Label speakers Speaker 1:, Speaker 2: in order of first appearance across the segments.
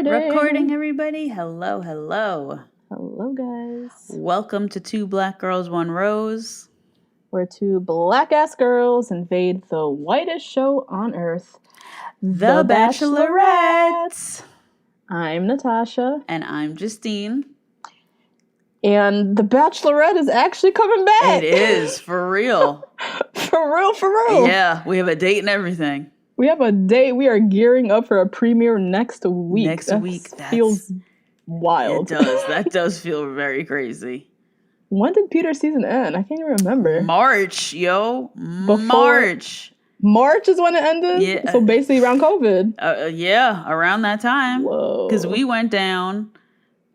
Speaker 1: Recording, everybody. Hello, hello.
Speaker 2: Hello, guys.
Speaker 1: Welcome to Two Black Girls, One Rose.
Speaker 2: Where two black-ass girls invade the whitest show on earth,
Speaker 1: The Bachelorette.
Speaker 2: I'm Natasha.
Speaker 1: And I'm Justine.
Speaker 2: And The Bachelorette is actually coming back.
Speaker 1: It is, for real.
Speaker 2: For real.
Speaker 1: Yeah, we have a date and everything.
Speaker 2: We have a date. We are gearing up for a premiere next week. That feels wild.
Speaker 1: It does. That does feel very crazy.
Speaker 2: When did Peter's season end? I can't even remember.
Speaker 1: March, yo. March.
Speaker 2: March is when it ended?
Speaker 1: Yeah.
Speaker 2: So basically around COVID.
Speaker 1: Yeah, around that time.
Speaker 2: Whoa.
Speaker 1: Because we went down...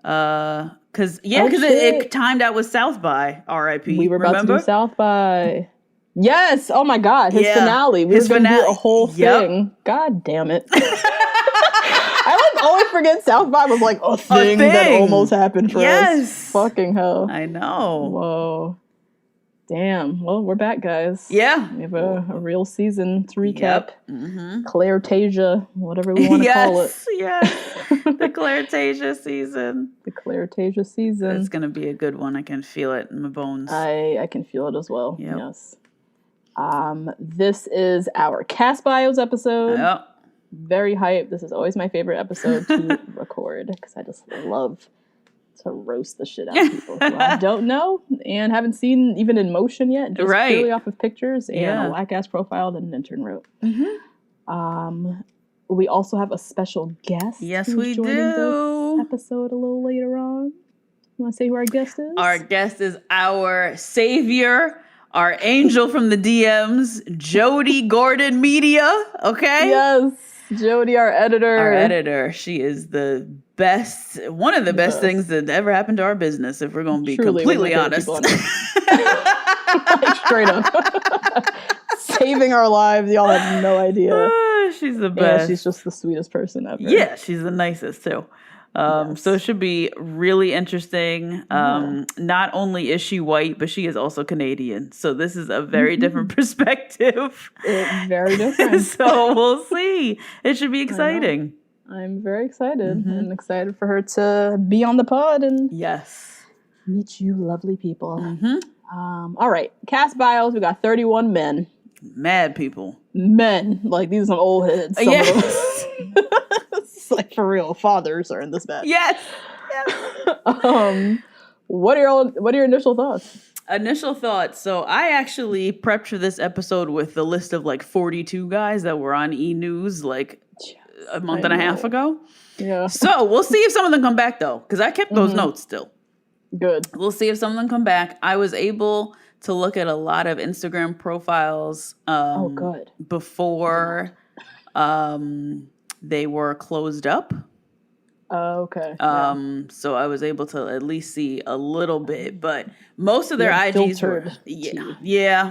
Speaker 1: Because it timed out with South by R.I.P.
Speaker 2: We were about to do South by. Yes. Oh my God. His finale. We were going to do a whole thing. God damn it. I always forget South by was like a thing that almost happened for us. Fucking hell.
Speaker 1: I know.
Speaker 2: Whoa. Damn. Well, we're back, guys.
Speaker 1: Yeah.
Speaker 2: We have a real season to recap. Yep. Mm-hmm. Clartayshia, whatever we want to call it.
Speaker 1: Yes. The Clartayshia season.
Speaker 2: The Clartayshia season.
Speaker 1: It's going to be a good one. I can feel it in my bones.
Speaker 2: I can feel it as well.
Speaker 1: Yep.
Speaker 2: Yes. This is our cast bios episode.
Speaker 1: Yep.
Speaker 2: Very hype. This is always my favorite episode to record because I just love to roast the shit out of people who I don't know and haven't seen even in motion yet. Just purely off of pictures and a whack-ass profile that an intern wrote. Mm-hmm. We also have a special guest.
Speaker 1: Yes,
Speaker 2: who's
Speaker 1: we
Speaker 2: joining
Speaker 1: do.
Speaker 2: This episode a little later on. You want to say who our guest is?
Speaker 1: Our guest is our savior, our angel from the DMs, Jody Gordon Media. Okay?
Speaker 2: Yes. Jody, our editor.
Speaker 1: Our editor. She is the best, one of the best things that ever happened to our business, if we're going to be completely honest.
Speaker 2: Like, straight up. Saving our lives. Y'all have no idea.
Speaker 1: She's the best.
Speaker 2: And she's just the sweetest person ever.
Speaker 1: Yeah, she's the nicest too. So it should be really interesting. Not only is she white, but she is also Canadian. So this is a very different perspective.
Speaker 2: It's very different.
Speaker 1: So we'll see. It should be exciting.
Speaker 2: I'm very excited. Mm-hmm. I'm excited for her to be on the pod and meet you lovely people. Mm-hmm. All right. Cast bios. We got 31 men.
Speaker 1: Mad people.
Speaker 2: Men. Like, these are some old heads.
Speaker 1: Yes.
Speaker 2: It's like, for real, fathers are in this batch.
Speaker 1: Yes.
Speaker 2: What are your initial thoughts?
Speaker 1: Initial thoughts. So I actually prepped for this episode with the list of like 42 guys that were on E! News like a month and a half ago.
Speaker 2: Yeah.
Speaker 1: So we'll see if some of them come back though, because I kept those notes still.
Speaker 2: Good.
Speaker 1: We'll see if some of them come back. I was able to look at a lot of Instagram profiles before they were closed up.
Speaker 2: Oh, okay.
Speaker 1: So I was able to at least see a little bit, but most of their IGs were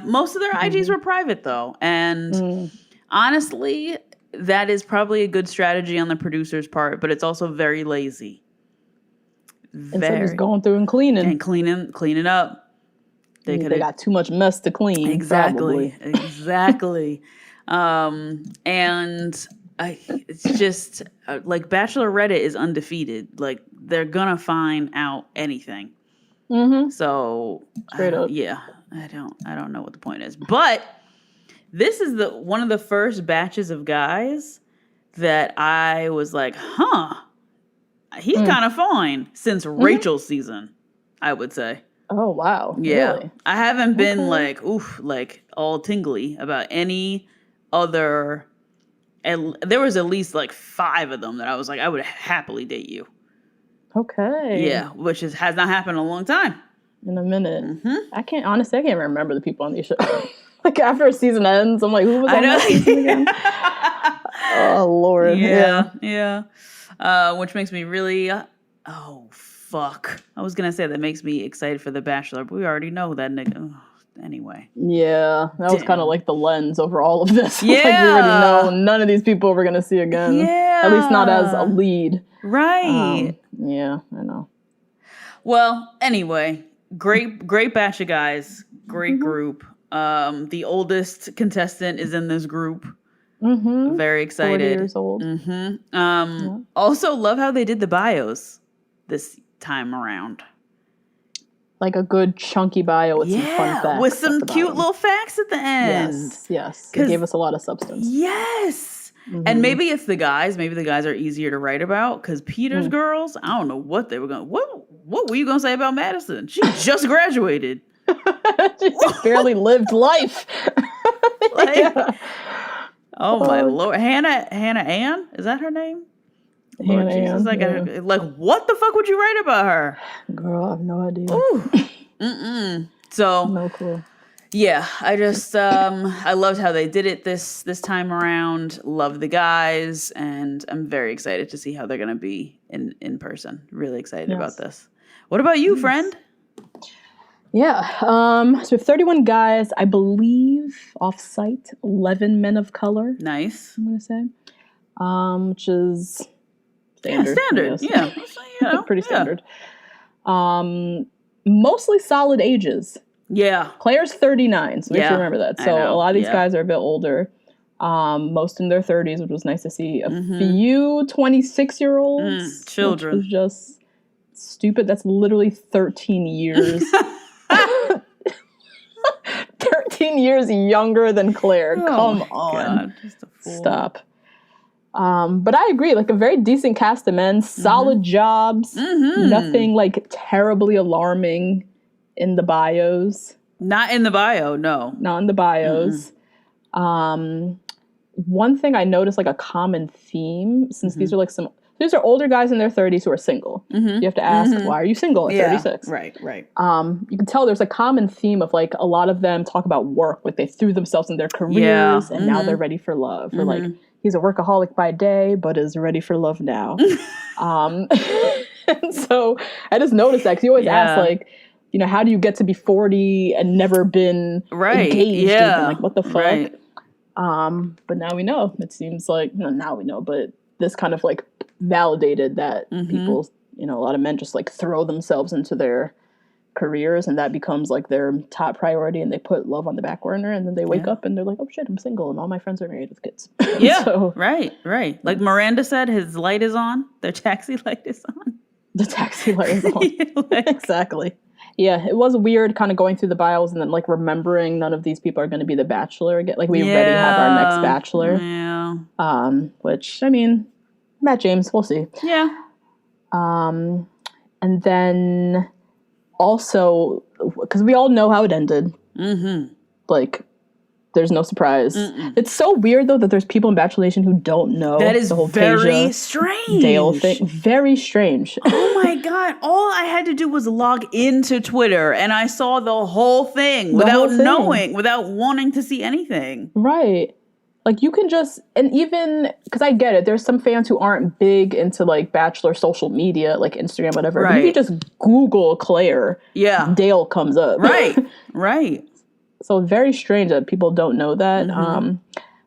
Speaker 1: most of their IGs were private though. And honestly, that is probably a good strategy on the producer's part, but it's also very lazy.
Speaker 2: Instead of just going through and
Speaker 1: cleaning up.
Speaker 2: They got too much mess to clean.
Speaker 1: Exactly. And it's just like Bachelorette is undefeated. Like they're gonna find out anything. Mm-hmm. So
Speaker 2: straight up,
Speaker 1: I don't know what the point is, but this is one of the first batches of guys that I was like, he's kind of fine since Rachel's season, I would say.
Speaker 2: Oh, wow.
Speaker 1: Yeah.
Speaker 2: Really?
Speaker 1: I haven't been like all tingly about any other. And there was at least like 5 of them that I was like, I would happily date you.
Speaker 2: Okay.
Speaker 1: Yeah. Which has not happened in a long time.
Speaker 2: In a minute. Mm-hmm. I can't remember the people on these shows. Like after a season ends, I'm like, who was on that season again? Oh, Lord.
Speaker 1: Yeah. Which makes me really, fuck. I was going to say that makes me excited for The Bachelor, but we already know that nigga. Anyway.
Speaker 2: Yeah. That was kind of like the lens over all of this. Yeah. Like we already know none of these people we're going to see again. Yeah. At least not as a lead.
Speaker 1: Right.
Speaker 2: Yeah, I know.
Speaker 1: Well, anyway, great batch of guys. Great group. The oldest contestant is in this group.
Speaker 2: Mm-hmm.
Speaker 1: Very excited.
Speaker 2: 40 years old.
Speaker 1: Mm-hmm. Also, love how they did the bios this time around.
Speaker 2: Like a good chunky bio with some fun facts.
Speaker 1: With some cute little facts at the end.
Speaker 2: Yes. It gave us a lot of substance.
Speaker 1: Yes. Mm-hmm. And maybe it's the guys. Maybe the guys are easier to write about because Peter's girls, I don't know what they were going to... What were you going to say about Madison? She just graduated.
Speaker 2: She barely lived life.
Speaker 1: Oh, my Lord. Hannah Ann? Is that her name? Lord
Speaker 2: Hannah
Speaker 1: Jesus,
Speaker 2: Ann,
Speaker 1: like, what the fuck would you write about her?
Speaker 2: Girl, I have no idea.
Speaker 1: Ooh. So,
Speaker 2: no clue.
Speaker 1: Yeah, I just I loved how they did it this time around. Love the guys, and I'm very excited to see how they're gonna be in person. Really excited about this. What about you, friend?
Speaker 2: Yeah. So we have 31 guys, I believe, off-site, 11 men of color.
Speaker 1: Nice.
Speaker 2: I'm gonna say, which is standard.
Speaker 1: Yeah, standard.
Speaker 2: Pretty standard. Mostly solid ages.
Speaker 1: Yeah.
Speaker 2: Claire's 39, so we have to remember that. So a lot of these guys are a bit older. Most in their 30s, which was nice to see. A few 26-year-olds.
Speaker 1: Children.
Speaker 2: Which was just stupid. That's literally 13 years. 13 years younger than Claire. Come on.
Speaker 1: God, just a fool.
Speaker 2: Stop. But I agree, like a very decent cast of men, solid jobs, nothing like terribly alarming in the bios.
Speaker 1: Not in the bio, no.
Speaker 2: Not in the bios. One thing I noticed, like a common theme, since these are older guys in their 30s who are single. You have to ask, why are you single at 36?
Speaker 1: Right.
Speaker 2: You can tell there's a common theme of like a lot of them talk about work, like they threw themselves in their careers and now they're ready for love. Or like, he's a workaholic by day, but is ready for love now. And so I just noticed that because you always ask like, you know, how do you get to be 40 and never been engaged? And like, what the fuck?
Speaker 1: Right.
Speaker 2: But now we know. It seems like, now we know, but this kind of like validated that people, you know, a lot of men just like throw themselves into their careers and that becomes like their top priority and they put love on the back burner and then they wake up and they're like, oh shit, I'm single and all my friends are married with kids.
Speaker 1: So, right. Like Miranda said, his light is on. Their taxi light is on.
Speaker 2: The taxi light is on. Exactly. Yeah, it was weird kind of going through the bios and then like remembering none of these people are going to be the Bachelor again. Like we already have our next Bachelor.
Speaker 1: Yeah.
Speaker 2: Which, I mean, Matt James, we'll see.
Speaker 1: Yeah.
Speaker 2: And then also, because we all know how it ended. Like, there's no surprise. It's so weird, though, that there's people in Bachelor Nation who don't know
Speaker 1: that is
Speaker 2: the whole
Speaker 1: very strange.
Speaker 2: Dale thing. Very strange.
Speaker 1: Oh, my God. All I had to do was log into Twitter, and I saw the whole thing without knowing, without wanting to see anything.
Speaker 2: Right. Like, you can just, and even, because I get it, there's some fans who aren't big into, like, Bachelor social media, like Instagram, whatever. But if you just Google Claire, Dale comes up.
Speaker 1: Right.
Speaker 2: So very strange that people don't know that.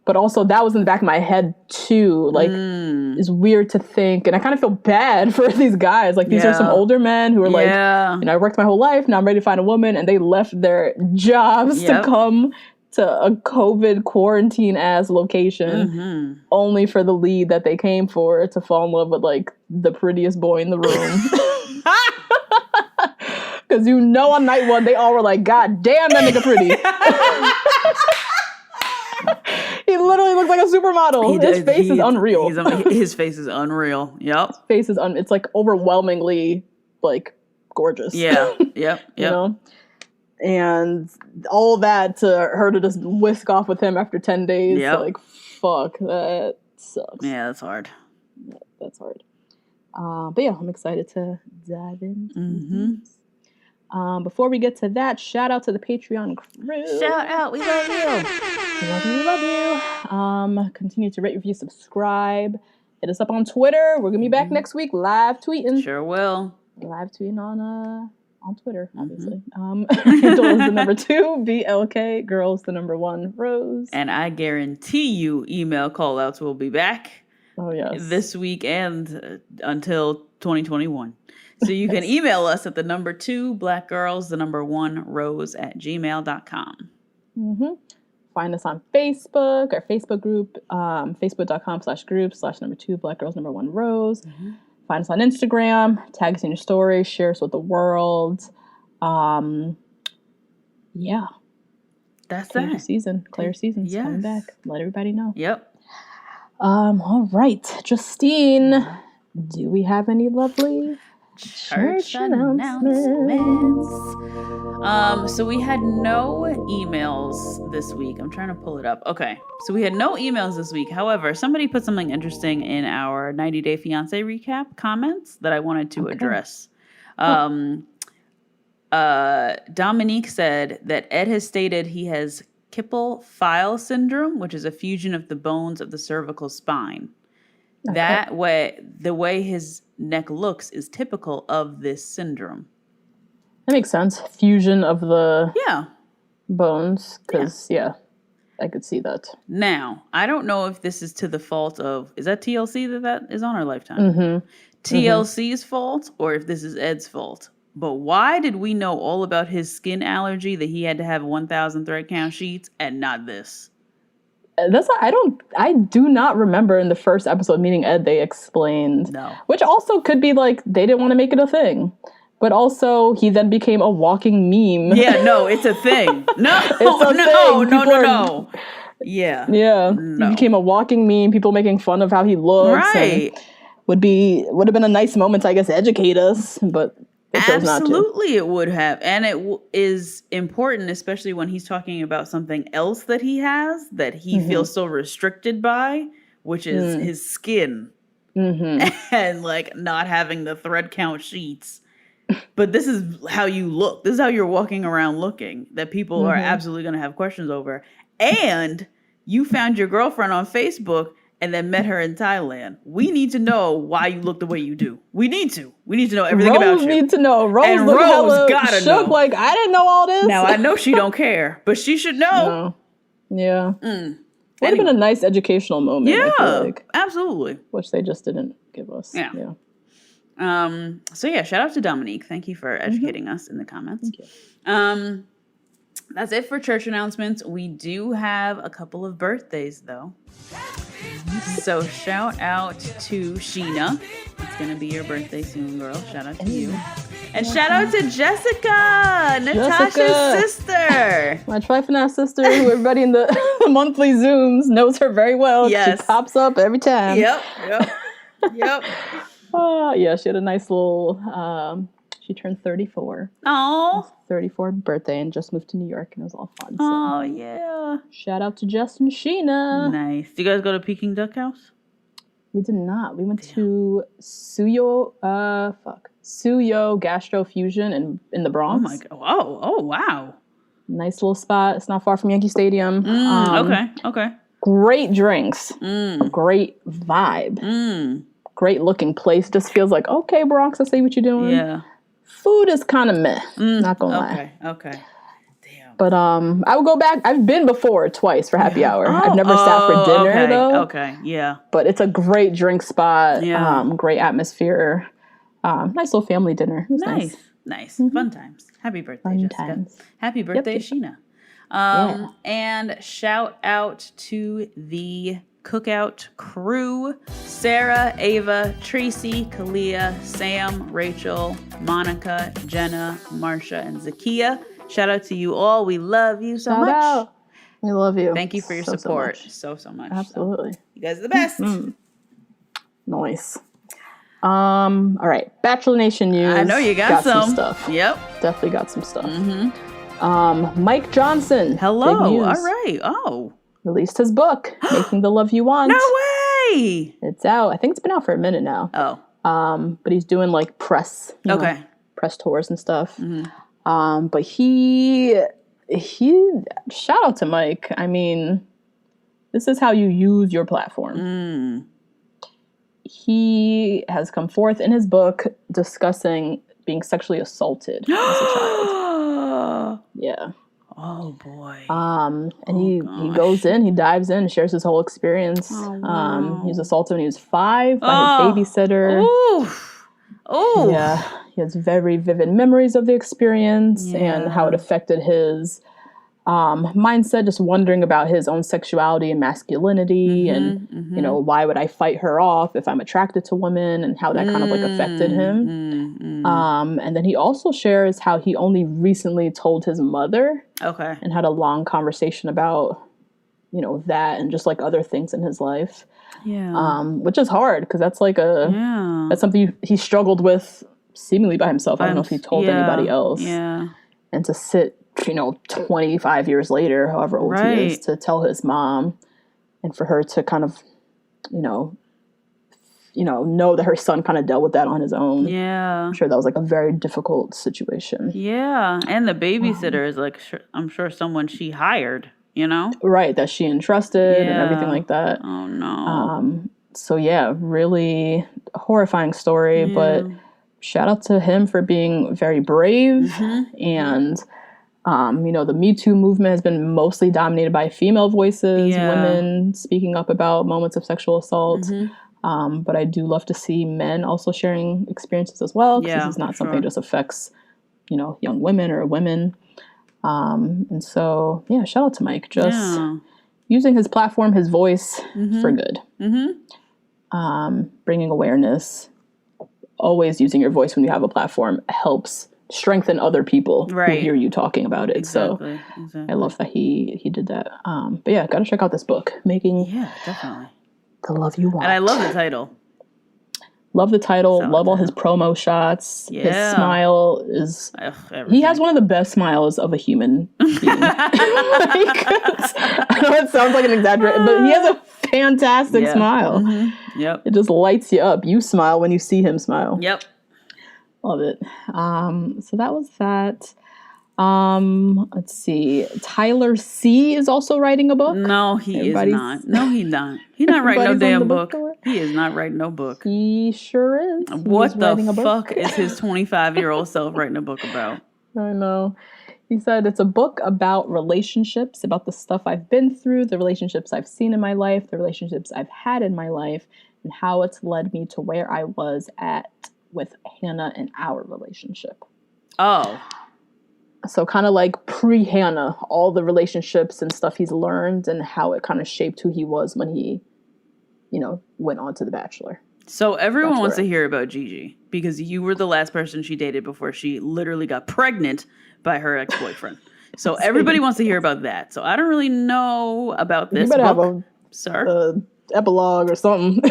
Speaker 2: But also that was in the back of my head too. Like it's weird to think, and I kind of feel bad for these guys. Like these are some older men who are like, you know, I worked my whole life, now I'm ready to find a woman, and they left their jobs to come to a COVID quarantine ass location only for the lead that they came for to fall in love with like the prettiest boy in the room. Because you know on night one, they all were like, God damn, that nigga pretty. He literally looks like a supermodel. His face is unreal.
Speaker 1: His face is unreal. Yep.
Speaker 2: His face is it's like overwhelmingly like gorgeous.
Speaker 1: Yeah. Yep.
Speaker 2: You know? And all that to her to just whisk off with him after 10 days. Like, fuck, that sucks.
Speaker 1: Yeah, that's hard.
Speaker 2: Yeah, that's hard. But yeah, I'm excited to dive into this. Before we get to that, shout out to the Patreon crew.
Speaker 1: Shout out, we love you.
Speaker 2: We love you. Continue to rate, review, subscribe. Hit us up on Twitter. We're gonna be back next week, live tweeting.
Speaker 1: Sure will.
Speaker 2: Live tweeting on Twitter, obviously. Handle is the number 2, BLK, girls the number 1, Rose.
Speaker 1: And I guarantee you, email call outs will be back.
Speaker 2: Oh yes.
Speaker 1: This week and until 2021. So you can email us at the number 2, blackgirls, the number 1, rose @gmail.com.
Speaker 2: Find us on Facebook, our Facebook group, facebook.com/group/2 Black Girls #1 Rose. Mm-hmm. Find us on Instagram, tag us in your stories, share us with the world. Yeah.
Speaker 1: That's
Speaker 2: Claire season's coming back. Let everybody know.
Speaker 1: Yep.
Speaker 2: All right. Justine, do we have any lovely church announcements?
Speaker 1: So we had no emails this week. I'm trying to pull it up. Okay. So we had no emails this week. However, somebody put something interesting in our 90 Day Fiancé recap comments that I wanted to address. Dominique said that Ed has stated he has Kippel-Feil syndrome, which is a fusion of the bones of the cervical spine. Okay. That way, the way his neck looks is typical of this syndrome.
Speaker 2: That makes sense. Fusion of the bones, because I could see that.
Speaker 1: Now, I don't know if this is to the fault of, is that TLC that is on, or Lifetime?
Speaker 2: Mm-hmm.
Speaker 1: TLC's fault, or if this is Ed's fault. But why did we know all about his skin allergy that he had to have 1,000 thread count sheets and not this?
Speaker 2: I do not remember in the first episode meeting Ed they explained.
Speaker 1: No. Which
Speaker 2: also could be like they didn't want to make it a thing. But also he then became a walking meme.
Speaker 1: Yeah, no, it's a thing. No, no. Yeah.
Speaker 2: Yeah. No. He became a walking meme, people making fun of how he looks.
Speaker 1: Right.
Speaker 2: Would have been a nice moment to, I guess, educate us, but
Speaker 1: absolutely it would have. And it is important, especially when he's talking about something else that he has that he feels so restricted by, which is his skin and like not having the thread count sheets. But this is how you look. This is how you're walking around looking, that people are absolutely going to have questions over. And you found your girlfriend on Facebook and then met her in Thailand. We need to know why you look the way you do. We need to know everything about you.
Speaker 2: Rose needs to know.
Speaker 1: Rose gotta know.
Speaker 2: Like, I didn't know all this.
Speaker 1: Now, I know she don't care, but she should know.
Speaker 2: No. Yeah. Would have been a nice educational moment.
Speaker 1: Yeah,
Speaker 2: I feel like,
Speaker 1: absolutely.
Speaker 2: Which they just didn't give us.
Speaker 1: Yeah. So yeah, shout out to Dominique. Thank you for educating us in the comments.
Speaker 2: Thank you.
Speaker 1: That's it for church announcements. We do have a couple of birthdays though. So shout out to Sheena. It's gonna be your birthday soon, girl. Shout out to you. And shout out to Jessica, Natasha's sister.
Speaker 2: My trifling sister, who everybody in the monthly Zooms knows her very well.
Speaker 1: Yes.
Speaker 2: She pops up every time.
Speaker 1: Yep.
Speaker 2: Yeah, she had a nice little, she turned 34.
Speaker 1: Oh.
Speaker 2: 34 birthday and just moved to New York and it was all fun.
Speaker 1: Oh, yeah.
Speaker 2: Shout out to Justin Sheena.
Speaker 1: Nice. Do you guys go to Peking Duck House?
Speaker 2: We did not. We went to Suyo Gastro Fusion in the Bronx.
Speaker 1: Oh, my God. Oh, wow.
Speaker 2: Nice little spot. It's not far from Yankee Stadium.
Speaker 1: Okay.
Speaker 2: Great drinks. Great vibe. Great looking place. Just feels like, okay, Bronx, I see what you're doing.
Speaker 1: Yeah.
Speaker 2: Food is kind of meh. Not gonna lie.
Speaker 1: Okay. Damn.
Speaker 2: But I would go back. I've been before twice for happy hour. I've never sat for dinner though.
Speaker 1: Okay. Yeah.
Speaker 2: But it's a great drink spot.
Speaker 1: Yeah.
Speaker 2: Great atmosphere. Nice little family dinner.
Speaker 1: Nice. Fun times. Happy birthday, Jessica. Happy birthday, Sheena. And shout out to the Cookout crew: Sarah, Ava, Tracy, Kalia, Sam, Rachel, Monica, Jenna, Marsha, and Zakia. Shout out to you all. We love you so much.
Speaker 2: Out. We love you.
Speaker 1: Thank you for your support. So much.
Speaker 2: Absolutely.
Speaker 1: So, you guys are the best.
Speaker 2: Nice. All right. Bachelor Nation news.
Speaker 1: I know you got some
Speaker 2: stuff.
Speaker 1: Yep.
Speaker 2: Definitely got some stuff. Mike Johnson.
Speaker 1: Hello. All right. Oh.
Speaker 2: Released his book, Making the Love You Want.
Speaker 1: No way!
Speaker 2: It's out. I think it's been out for a minute now.
Speaker 1: Oh.
Speaker 2: But he's doing like press tours and stuff. But he shout out to Mike. I mean, this is how you use your platform. He has come forth in his book discussing being sexually assaulted as a child. Yeah.
Speaker 1: Oh boy.
Speaker 2: And he goes in, he dives in, shares his whole experience.
Speaker 1: Wow.
Speaker 2: He was assaulted when he was 5 by his babysitter.
Speaker 1: Oh.
Speaker 2: Yeah. He has very vivid memories of the experience and how it affected his mindset, just wondering about his own sexuality and masculinity, and you know, why would I fight her off if I'm attracted to women, and how that kind of like affected him. And then he also shares how he only recently told his mother, and had a long conversation about, you know, that and just like other things in his life. Which is hard because that's like that's something he struggled with seemingly by himself. I don't know if he told anybody else. And to sit, you know, 25 years later, however old he is, to tell his mom, and for her to kind of, you know that her son kind of dealt with that on his own. I'm sure that was like a very difficult situation.
Speaker 1: And the babysitter is like, I'm sure someone she hired, you know?
Speaker 2: Right, that she entrusted and everything like that.
Speaker 1: Oh, no.
Speaker 2: So, yeah, really horrifying story, but shout out to him for being very brave. And, you know, the Me Too movement has been mostly dominated by female voices, women speaking up about moments of sexual assault. But I do love to see men also sharing experiences as well, because this is not something that just affects, you know, young women or women. And so, yeah, shout out to Mike. Just using his platform, his voice for good. Bringing awareness. Always using your voice when you have a platform helps strengthen other people who hear you talking about it. So I love that he did that. But yeah, gotta check out this book, Making
Speaker 1: definitely
Speaker 2: the Love You Want.
Speaker 1: And I love the title.
Speaker 2: Love the title. Love all his promo shots. His smile is... he has one of the best smiles of a human being. I know it sounds like an exaggeration, but he has a fantastic smile. It just lights you up. You smile when you see him smile. Love it. So that was that. Let's see. Tyler C is also writing a book.
Speaker 1: No, he is not. No, he's not. He's not writing no damn book. He is not writing no book.
Speaker 2: He sure is.
Speaker 1: What the fuck is his 25-year-old self writing a book about?
Speaker 2: I know. He said it's a book about relationships, about the stuff I've been through, the relationships I've seen in my life, the relationships I've had in my life, and how it's led me to where I was at with Hannah and our relationship. So kind of like pre-Hannah, all the relationships and stuff he's learned and how it kind of shaped who he was when he, you know, went on to The Bachelor.
Speaker 1: So everyone wants to hear about Gigi because you were the last person she dated before she literally got pregnant by her ex-boyfriend. So everybody wants to hear about that. So I don't really know about this book,
Speaker 2: have a,
Speaker 1: sir.
Speaker 2: Epilogue or something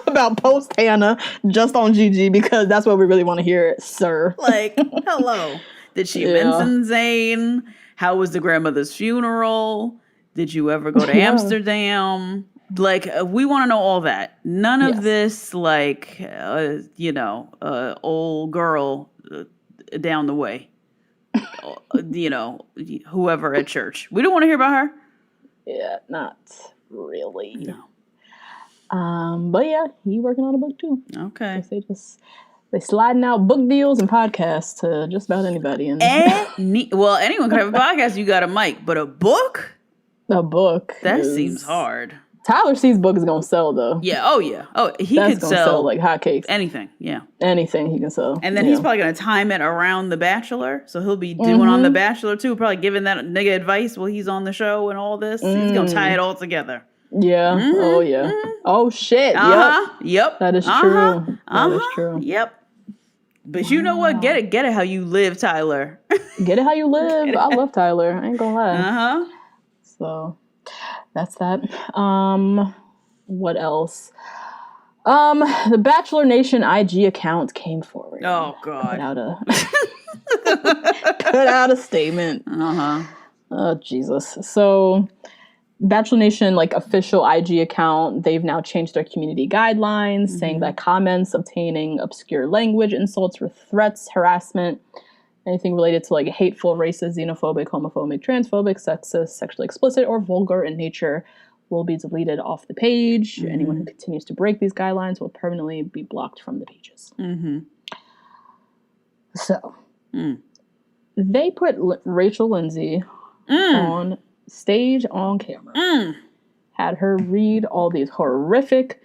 Speaker 2: about post-Hannah just on Gigi because that's what we really want to hear, sir.
Speaker 1: Like, hello. Did she mention Zayn? How was the grandmother's funeral? Did you ever go to Amsterdam? Like, we want to know all that. None of this, like, old girl down the way. You know, whoever at church. We don't want to hear about her.
Speaker 2: Yeah, not really.
Speaker 1: No.
Speaker 2: But yeah, he working on a book too.
Speaker 1: Okay.
Speaker 2: They sliding out book deals and podcasts to just about anybody. And
Speaker 1: well, anyone can have a podcast. You got a mic, but a book?
Speaker 2: A book.
Speaker 1: That seems hard.
Speaker 2: Tyler C's book is gonna sell though.
Speaker 1: Yeah. Oh yeah. Oh, he could sell
Speaker 2: like hotcakes.
Speaker 1: Anything. Yeah.
Speaker 2: Anything he can sell.
Speaker 1: And then he's probably gonna time it around The Bachelor, so he'll be doing on The Bachelor too. Probably giving that nigga advice while he's on the show and all this. He's gonna tie it all together.
Speaker 2: Yeah. Oh yeah. Oh shit.
Speaker 1: Yep.
Speaker 2: That is true. That is true.
Speaker 1: Yep. But you know what? Get it how you live, Tyler.
Speaker 2: Get it how you live. I love Tyler. I ain't gonna lie. So that's that. What else? The Bachelor Nation IG account came forward.
Speaker 1: Oh God.
Speaker 2: Put out a statement. Oh Jesus. So Bachelor Nation, like official IG account, they've now changed their community guidelines, saying that comments obtaining obscure language, insults, or threats, harassment, anything related to like hateful, racist, xenophobic, homophobic, transphobic, sexist, sexually explicit, or vulgar in nature will be deleted off the page. Anyone who continues to break these guidelines will permanently be blocked from the pages. So they put Rachel Lindsay on stage on camera, had her read all these horrific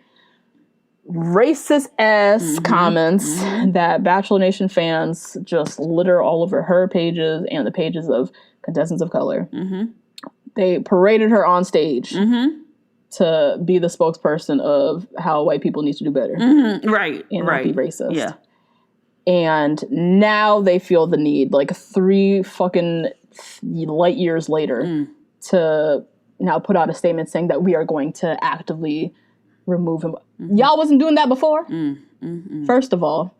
Speaker 2: racist ass comments that Bachelor Nation fans just litter all over her pages and the pages of contestants of color. They paraded her on stage to be the spokesperson of how white people need to do better.
Speaker 1: Right.
Speaker 2: And not be racist.
Speaker 1: Yeah.
Speaker 2: And now they feel the need, like 3 fucking light years later, to now put out a statement saying that we are going to actively remove him. Y'all wasn't doing that before, first of all.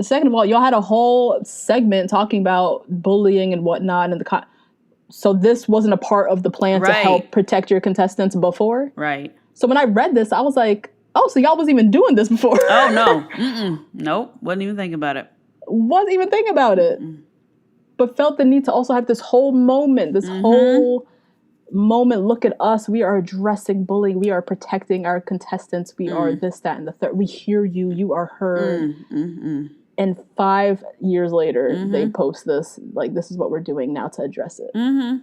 Speaker 2: Second of all, y'all had a whole segment talking about bullying and whatnot. So this wasn't a part of the plan to help protect your contestants before?
Speaker 1: Right.
Speaker 2: So when I read this, I was like, oh, so y'all wasn't even doing this before.
Speaker 1: Oh, no. Nope. Wasn't even thinking about it.
Speaker 2: Wasn't even thinking about it. But felt the need to also have this whole moment, look at us. We are addressing bullying. We are protecting our contestants. We are this, that, and the third. We hear you. You are heard. And 5 years later, they post this, like, this is what we're doing now to address it.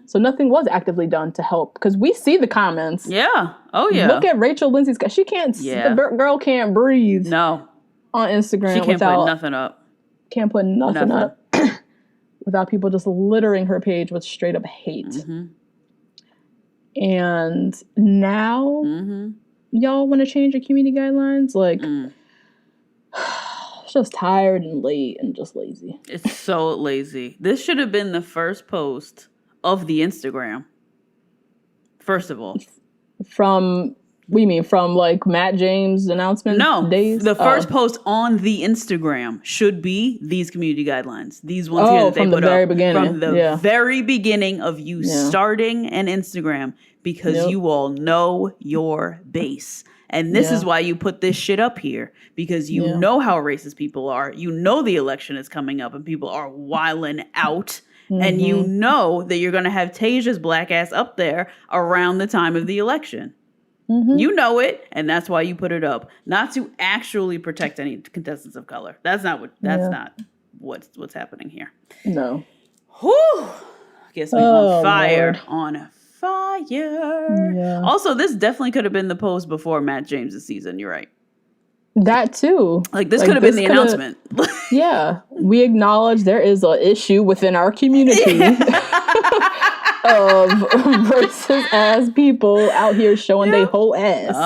Speaker 2: So nothing was actively done to help. Because we see the comments.
Speaker 1: Yeah. Oh, yeah.
Speaker 2: Look at Rachel Lindsay's. She can't, the girl can't breathe.
Speaker 1: No.
Speaker 2: On Instagram.
Speaker 1: She can't put nothing up.
Speaker 2: Can't put nothing up. Without people just littering her page with straight up hate. And now, y'all want to change your community guidelines? Like, it's just tired and late and just lazy.
Speaker 1: It's so lazy. This should have been the first post of the Instagram. First of all.
Speaker 2: From, what do you mean? From like Matt James' announcement days?
Speaker 1: The first post on the Instagram should be these community guidelines. These ones here that they put up. From the very beginning of you starting an Instagram, because you all know your base. And this is why you put this shit up here, because you know how racist people are. You know the election is coming up and people are wilding out. And you know that you're going to have Tasia's black ass up there around the time of the election. You know it, and that's why you put it up. Not to actually protect any contestants of color. That's not what's happening here.
Speaker 2: No.
Speaker 1: Whew. Gets me on fire. Lord. On fire. Yeah. Also, this definitely could have been the post before Matt James' season. You're right. That
Speaker 2: too.
Speaker 1: Like this could have been the announcement.
Speaker 2: Yeah. We acknowledge there is an issue within our community of racist ass people out here showing their whole ass.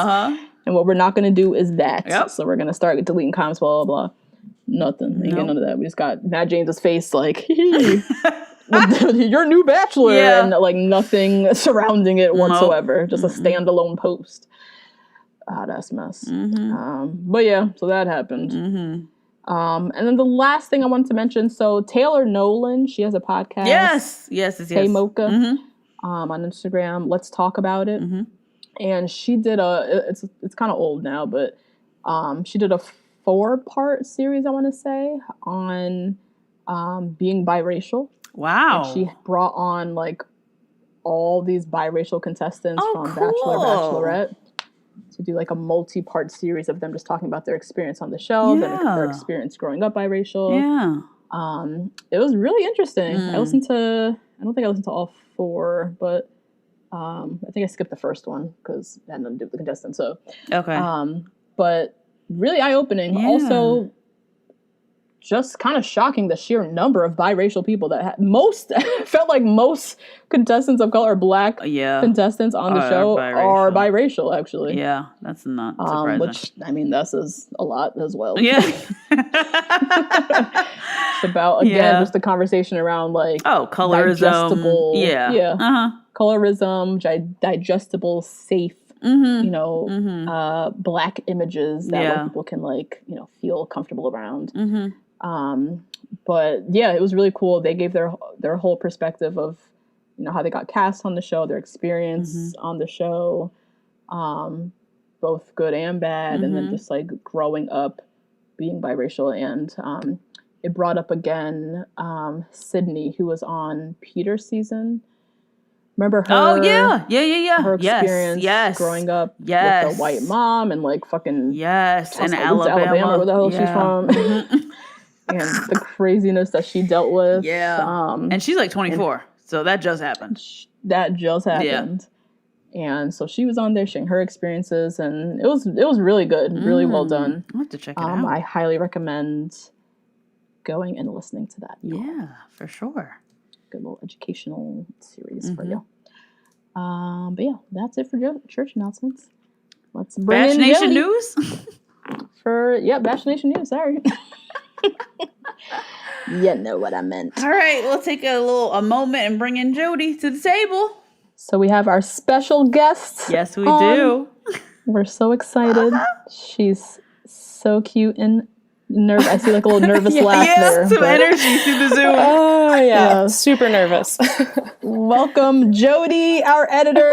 Speaker 2: And what we're not going to do is that. So we're going to start deleting comments, blah, blah, blah. Nothing. Ain't got none of that. We just got Matt James' face like, your new Bachelor. And like nothing surrounding it whatsoever. Just a standalone post. Ah, that's a mess. But yeah, so that happened. And then the last thing I wanted to mention, so Taylor Nolan, she has a podcast. Yes. Hey Mocha, on Instagram. Let's talk about it. And she did it's kind of old now, but she did a 4-part series, I want to say, on being biracial. Wow. And she brought on like all these biracial contestants from Bachelor, Bachelorette, to do like a multi-part series of them just talking about their experience on the show, their experience growing up biracial. It was really interesting. I don't think I listened to all 4, but I think I skipped the first one because it had nothing to do with the contestants. So but really eye-opening. Also, just kind of shocking the sheer number of biracial people that felt like most contestants of color, black contestants on the show are biracial, actually. Yeah, that's not surprising. Which, I mean, that says a lot as well. Yeah. It's about, again, just the conversation around like colorism. Digestible, colorism, digestible, safe, black images that white people can like, feel comfortable around. But yeah, it was really cool. They gave their whole perspective of, how they got cast on the show, their experience on the show, both good and bad, and then just like growing up being biracial. And it brought up again Sydney, who was on Peter's season. Remember her? Oh yeah. Her experience growing up with a white mom and like fucking
Speaker 1: in Alabama,
Speaker 2: where the hell she's from. And the craziness that she dealt with.
Speaker 1: And she's like 24, so that just happened.
Speaker 2: And so she was on there sharing her experiences, and it was really good, really well done.
Speaker 1: I'll have to check it out.
Speaker 2: I highly recommend going and listening to that.
Speaker 1: Yeah, for sure.
Speaker 2: good little educational series for you. But yeah, that's it for church announcements. Let's bring
Speaker 1: Batch
Speaker 2: in
Speaker 1: Nation
Speaker 2: Jody
Speaker 1: News?
Speaker 2: Batch Nation News, sorry. You know what I meant.
Speaker 1: All right, we'll take a moment and bring in Jody to the table.
Speaker 2: So we have our special guest.
Speaker 1: Yes, we do.
Speaker 2: We're so excited. She's so cute and nervous. I see like a little nervous laugh there.
Speaker 1: Some energy through the Zoom.
Speaker 3: Oh, yeah. Super nervous.
Speaker 2: Welcome, Jody, our editor.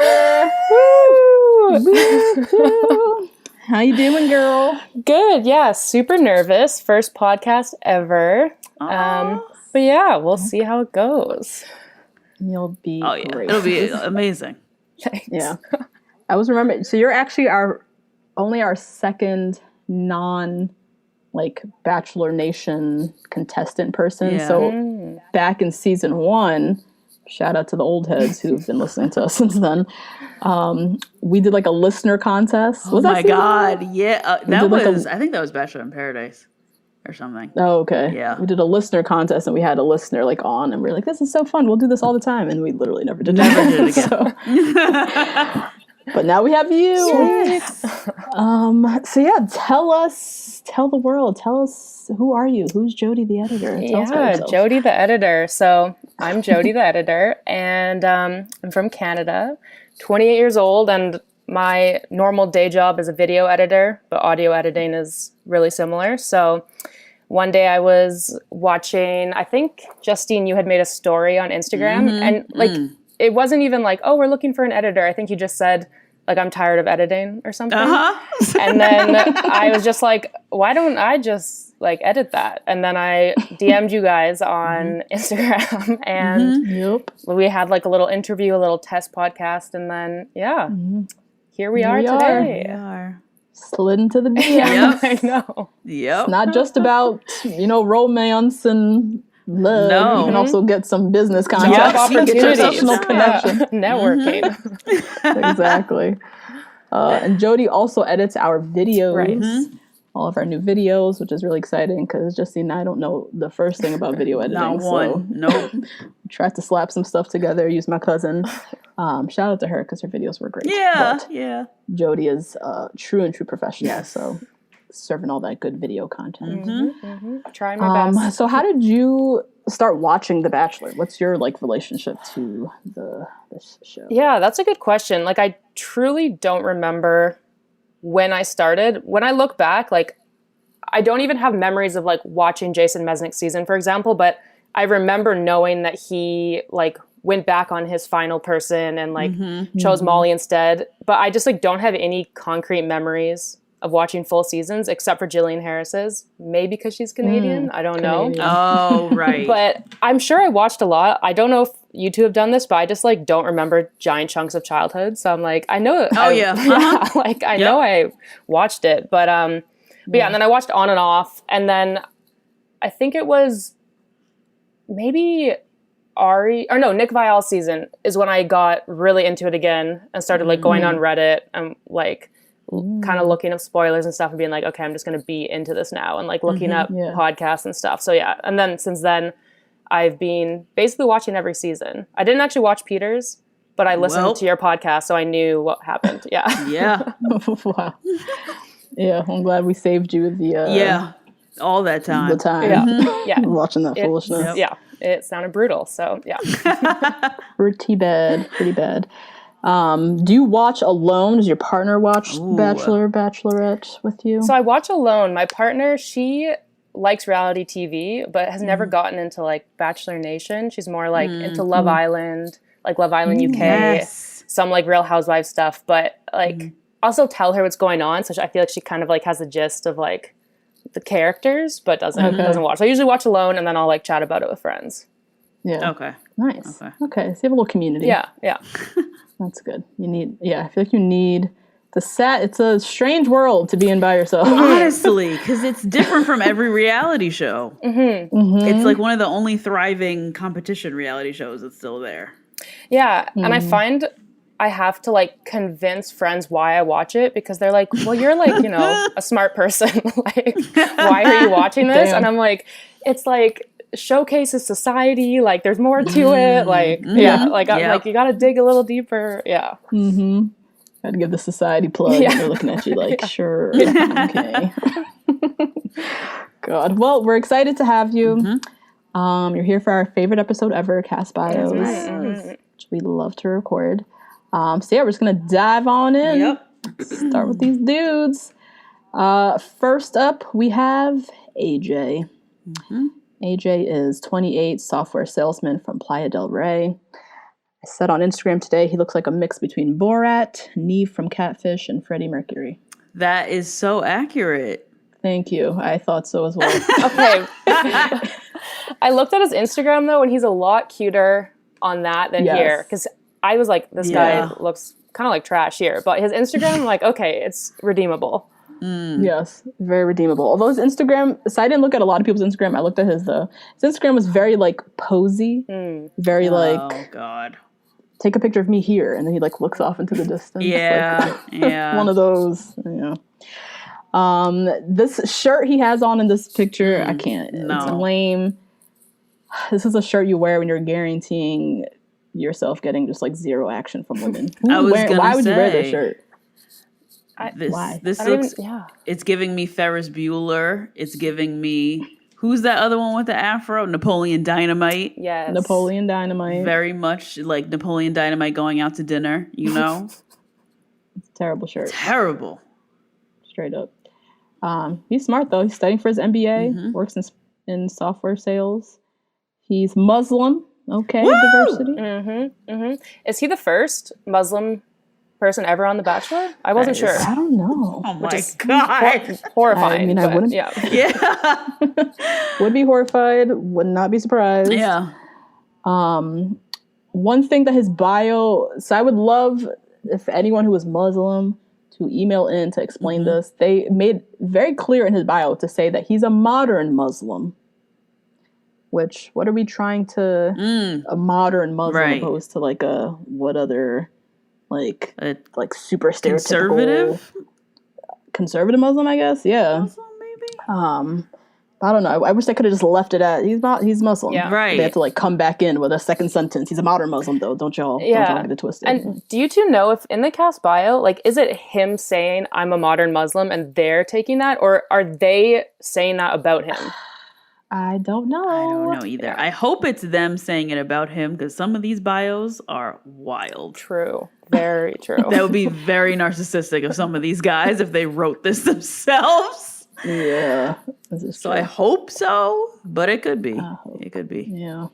Speaker 2: Woo! How you doing, girl?
Speaker 3: Good, yeah. Super nervous. First podcast ever. But yeah, we'll see how it goes.
Speaker 2: You'll be great.
Speaker 1: It'll be amazing.
Speaker 3: Thanks.
Speaker 2: Yeah. I was remembering, so you're actually only our second Bachelor Nation contestant person.
Speaker 1: Yeah.
Speaker 2: So back in season 1, shout out to the old heads who've been listening to us since then. We did like a listener contest.
Speaker 1: Oh my God. Yeah. I think that was Bachelor in Paradise or something.
Speaker 2: Oh, okay.
Speaker 1: Yeah.
Speaker 2: We did a listener contest and we had a listener on and we were like, this is so fun. We'll do this all the time. And we literally never did it again. But now we have you. So yeah, tell the world, tell us, who are you? Who's Jody the editor? Tell us about yourself.
Speaker 3: Jody the editor. So I'm Jody the editor, and I'm from Canada, 28 years old, and my normal day job is a video editor, but audio editing is really similar. So one day I was watching, I think, Justine, you had made a story on Instagram, and it wasn't even like, oh, we're looking for an editor. I think you just said, like, I'm tired of editing or something. And then I was just like, why don't I just edit that? And then I DM'd you guys on Instagram, and we had a little interview, a little test podcast. And then, here we are today.
Speaker 2: We are. Slid into the DM.
Speaker 3: I know.
Speaker 2: It's not just about, romance and love. No. You can also get some business contacts,
Speaker 3: opportunities,
Speaker 2: professional connection,
Speaker 3: networking.
Speaker 2: Exactly. And Jody also edits our videos, all of our new videos, which is really exciting because Justine and I don't know the first thing about video editing.
Speaker 1: Not one. Nope.
Speaker 2: Tried to slap some stuff together. Use my cousin. Shout out to her because her videos were great.
Speaker 1: Yeah.
Speaker 2: Jody is true professional. Yes. So serving all that good video content.
Speaker 3: Trying my best.
Speaker 2: So how did you start watching The Bachelor? What's your relationship to this show?
Speaker 3: Yeah, that's a good question. I truly don't remember when I started. When I look back, I don't even have memories of watching Jason Mesnick's season, for example, but I remember knowing that he went back on his final person and chose Molly instead. But I just don't have any concrete memories of watching full seasons, except for Jillian Harris's. Maybe because she's Canadian. I don't know.
Speaker 1: Oh, right.
Speaker 3: But I'm sure I watched a lot. I don't know if you two have done this, but I just don't remember giant chunks of childhood. So I'm I know. I know I watched it. But and then I watched on and off. And then I think it was maybe Nick Viall's season is when I got really into it again and started going on Reddit and kind of looking up spoilers and stuff and being okay, I'm just going to be into this now and looking up podcasts and stuff. So yeah. And then since then I've been basically watching every season. I didn't actually watch Peter's, but I listened to your podcast, so I knew what happened. Yeah.
Speaker 1: Yeah.
Speaker 2: Wow. Yeah. I'm glad we saved you the,
Speaker 1: all that time.
Speaker 2: The time.
Speaker 3: Yeah.
Speaker 2: Watching that foolishness.
Speaker 3: Yeah. It sounded brutal. So yeah.
Speaker 2: Pretty bad. Do you watch alone? Does your partner watch Bachelor, Bachelorette with you?
Speaker 3: So I watch alone. My partner, she likes reality TV, but has never gotten into Bachelor Nation. She's more into Love Island, Love Island UK, some Real Housewives stuff. But also tell her what's going on. So I feel she kind of has the gist of the characters, but doesn't watch. So I usually watch alone, and then I'll chat about it with friends.
Speaker 2: Yeah.
Speaker 1: Okay.
Speaker 2: Nice. Okay. So you have a little community.
Speaker 3: Yeah.
Speaker 2: That's good. I feel you need it's a strange world to be in by yourself.
Speaker 1: Honestly, because it's different from every reality show. It's one of the only thriving competition reality shows that's still there.
Speaker 3: Yeah. And I find I have to convince friends why I watch it because they're well, you're a smart person. Why are you watching this?
Speaker 2: Damn.
Speaker 3: And I'm it's showcases society. Like, there's more to it. Like, yeah, like, I'm like, you got to dig a little deeper. Yeah.
Speaker 2: Mm-hmm. I'd give the society plug. Yeah. And they're looking at you like, sure, okay. God. Well, we're excited to have you. You're here for our favorite episode ever, Cast Bios, which we love to record. So yeah, we're just gonna dive on in.
Speaker 1: Yep.
Speaker 2: Start with these dudes. First up, we have AJ. AJ is 28, software salesman from Playa del Rey. I said on Instagram today, he looks like a mix between Borat, Neve from Catfish, and Freddie Mercury.
Speaker 1: That is so accurate.
Speaker 2: Thank you. I thought so as well.
Speaker 3: Okay. I looked at his Instagram, though, and he's a lot cuter on that than here. Because I was like, this guy looks kind of like trash here. But his Instagram, I'm like, okay, it's redeemable.
Speaker 2: Yes, very redeemable. Although his Instagram, so I didn't look at a lot of people's Instagram. I looked at his, though. His Instagram was very, like, posy. Very,
Speaker 1: oh, God.
Speaker 2: Take a picture of me here. And then he, like, looks off into the distance.
Speaker 1: Yeah,
Speaker 2: like, one of those, this shirt he has on in this picture, I can't. No. It's lame. This is a shirt you wear when you're guaranteeing yourself getting just like zero action from women. Why would you wear this shirt?
Speaker 1: This looks. It's giving me Ferris Bueller. It's giving me. Who's that other one with the afro? Napoleon Dynamite.
Speaker 2: Yes. Napoleon Dynamite.
Speaker 1: Very much like Napoleon Dynamite going out to dinner. You know.
Speaker 2: It's a terrible shirt.
Speaker 1: Terrible.
Speaker 2: Straight up. He's smart though. He's studying for his MBA. Works in software sales. He's Muslim. Okay, woo! Diversity.
Speaker 3: Is he the first Muslim person ever on The Bachelor? I wasn't sure.
Speaker 2: I don't know.
Speaker 1: Oh my God.
Speaker 3: Horrifying.
Speaker 2: I mean, I wouldn't.
Speaker 1: Yeah.
Speaker 2: Would be horrified. Would not be surprised.
Speaker 1: Yeah.
Speaker 2: One thing that his bio. So I would love if anyone who was Muslim to email in to explain this. They made very clear in his bio to say that he's a modern Muslim. Which, what are we trying to, a modern Muslim opposed to like a, what other, like super stereotypical. Conservative Muslim, I guess? Yeah.
Speaker 1: Muslim, maybe?
Speaker 2: I don't know. I wish they could have just left it at, he's Muslim.
Speaker 3: Yeah.
Speaker 1: Right.
Speaker 2: They have to like come back in with a second sentence. He's a modern Muslim though. Don't y'all get it twisted.
Speaker 3: And do you two know if in the cast bio, like, is it him saying I'm a modern Muslim and they're taking that? Or are they saying that about him?
Speaker 2: I don't know.
Speaker 1: I don't know either. I hope it's them saying it about him because some of these bios are wild.
Speaker 3: True. Very true.
Speaker 1: That would be very narcissistic of some of these guys if they wrote this themselves.
Speaker 2: Yeah.
Speaker 1: So I hope so, but it could be. It could be.
Speaker 2: Yeah.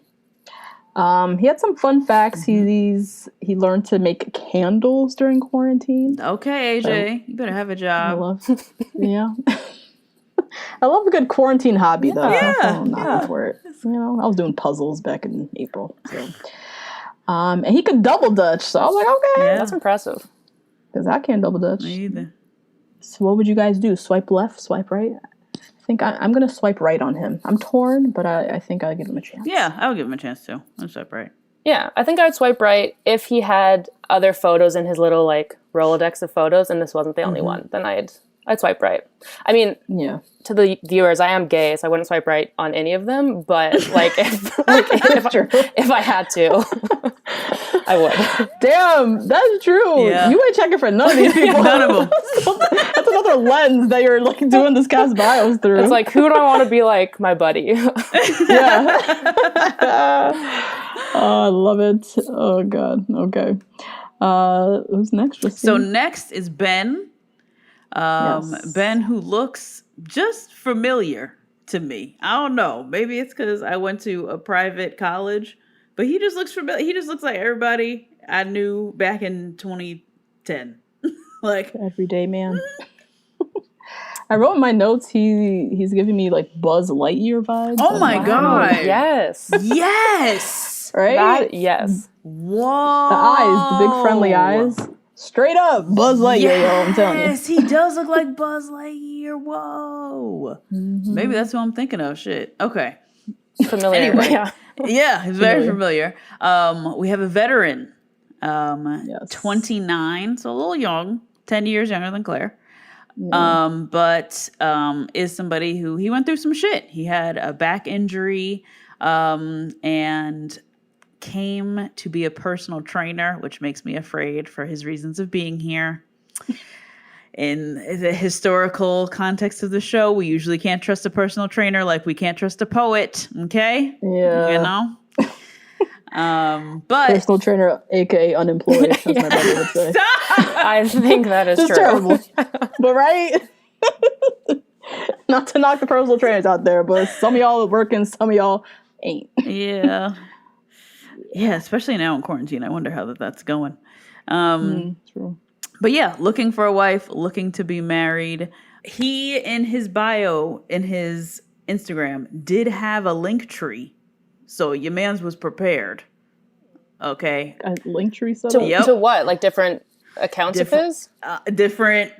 Speaker 2: He had some fun facts. He learned to make candles during quarantine.
Speaker 1: Okay, AJ, you better have a job.
Speaker 2: I love a good quarantine hobby, though.
Speaker 1: Yeah.
Speaker 2: For it. I was doing puzzles back in April. So. And he could double Dutch. So I was like, okay.
Speaker 3: That's impressive.
Speaker 2: Because I can't double Dutch.
Speaker 1: Me either.
Speaker 2: So what would you guys do? Swipe left, swipe right? I think I'm going to swipe right on him. I'm torn, but I think I'll give him a chance.
Speaker 1: Yeah, I'll give him a chance, too. I'll swipe right.
Speaker 3: Yeah, I think I'd swipe right if he had other photos in his little, like, Rolodex of photos, and this wasn't the only one. Then I'd swipe right. I mean, to the viewers, I am gay, so I wouldn't swipe right on any of them. But like, if I had to, I would.
Speaker 2: Damn, that's true. Yeah. You ain't checking for none of these people.
Speaker 1: None of them.
Speaker 2: That's another lens that you're like doing this cast bios through.
Speaker 3: It's like, who do I want to be like my buddy?
Speaker 2: Yeah. Oh, I love it. Oh God. Okay. Who's next?
Speaker 1: So next is Ben. Ben, who looks just familiar to me. I don't know. Maybe it's because I went to a private college, but he just looks familiar. He just looks like everybody I knew back in 2010. Like
Speaker 2: everyday man. I wrote in my notes he's giving me like Buzz Lightyear vibes.
Speaker 1: Oh my God.
Speaker 3: Yes.
Speaker 2: Yes. Right?
Speaker 3: Yes.
Speaker 1: Whoa.
Speaker 2: The eyes, the big friendly eyes. Straight up, Buzz Lightyear, yo, I'm telling you.
Speaker 1: Yes, he does look like Buzz Lightyear. Whoa. Maybe that's who I'm thinking of. Shit. Okay.
Speaker 3: Familiar.
Speaker 1: Anyway. Yeah, he's very familiar. We have a veteran, 29, so a little young, 10 years younger than Claire. But is somebody who he went through some shit. He had a back injury and came to be a personal trainer, which makes me afraid for his reasons of being here. In the historical context of the show, we usually can't trust a personal trainer like we can't trust a poet. Okay?
Speaker 2: Yeah.
Speaker 1: You know? But
Speaker 2: personal trainer, aka unemployed, as my brother would say.
Speaker 3: I think that is
Speaker 2: Just
Speaker 3: true.
Speaker 2: terrible. But right? Not to knock the personal trainers out there, but some of y'all are working, some of y'all ain't.
Speaker 1: Yeah. Yeah, especially now in quarantine. I wonder how that's going.
Speaker 2: True.
Speaker 1: But yeah, looking for a wife, looking to be married. He, in his bio, in his Instagram, did have a link tree. So your man's was prepared. Okay.
Speaker 2: A link tree set
Speaker 3: To,
Speaker 2: up?
Speaker 3: to what? Like different accounts of his?
Speaker 1: Different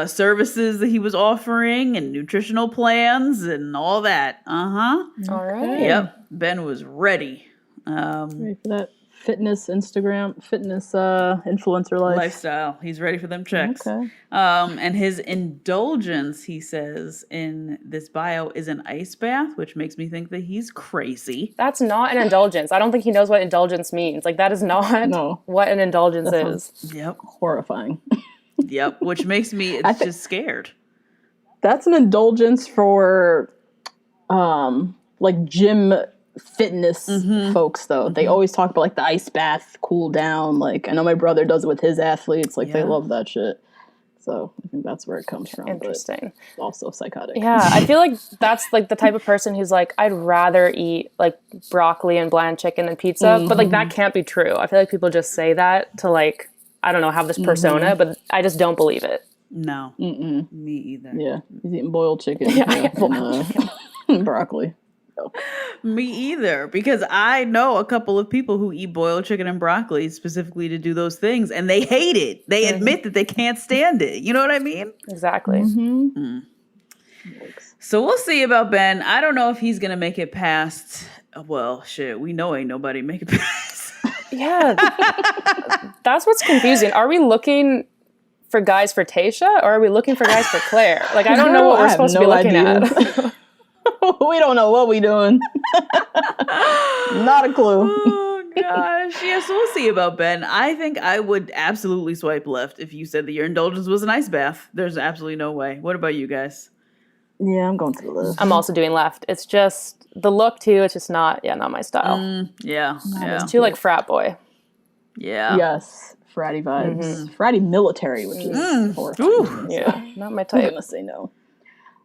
Speaker 1: services that he was offering and nutritional plans and all that.
Speaker 3: All right.
Speaker 1: Yep. Ben was ready.
Speaker 2: Ready for that fitness influencer
Speaker 1: lifestyle. He's ready for them checks.
Speaker 2: Okay.
Speaker 1: And his indulgence, he says in this bio, is an ice bath, which makes me think that he's crazy.
Speaker 3: That's not an indulgence. I don't think he knows what indulgence means. Like, that is not what an indulgence is.
Speaker 1: Yep.
Speaker 2: Horrifying.
Speaker 1: Yep. Which makes me just scared.
Speaker 2: That's an indulgence for like gym fitness folks, though. They always talk about like the ice bath, cool down. Like, I know my brother does it with his athletes. Like, they love that shit. So I think that's where it comes from.
Speaker 3: Interesting.
Speaker 2: But also psychotic.
Speaker 3: Yeah, I feel like that's like the type of person who's like, I'd rather eat like broccoli and bland chicken than pizza. But like, that can't be true. I feel like people just say that to like, I don't know, have this persona, but I just don't believe it.
Speaker 1: No. Me either.
Speaker 2: Yeah. He's eating boiled chicken. And broccoli. No.
Speaker 1: Me either, because I know a couple of people who eat boiled chicken and broccoli specifically to do those things, and they hate it. They admit that they can't stand it. You know what I mean?
Speaker 3: Exactly.
Speaker 1: So we'll see about Ben. I don't know if he's going to make it past. Well, shit, we know ain't nobody make it past.
Speaker 3: Yeah. That's what's confusing. Are we looking for guys for Tayshia, or are we looking for guys for Claire? Like, I don't know what we're supposed to be looking at.
Speaker 2: We don't know what we doing. Not a clue.
Speaker 1: Oh, gosh. Yeah, so we'll see about Ben. I think I would absolutely swipe left if you said that your indulgence was an ice bath. There's absolutely no way. What about you guys?
Speaker 2: Yeah, I'm going to the left.
Speaker 3: I'm also doing left. It's just the look, too. It's just not my style.
Speaker 1: Yeah.
Speaker 3: It's too, like, frat boy.
Speaker 1: Yeah.
Speaker 2: Yes. Fratty vibes. Fratty military, which is horrifying.
Speaker 3: Yeah, not my
Speaker 2: I'm
Speaker 3: type.
Speaker 2: going to say no.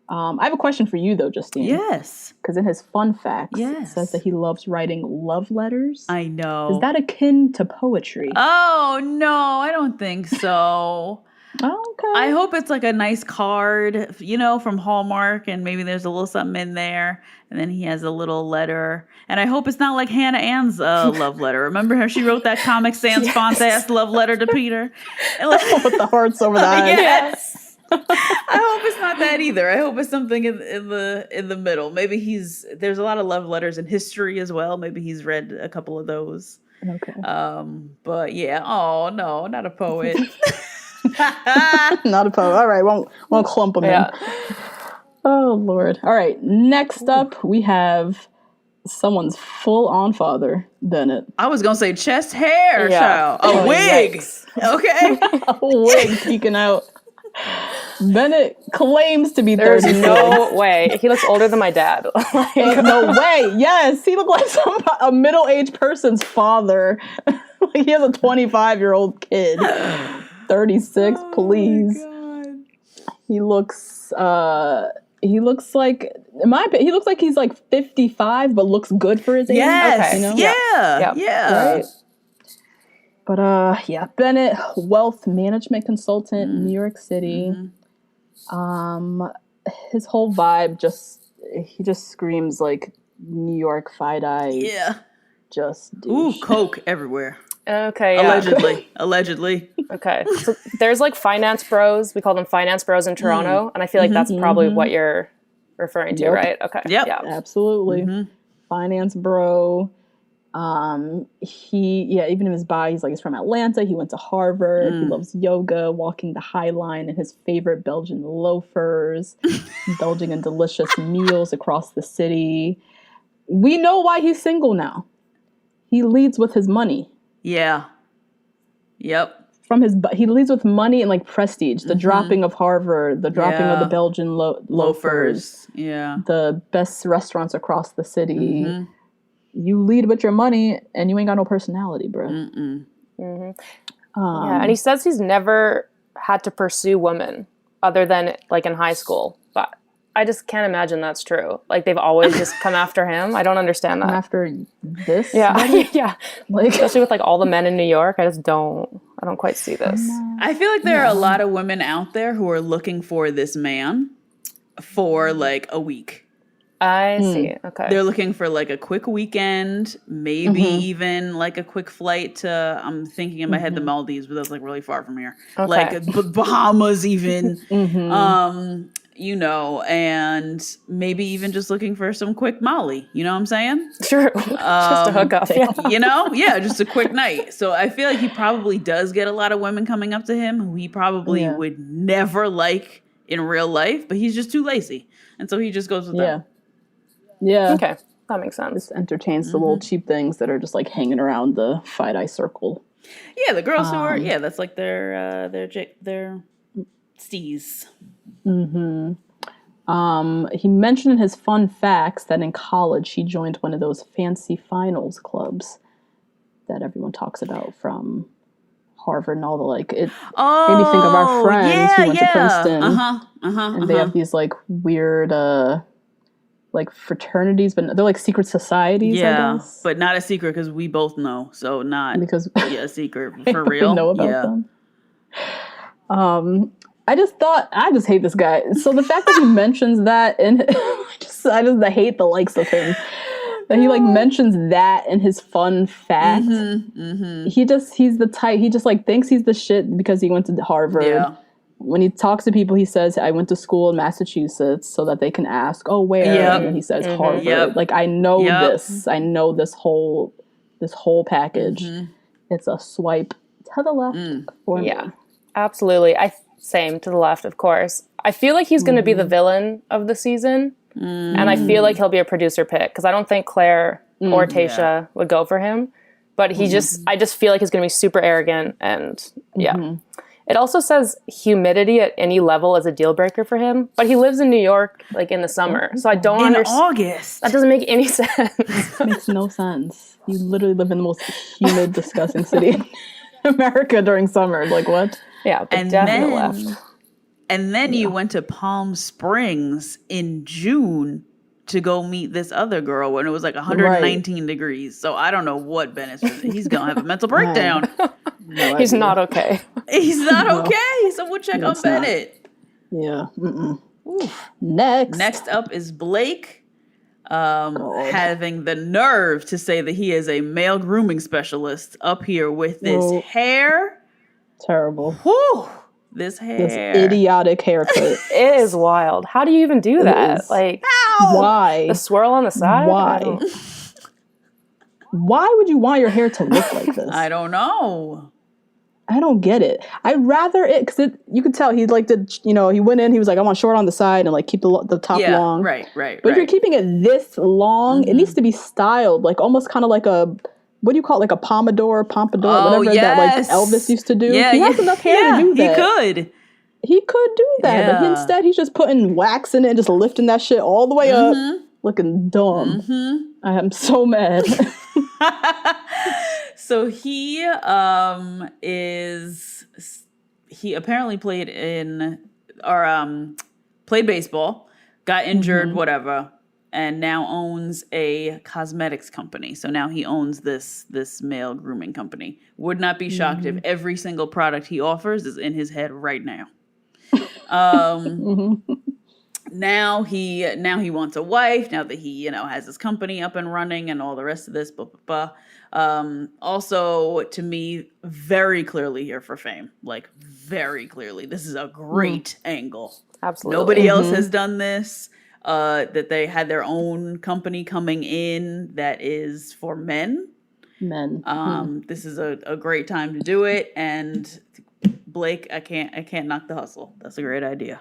Speaker 2: I have a question for you, though, Justine.
Speaker 1: Yes.
Speaker 2: Because in his fun facts, it says that he loves writing love letters.
Speaker 1: I know.
Speaker 2: Is that akin to poetry?
Speaker 1: Oh, no, I don't think so.
Speaker 2: Oh, okay.
Speaker 1: I hope it's like a nice card, from Hallmark, and maybe there's a little something in there, and then he has a little letter. And I hope it's not like Hannah Ann's love letter. Remember how she wrote that Comic Sans font-ass love letter to Peter? And
Speaker 2: with the hearts over the eyes.
Speaker 1: Yes. I hope it's not that either. I hope it's something in the middle. Maybe there's a lot of love letters in history as well. Maybe he's read a couple of those.
Speaker 2: Okay.
Speaker 1: But yeah. Oh no, not a poet.
Speaker 2: Not a poet. All right, won't clump them in. Oh Lord. All right. Next up, we have someone's full-on father, Bennett.
Speaker 1: I was gonna say chest hair, child. A wig.
Speaker 3: Yikes.
Speaker 1: Okay.
Speaker 2: A wig peeking out. Bennett claims to be 36.
Speaker 3: There's no way. He looks older than my dad.
Speaker 2: No way. Yes, he looked like a middle-aged person's father. Like he has a 25-year-old kid. 36, please. He looks like, in my opinion, he looks like he's like 55, but looks good for his age.
Speaker 1: Yes.
Speaker 2: Okay,
Speaker 1: Yeah.
Speaker 2: Right? But Bennett, wealth management consultant, New York City. His whole vibe he just screams like New York FIDE.
Speaker 1: Yeah.
Speaker 2: Just douche.
Speaker 1: Ooh, coke everywhere.
Speaker 3: Okay. Yeah.
Speaker 1: Allegedly.
Speaker 3: Okay. So there's like finance bros. We call them finance bros in Toronto, and I feel like that's probably what you're referring to, right? Okay.
Speaker 1: Yep.
Speaker 3: Yeah.
Speaker 2: Absolutely. Finance bro. Even in his bio, he's from Atlanta. He went to Harvard. He loves yoga, walking the High Line in his favorite Belgian loafers, indulging in delicious meals across the city. We know why he's single now. He leads with his money.
Speaker 1: Yeah. Yep.
Speaker 2: He leads with money and prestige. The dropping of Harvard, the dropping of the Belgian loafers.
Speaker 1: Yeah.
Speaker 2: The best restaurants across the city. You lead with your money and you ain't got no personality, bro.
Speaker 3: And he says he's never had to pursue women other than in high school. But I just can't imagine that's true. They've always just come after him. I don't understand that.
Speaker 2: After this?
Speaker 3: Yeah. Yeah. Especially with all the men in New York. I don't quite see this.
Speaker 1: I feel like there are a lot of women out there who are looking for this man for a week.
Speaker 3: I see. Okay.
Speaker 1: They're looking for a quick weekend, maybe even a quick flight to, I'm thinking in my head, the Maldives, but that's really far from here.
Speaker 3: Okay.
Speaker 1: Bahamas even. And maybe even just looking for some quick Molly. You know what I'm saying?
Speaker 3: True. Just a hookup.
Speaker 1: Yeah. Just a quick night. So I feel like he probably does get a lot of women coming up to him who he probably would never like in real life, but he's just too lazy. And so he just goes with them.
Speaker 2: Yeah.
Speaker 3: Okay. That makes sense.
Speaker 2: Just entertains the little cheap things that are just hanging around the Fight Eye circle.
Speaker 1: Yeah, the girls who are, that's their steez.
Speaker 2: He mentioned in his fun facts that in college he joined one of those fancy finals clubs that everyone talks about from Harvard and all the it made me think of our friends who went to Princeton. And they have these weird fraternities, but they're secret societies, I guess.
Speaker 1: But not a secret because we both know. So not because a secret for real.
Speaker 2: We know about them. I just hate this guy. So the fact that he mentions that, and I hate the likes of him. That he mentions that in his fun fact. He's the type. He just thinks he's the shit because he went to Harvard. Yeah. When he talks to people, he says, "I went to school in Massachusetts," so that they can ask, "Oh, where?" And then he says Harvard. I know this. I know this whole package. It's a swipe to the left for me.
Speaker 3: Yeah, absolutely. Same to the left, of course. I feel like he's going to be the villain of the season, and I feel like he'll be a producer pick because I don't think Claire or Tayshia would go for him. But I just feel like he's going to be super arrogant, and It also says humidity at any level is a deal breaker for him, but he lives in New York in the summer, so I don't understand.
Speaker 1: In August,
Speaker 3: that doesn't make any sense.
Speaker 2: It makes no sense. You literally live in the most humid, disgusting city in America during summer. What?
Speaker 3: Yeah, but definitely left.
Speaker 1: And then you went to Palm Springs in June to go meet this other girl when it was 119 degrees. So I don't know what Bennett's doing. He's going to have a mental breakdown.
Speaker 2: No,
Speaker 3: he's not okay.
Speaker 1: He's not okay. So we'll check on Bennett.
Speaker 2: Yeah. Next
Speaker 1: up is Blake. Having the nerve to say that he is a male grooming specialist up here with this hair.
Speaker 2: Terrible.
Speaker 1: Whew. This hair.
Speaker 2: This idiotic haircut.
Speaker 3: It is wild. How do you even do that?
Speaker 1: How?
Speaker 2: Why?
Speaker 3: The swirl on the side?
Speaker 2: Why? Why would you want your hair to look like this?
Speaker 1: I don't know.
Speaker 2: I don't get it. I'd rather because you could tell he he went in, he was I want short on the side and keep the top long.
Speaker 1: Right.
Speaker 2: But if you're keeping it this long, it needs to be styled almost kind of a, what do you call it? A pompadour, whatever that Elvis used to do.
Speaker 1: Yeah,
Speaker 2: he has enough hair to do that. He could do that.
Speaker 1: Yeah.
Speaker 2: But instead he's just putting wax in it and just lifting that shit all the way up, looking dumb. I am so mad.
Speaker 1: So he apparently played played baseball, got injured, whatever, and now owns a cosmetics company. So now he owns this male grooming company. Would not be shocked if every single product he offers is in his head right now. Now he wants a wife. Now that he has his company up and running and all the rest of this. Blah blah blah. Also, to me, very clearly here for fame. Very clearly, this is a great angle.
Speaker 3: Absolutely.
Speaker 1: Nobody else has done this. That they had their own company coming in that is for men
Speaker 2: Men.
Speaker 1: This is a great time to do it. And Blake, I can't knock the hustle. That's a great idea.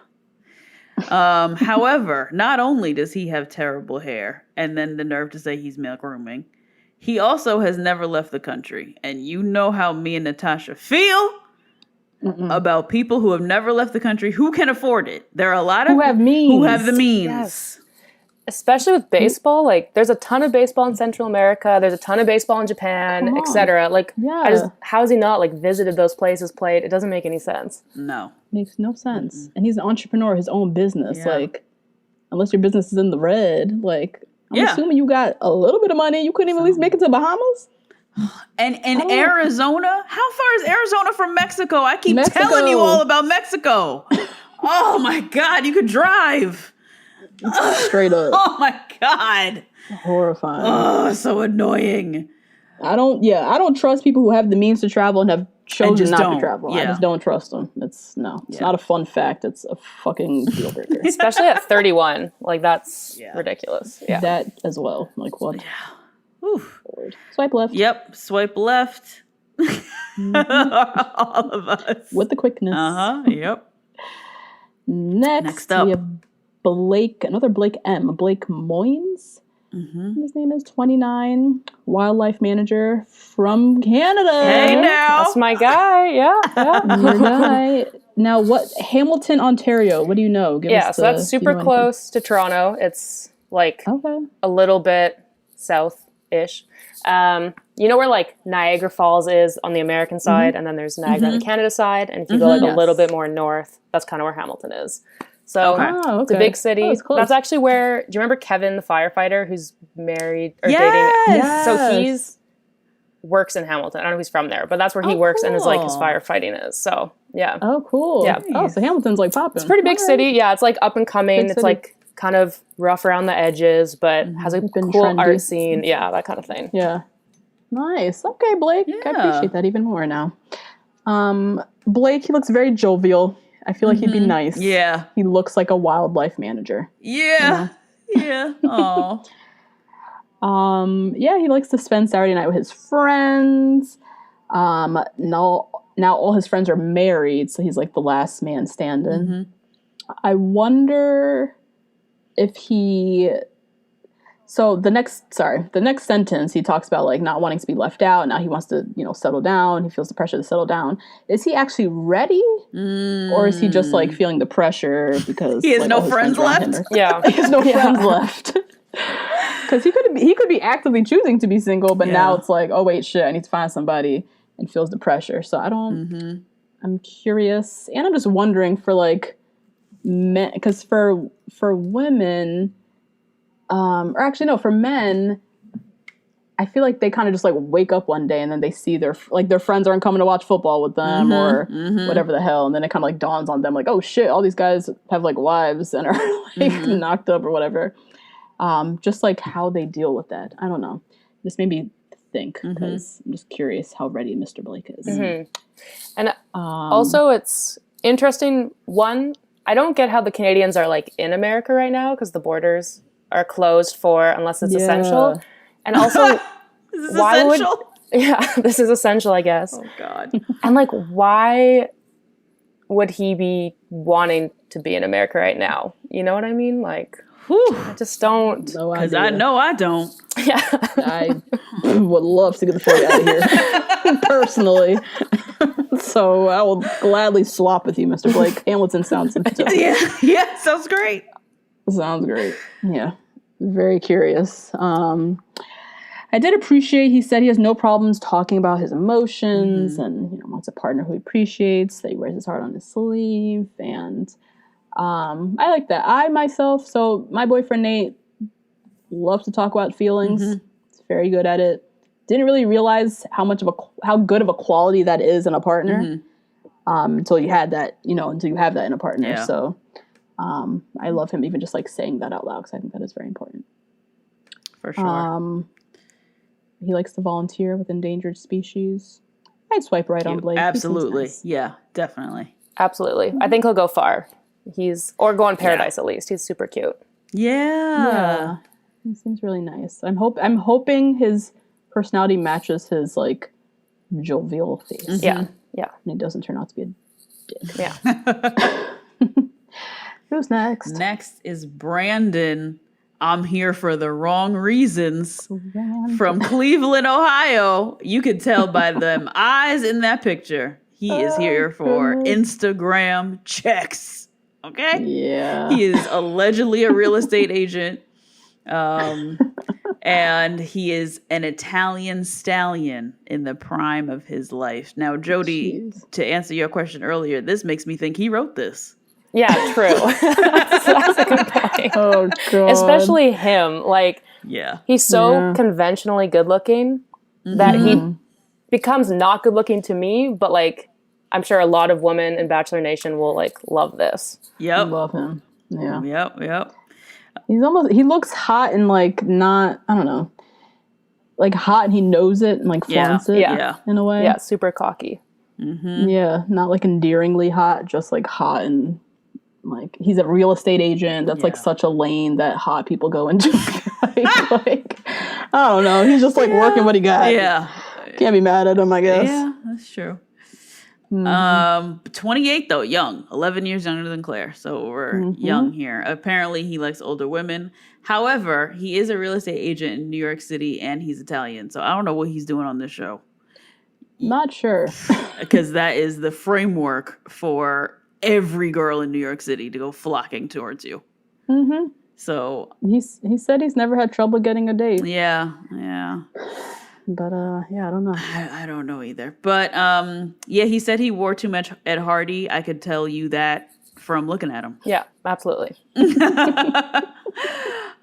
Speaker 1: However, not only does he have terrible hair and then the nerve to say he's male grooming, he also has never left the country. And you know how me and Natasha feel about people who have never left the country who can afford it. There are a lot of
Speaker 2: who have the means.
Speaker 3: Yes. Especially with baseball, like there's a ton of baseball in Central America. There's a ton of baseball in Japan, etc. Like, how has he not like visited those places, played? It doesn't make any sense.
Speaker 1: No,
Speaker 2: makes no sense. And he's an entrepreneur, his own business. Yeah. Like, unless your business is in the red, like I'm assuming you got a little bit of money. You couldn't even at least make it to Bahamas.
Speaker 1: And Arizona, how far is Arizona from Mexico? I keep telling you all about Mexico. Oh my God, you could drive.
Speaker 2: Straight up.
Speaker 1: Oh my God.
Speaker 2: Horrifying.
Speaker 1: Oh, so annoying.
Speaker 2: I don't trust people who have the means to travel and have chosen not to travel. Yeah. I just don't trust them. It's not a fun fact. It's a fucking deal breaker.
Speaker 3: Especially at 31. Like, that's ridiculous. Yeah.
Speaker 2: That as well. Like, what?
Speaker 1: Yeah. Oof.
Speaker 2: Swipe left.
Speaker 1: Yep. Swipe left. All of us.
Speaker 2: With the quickness.
Speaker 1: Yep.
Speaker 2: Next up. We have Blake, another Blake M. Blake Moynes. His name is 29, wildlife manager from Canada.
Speaker 1: Hey now.
Speaker 3: That's my guy. Yeah.
Speaker 2: Your guy. Now, Hamilton, Ontario, what do you know?
Speaker 3: So that's super close to Toronto. It's like a little bit south-ish. You know where like Niagara Falls is on the American side, and then there's Niagara on the Canada side. And if you go like a little bit more north, that's kind of where Hamilton is. So it's a big city. That's actually where, do you remember Kevin, the firefighter, who's married or dating?
Speaker 2: Yes.
Speaker 3: So he's works in Hamilton. I don't know if he's from there, but that's where he works and is like his firefighting is. So yeah.
Speaker 2: Oh, cool.
Speaker 3: Yeah.
Speaker 2: Oh, so Hamilton's like popping.
Speaker 3: It's a pretty big city. Yeah, it's like up and coming. It's like kind of rough around the edges, but has a cool art scene. Yeah, that kind of thing.
Speaker 2: Yeah. Nice. Okay, Blake. I appreciate that even more now. Blake, he looks very jovial. I feel like he'd be nice.
Speaker 1: Yeah.
Speaker 2: He looks like a wildlife manager.
Speaker 1: Yeah. Yeah. Oh.
Speaker 2: He likes to spend Saturday night with his friends. Now all his friends are married, so he's like the last man standing. I wonder if so the next sentence he talks about like not wanting to be left out. Now he wants to, settle down. He feels the pressure to settle down. Is he actually ready? Or is he just like feeling the pressure because
Speaker 1: he has no friends left?
Speaker 2: He has no friends left. Because he could be actively choosing to be single, but now it's like, oh wait, shit, I need to find somebody, and feels the pressure. So I don't. I'm curious, and I'm just wondering for like men, because for women, or actually no, for men, I feel like they kind of just like wake up one day and then they see their friends aren't coming to watch football with them or whatever the hell, and then it kind of like dawns on them like, oh shit, all these guys have like wives and are like knocked up or whatever. Just like how they deal with that. I don't know. This made me think because I'm just curious how ready Mr. Blake is.
Speaker 3: And also it's interesting. One, I don't get how the Canadians are like in America right now because the borders are closed unless it's essential. And also,
Speaker 1: this is essential?
Speaker 3: This is essential, I guess.
Speaker 1: Oh God.
Speaker 3: And like, why would he be wanting to be in America right now? You know what I mean? Like, I just don't.
Speaker 1: Because I know I don't.
Speaker 3: Yeah.
Speaker 2: I would love to get the fuck out of here, personally. So I will gladly swap with you, Mr. Blake. Hamilton sounds
Speaker 1: yeah, sounds great.
Speaker 2: Sounds great. Yeah. Very curious. I did appreciate, he said he has no problems talking about his emotions and wants a partner who he appreciates, that he wears his heart on his sleeve. And I like that. I myself, so my boyfriend Nate loves to talk about feelings. He's very good at it. Didn't really realize how good of a quality that is in a partner until you had that, until you have that in a partner.
Speaker 1: Yeah.
Speaker 2: So I love him even just like saying that out loud because I think that is very important.
Speaker 1: For sure.
Speaker 2: He likes to volunteer with endangered species. I'd swipe right on Blake.
Speaker 1: Absolutely.
Speaker 2: Nice.
Speaker 1: Yeah, definitely.
Speaker 3: Absolutely. I think he'll go far. Or go on Paradise at least. He's super cute.
Speaker 1: Yeah.
Speaker 2: He seems really nice. I'm hoping his personality matches his like jovial face.
Speaker 3: Mm-hmm. Yeah.
Speaker 2: And he doesn't turn out to be a dick.
Speaker 3: Yeah.
Speaker 2: Who's next?
Speaker 1: Next is Brandon. I'm here for the wrong reasons. From Cleveland, Ohio. You could tell by them eyes in that picture. He is here for Instagram checks. Okay?
Speaker 2: Yeah.
Speaker 1: He is allegedly a real estate agent. And he is an Italian stallion in the prime of his life. Now, Jody, to answer your question earlier, this makes me think he wrote this.
Speaker 3: Yeah, true. That's a good point.
Speaker 2: Oh, God.
Speaker 3: Especially him. Like, he's so conventionally good looking that he becomes not good looking to me, but like, I'm sure a lot of women in Bachelor Nation will like love this.
Speaker 1: Yep.
Speaker 2: Love him. Yeah.
Speaker 1: Yep.
Speaker 2: He looks hot and like not, I don't know, like hot and he knows it and like flaunts it in a way.
Speaker 3: Yeah, super cocky.
Speaker 1: Mm-hmm.
Speaker 2: Yeah, not like endearingly hot, just like hot and like he's a real estate agent. That's like such a lane that hot people go into. like, I don't know. He's just like working what he got.
Speaker 1: Yeah.
Speaker 2: Can't be mad at him, I guess.
Speaker 1: Yeah, that's true. 28 though, young, 11 years younger than Claire. So we're young here. Apparently he likes older women. However, he is a real estate agent in New York City and he's Italian. So I don't know what he's doing on this show.
Speaker 2: Not sure.
Speaker 1: Because that is the framework for every girl in New York City to go flocking towards you.
Speaker 2: Mm-hmm.
Speaker 1: So
Speaker 2: he said he's never had trouble getting a date.
Speaker 1: Yeah.
Speaker 2: But I don't know.
Speaker 1: I don't know either. But he said he wore too much Ed Hardy. I could tell you that from looking at him.
Speaker 3: Yeah, absolutely.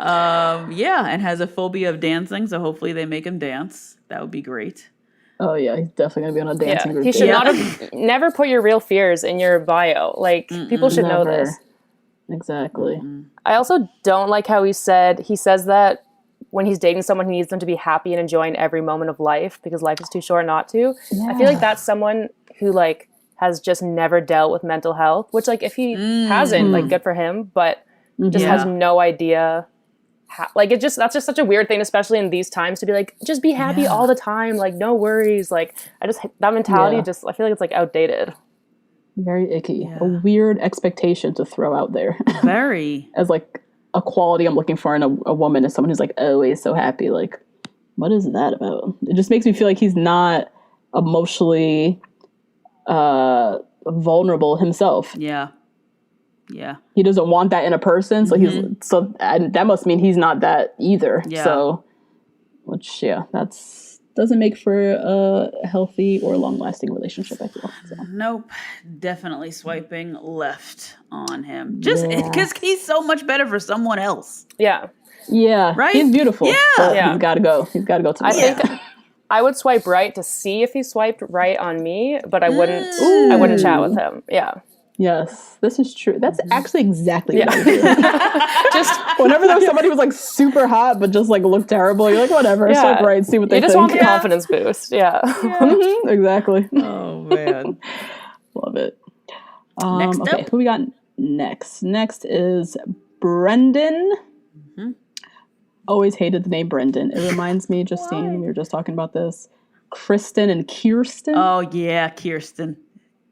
Speaker 1: And has a phobia of dancing. So hopefully they make him dance. That would be great.
Speaker 2: Oh yeah, he's definitely gonna be on a dancing group.
Speaker 3: He should not have never put your real fears in your bio. Like people should know this.
Speaker 2: Exactly.
Speaker 3: I also don't like how he says that when he's dating someone, he needs them to be happy and enjoying every moment of life because life is too short not to. Yeah. I feel like that's someone who like has just never dealt with mental health, which like if he hasn't, like good for him, but just has no idea. That's just such a weird thing, especially in these times, to be like, just be happy all the time, like no worries. Like that mentality I feel like it's like outdated.
Speaker 2: Very icky. A weird expectation to throw out there.
Speaker 1: Very.
Speaker 2: As like a quality I'm looking for in a woman is someone who's like always so happy. Like, what is that about? It just makes me feel like he's not emotionally vulnerable himself. Yeah. He doesn't want that in a person, so that must mean he's not that either. Yeah. So, which that's doesn't make for a healthy or long-lasting relationship, I feel. So.
Speaker 1: Nope. Definitely swiping left on him. Just because he's so much better for someone else.
Speaker 3: Yeah.
Speaker 2: Yeah. Right? He's beautiful. Yeah. He's got to go. He's got to go to
Speaker 3: I think I would swipe right to see if he swiped right on me, but I wouldn't I wouldn't chat with him. Yeah.
Speaker 2: Yes, this is true. That's actually exactly what I do. Just whenever there's somebody who's like super hot but just like look terrible, you're like, whatever, swipe right, see what they think.
Speaker 3: You just want the confidence boost. Yeah.
Speaker 2: Exactly.
Speaker 1: Oh man.
Speaker 2: Love it. Next up. Who we got next? Next is Brendan. Always hated the name Brendan. It reminds me, Justine, we were just talking about this. Kristen and Kirsten.
Speaker 1: Oh yeah, Kirsten.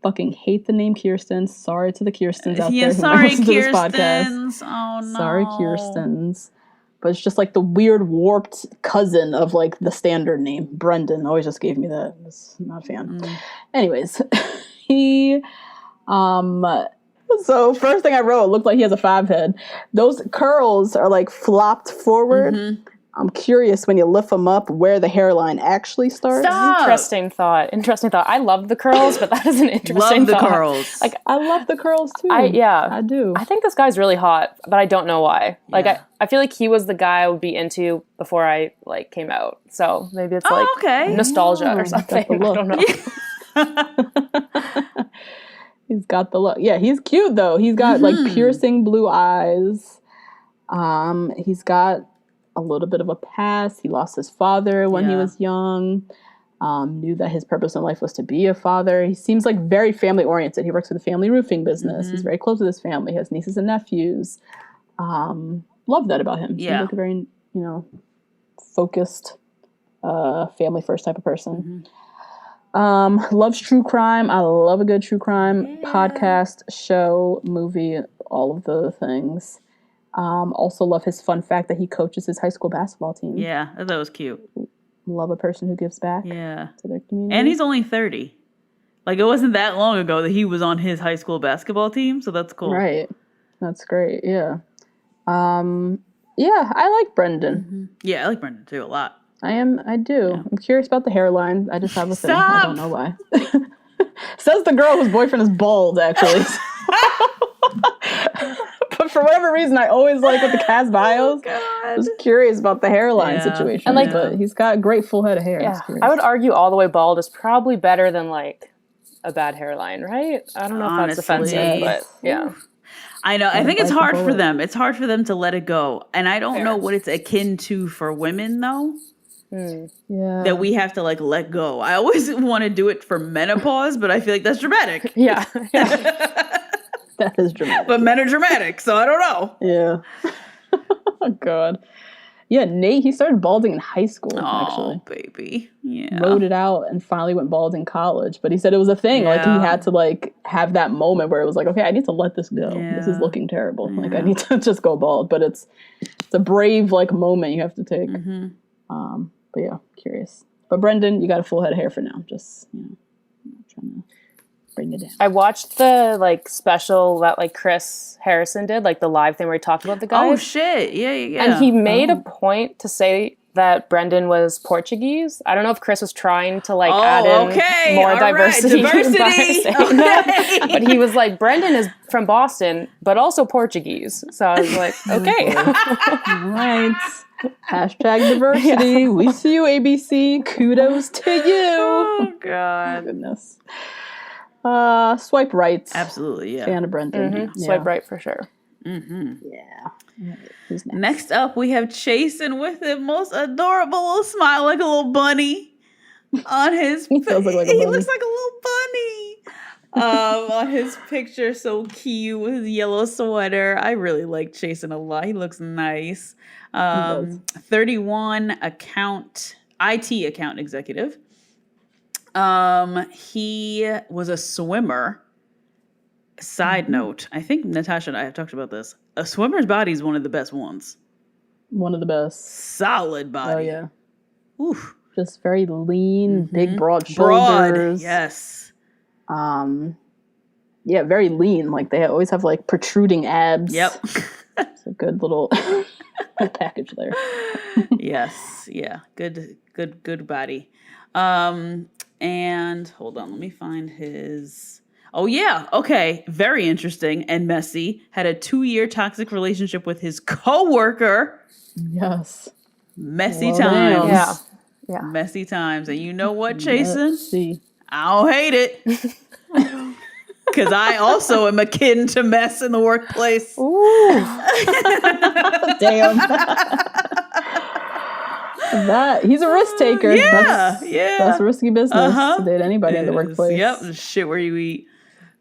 Speaker 2: Fucking hate the name Kirsten. Sorry to the Kirstens out there who
Speaker 1: sorry,
Speaker 2: listen to this podcast.
Speaker 1: Kirstens. Oh no.
Speaker 2: Sorry, Kirstens. But it's just like the weird warped cousin of like the standard name. Brendan always just gave me that. I was not a fan. Anyways, he so first thing I wrote, it looked like he has a 5 head. Those curls are like flopped forward. I'm curious when you lift them up where the hairline actually starts.
Speaker 3: Stop. Interesting thought. I love the curls, but that is an interesting thought.
Speaker 1: Love the curls.
Speaker 2: Like I love the curls too. I do.
Speaker 3: I think this guy's really hot, but I don't know why. Like I feel like he was the guy I would be into before I like came out. So maybe it's like nostalgia or something. I don't know.
Speaker 2: He's got the look. Yeah, he's cute though. He's got like piercing blue eyes. He's got a little bit of a past. He lost his father when he was young. Knew that his purpose in life was to be a father. He seems like very family oriented. He works for the family roofing business. He's very close with his family. He has nieces and nephews. Love that about him. Seems like a very, focused family first type of person. Loves true crime. I love a good true crime podcast, show, movie, all of the things. Also love his fun fact that he coaches his high school basketball team.
Speaker 1: Yeah, that was cute.
Speaker 2: Love a person who gives back to their community.
Speaker 1: And he's only 30. Like, it wasn't that long ago that he was on his high school basketball team, so that's cool.
Speaker 2: Right. That's great, yeah. Yeah, I like Brendan.
Speaker 1: Yeah, I like Brendan too a lot.
Speaker 2: I do. Yeah. I'm curious about the hairline. I just have a thing. I don't know why. Says the girl whose boyfriend is bald, actually. But for whatever reason, I always like with the cast bios. I was curious about the hairline situation.
Speaker 3: And
Speaker 2: but he's got a great full head of hair.
Speaker 3: Yeah, I would argue all the way bald is probably better than like a bad hairline, right? I don't know if that's offensive, but yeah.
Speaker 1: I know. I think it's hard for them. It's hard for them to let it go. And I don't know what it's akin to for women, though.
Speaker 2: Yeah.
Speaker 1: That we have to like let go. I always want to do it for menopause, but I feel like that's dramatic.
Speaker 2: Yeah. That is dramatic.
Speaker 1: But men are dramatic, so I don't know.
Speaker 2: Yeah. Oh, God. Yeah, Nate, he started balding in high school, actually.
Speaker 1: Oh, baby. Yeah.
Speaker 2: Rode it out and finally went bald in college. But he said it was a thing. Yeah. Like, he had to, like, have that moment where it was like, okay, I need to let this go. Yeah. This is looking terrible. Yeah. Like, I need to just go bald. But it's a brave, like, moment you have to take. But, yeah, curious. But, Brendan, you got a full head of hair for now. Just, trying to bring it down.
Speaker 3: I watched the, like, special that, like, Chris Harrison did, like, the live thing where he talked about the guys.
Speaker 1: Oh, shit. Yeah.
Speaker 3: And he made a point to say that Brendan was Portuguese. I don't know if Chris was trying to, like, add in more diversity. Right. But he was like, Brendan is from Boston, but also Portuguese. So I was like, okay.
Speaker 2: Right. Hashtag diversity. Yeah. We see you, ABC. Kudos to you.
Speaker 1: Oh, God.
Speaker 2: Goodness. Swipe right.
Speaker 1: Absolutely, yeah.
Speaker 2: Fan of Brendan.
Speaker 3: Yeah. Swipe right for sure.
Speaker 2: Yeah. Who's
Speaker 1: next up, we have Chasen with the most adorable little smile, like a little bunny on his.
Speaker 2: He looks like a
Speaker 1: little bunny. On his picture, so cute with his yellow sweater. I really like Chasen a lot. He looks nice. 31 IT account executive. He was a swimmer. Side note, I think Natasha and I have talked about this. A swimmer's body is one of the best ones.
Speaker 2: One of the best.
Speaker 1: Solid body.
Speaker 2: Oh, yeah.
Speaker 1: Oof.
Speaker 2: Just very lean, big, broad shoulders.
Speaker 1: Yes.
Speaker 2: Yeah, very lean. Like, they always have, like, protruding abs.
Speaker 1: Yep.
Speaker 2: It's a good little package there.
Speaker 1: Yes. Yeah. Good body. And hold on, let me find his. Oh, yeah. Okay. Very interesting and messy. Had a 2-year toxic relationship with his coworker.
Speaker 2: Yes.
Speaker 1: Messy times.
Speaker 3: Yeah.
Speaker 1: Messy times. And you know what, Chasen?
Speaker 2: Messy.
Speaker 1: I don't hate it. Because I also am akin to mess in the workplace.
Speaker 2: Ooh. Damn. He's a risk taker.
Speaker 1: Yeah.
Speaker 2: That's risky business to date anybody in the workplace.
Speaker 1: Yep. The shit where you eat.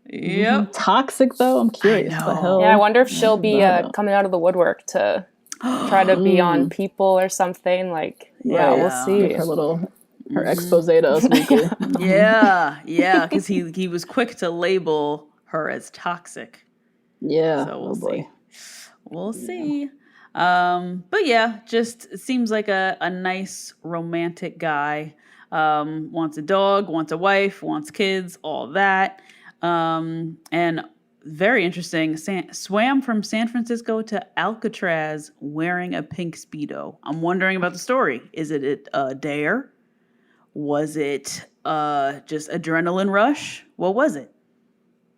Speaker 1: Yep.
Speaker 2: Toxic, though. I'm curious. The hell.
Speaker 3: Yeah, I wonder if she'll be coming out of the woodwork to try to be on People or something. Like, we'll see.
Speaker 2: Her expose to us weekly.
Speaker 1: Yeah, because he was quick to label her as toxic.
Speaker 2: Yeah.
Speaker 1: So we'll see. We'll see. But yeah, just seems like a nice romantic guy. Wants a dog, wants a wife, wants kids, all that. And very interesting, swam from San Francisco to Alcatraz wearing a pink Speedo. I'm wondering about the story. Is it a dare? Was it just adrenaline rush? What was it?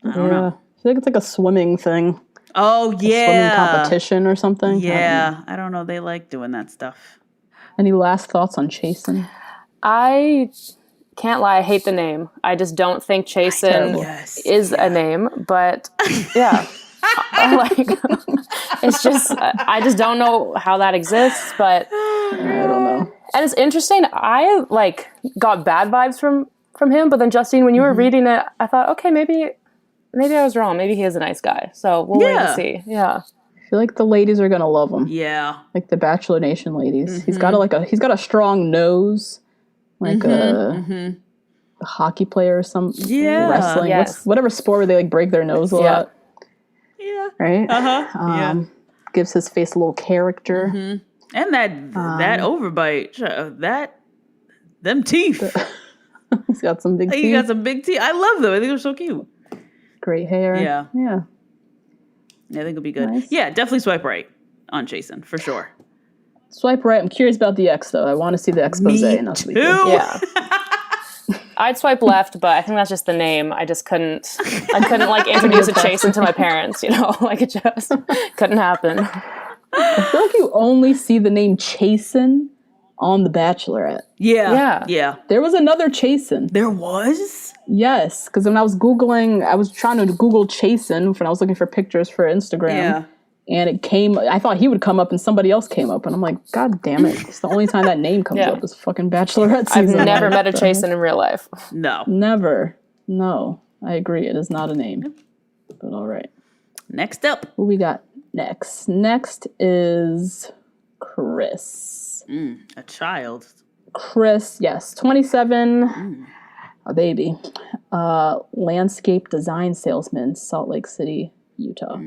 Speaker 1: I don't know.
Speaker 2: I think it's like a swimming thing.
Speaker 1: Oh, yeah.
Speaker 2: Swimming competition or something.
Speaker 1: Yeah. I don't know. They like doing that stuff.
Speaker 2: Any last thoughts on Chasen?
Speaker 3: I can't lie. I hate the name. I just don't think Chasen is a name. But yeah. It's just, I just don't know how that exists. But
Speaker 2: I don't know.
Speaker 3: And it's interesting. I got bad vibes from him. But then Justine, when you were reading it, I thought, okay, maybe I was wrong. Maybe he is a nice guy. So we'll wait and see. Yeah.
Speaker 2: feel like the ladies are gonna love him.
Speaker 1: Yeah.
Speaker 2: Like the Bachelor Nation ladies. He's got a strong nose, like a hockey player or some wrestling.
Speaker 3: Yes.
Speaker 2: Whatever sport where they like break their nose a lot.
Speaker 1: Yeah.
Speaker 2: Right?
Speaker 1: Yeah.
Speaker 2: Gives his face a little character.
Speaker 1: And that overbite, them teeth.
Speaker 2: He's got some big teeth.
Speaker 1: He got some big teeth. I love them. I think they're so cute.
Speaker 2: Great hair.
Speaker 1: Yeah.
Speaker 2: Yeah.
Speaker 1: I think it'll be good.
Speaker 2: Nice.
Speaker 1: Yeah, definitely swipe right on Jason, for sure.
Speaker 2: Swipe right. I'm curious about the X, though. I want to see the expose.
Speaker 1: Me
Speaker 2: and
Speaker 1: too.
Speaker 3: Yeah. I'd swipe left, but I think that's just the name. I couldn't like introduce a Chasen to my parents, you know? Like it just couldn't happen.
Speaker 2: I feel like you only see the name Chasen on The Bachelorette.
Speaker 1: Yeah.
Speaker 2: There was another Chasen.
Speaker 1: There was?
Speaker 2: Yes, because when I was Googling, I was trying to Google Chasen when I was looking for pictures for Instagram.
Speaker 1: Yeah.
Speaker 2: And it came, I thought he would come up and somebody else came up. And I'm like, God damn it. It's the only time that name comes up is fucking Bachelorette season.
Speaker 3: I've never met a Chasen in real life.
Speaker 1: No.
Speaker 2: Never. No. I agree. It is not a name. But all right.
Speaker 1: Next up.
Speaker 2: Who we got next? Next is Chris.
Speaker 1: A child.
Speaker 2: Chris, yes. 27. A baby. Landscape design salesman, Salt Lake City, Utah.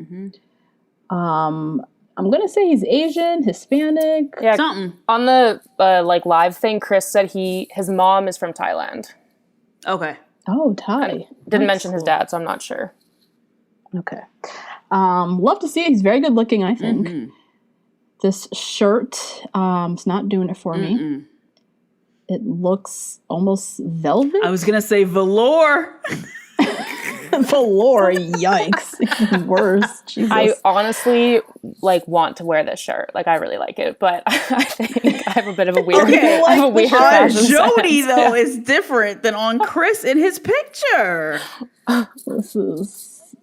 Speaker 2: I'm gonna say he's Asian, Hispanic.
Speaker 3: Yeah,
Speaker 1: something.
Speaker 3: On the like live thing, Chris said his mom is from Thailand.
Speaker 1: Okay.
Speaker 2: Oh, Thai.
Speaker 3: Didn't mention his dad, so I'm not sure.
Speaker 2: Okay. Love to see it. He's very good looking, I think. This shirt is not doing it for me. It looks almost velvet.
Speaker 1: I was gonna say velour.
Speaker 2: Velour, yikes. Even worse. Jesus.
Speaker 3: I honestly want to wear this shirt. Like I really like it, but I think I have a bit of a weird.
Speaker 1: Okay,
Speaker 3: I have a weird
Speaker 1: on
Speaker 3: fashion
Speaker 1: Jody
Speaker 3: sense.
Speaker 1: though is different than on Chris in his picture.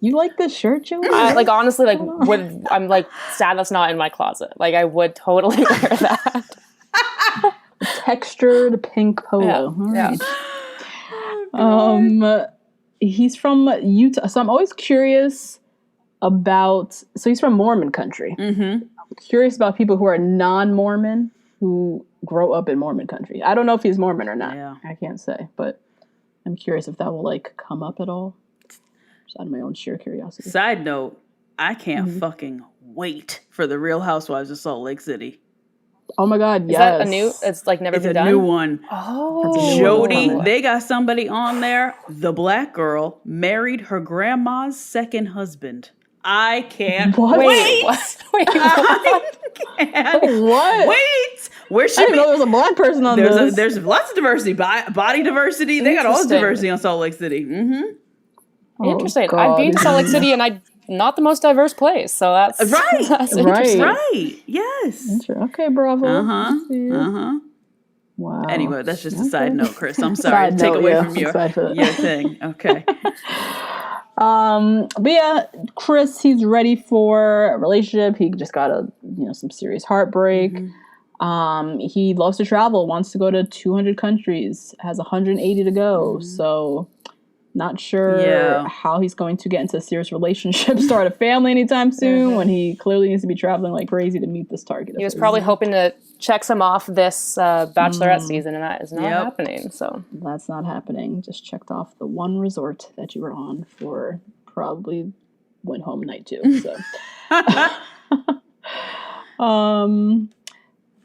Speaker 2: You like this shirt, Jody?
Speaker 3: Honestly, I'm sad that's not in my closet. Like I would totally wear that.
Speaker 2: Textured pink polo.
Speaker 3: Yeah.
Speaker 2: All right. He's from Utah, so I'm always curious about. So he's from Mormon country. I'm curious about people who are non-Mormon who grow up in Mormon country. I don't know if he's Mormon or not.
Speaker 1: Yeah.
Speaker 2: I can't say, but I'm curious if that will come up at all. Just out of my own sheer curiosity.
Speaker 1: Side note: I can't fucking wait for the Real Housewives of Salt Lake City.
Speaker 2: Oh my God!
Speaker 3: Is that a new? It's never been done.
Speaker 1: It's a new one.
Speaker 3: Oh,
Speaker 1: Jody, they got somebody on there. The black girl married her grandma's second husband. I can't wait.
Speaker 3: What? Wait,
Speaker 1: I can't
Speaker 2: What?
Speaker 1: wait. Where
Speaker 2: I
Speaker 1: should
Speaker 2: didn't know there was a black person on this.
Speaker 1: There's lots of diversity, body diversity. They got all the diversity on Salt Lake City.
Speaker 3: Interesting.
Speaker 2: Oh,
Speaker 3: I've been to
Speaker 2: God.
Speaker 3: Salt Lake City, and not the most diverse place. So that's
Speaker 1: Right.
Speaker 3: That's interesting.
Speaker 1: Right. Yes.
Speaker 2: Okay, bravo.
Speaker 1: Wow.
Speaker 2: Wow.
Speaker 1: Anyway, that's just a side note, Chris. I'm sorry to take away from your thing. Okay.
Speaker 2: But yeah, Chris, he's ready for a relationship. He just got some serious heartbreak. He loves to travel, wants to go to 200 countries, has 180 to go. So not sure how he's going to get into a serious relationship, start a family anytime soon when he clearly needs to be traveling like crazy to meet this target.
Speaker 3: He was probably hoping to check some off this Bachelorette season, and that is not happening. So
Speaker 2: that's not happening. Just checked off the one resort that you were on for probably went home night 2. So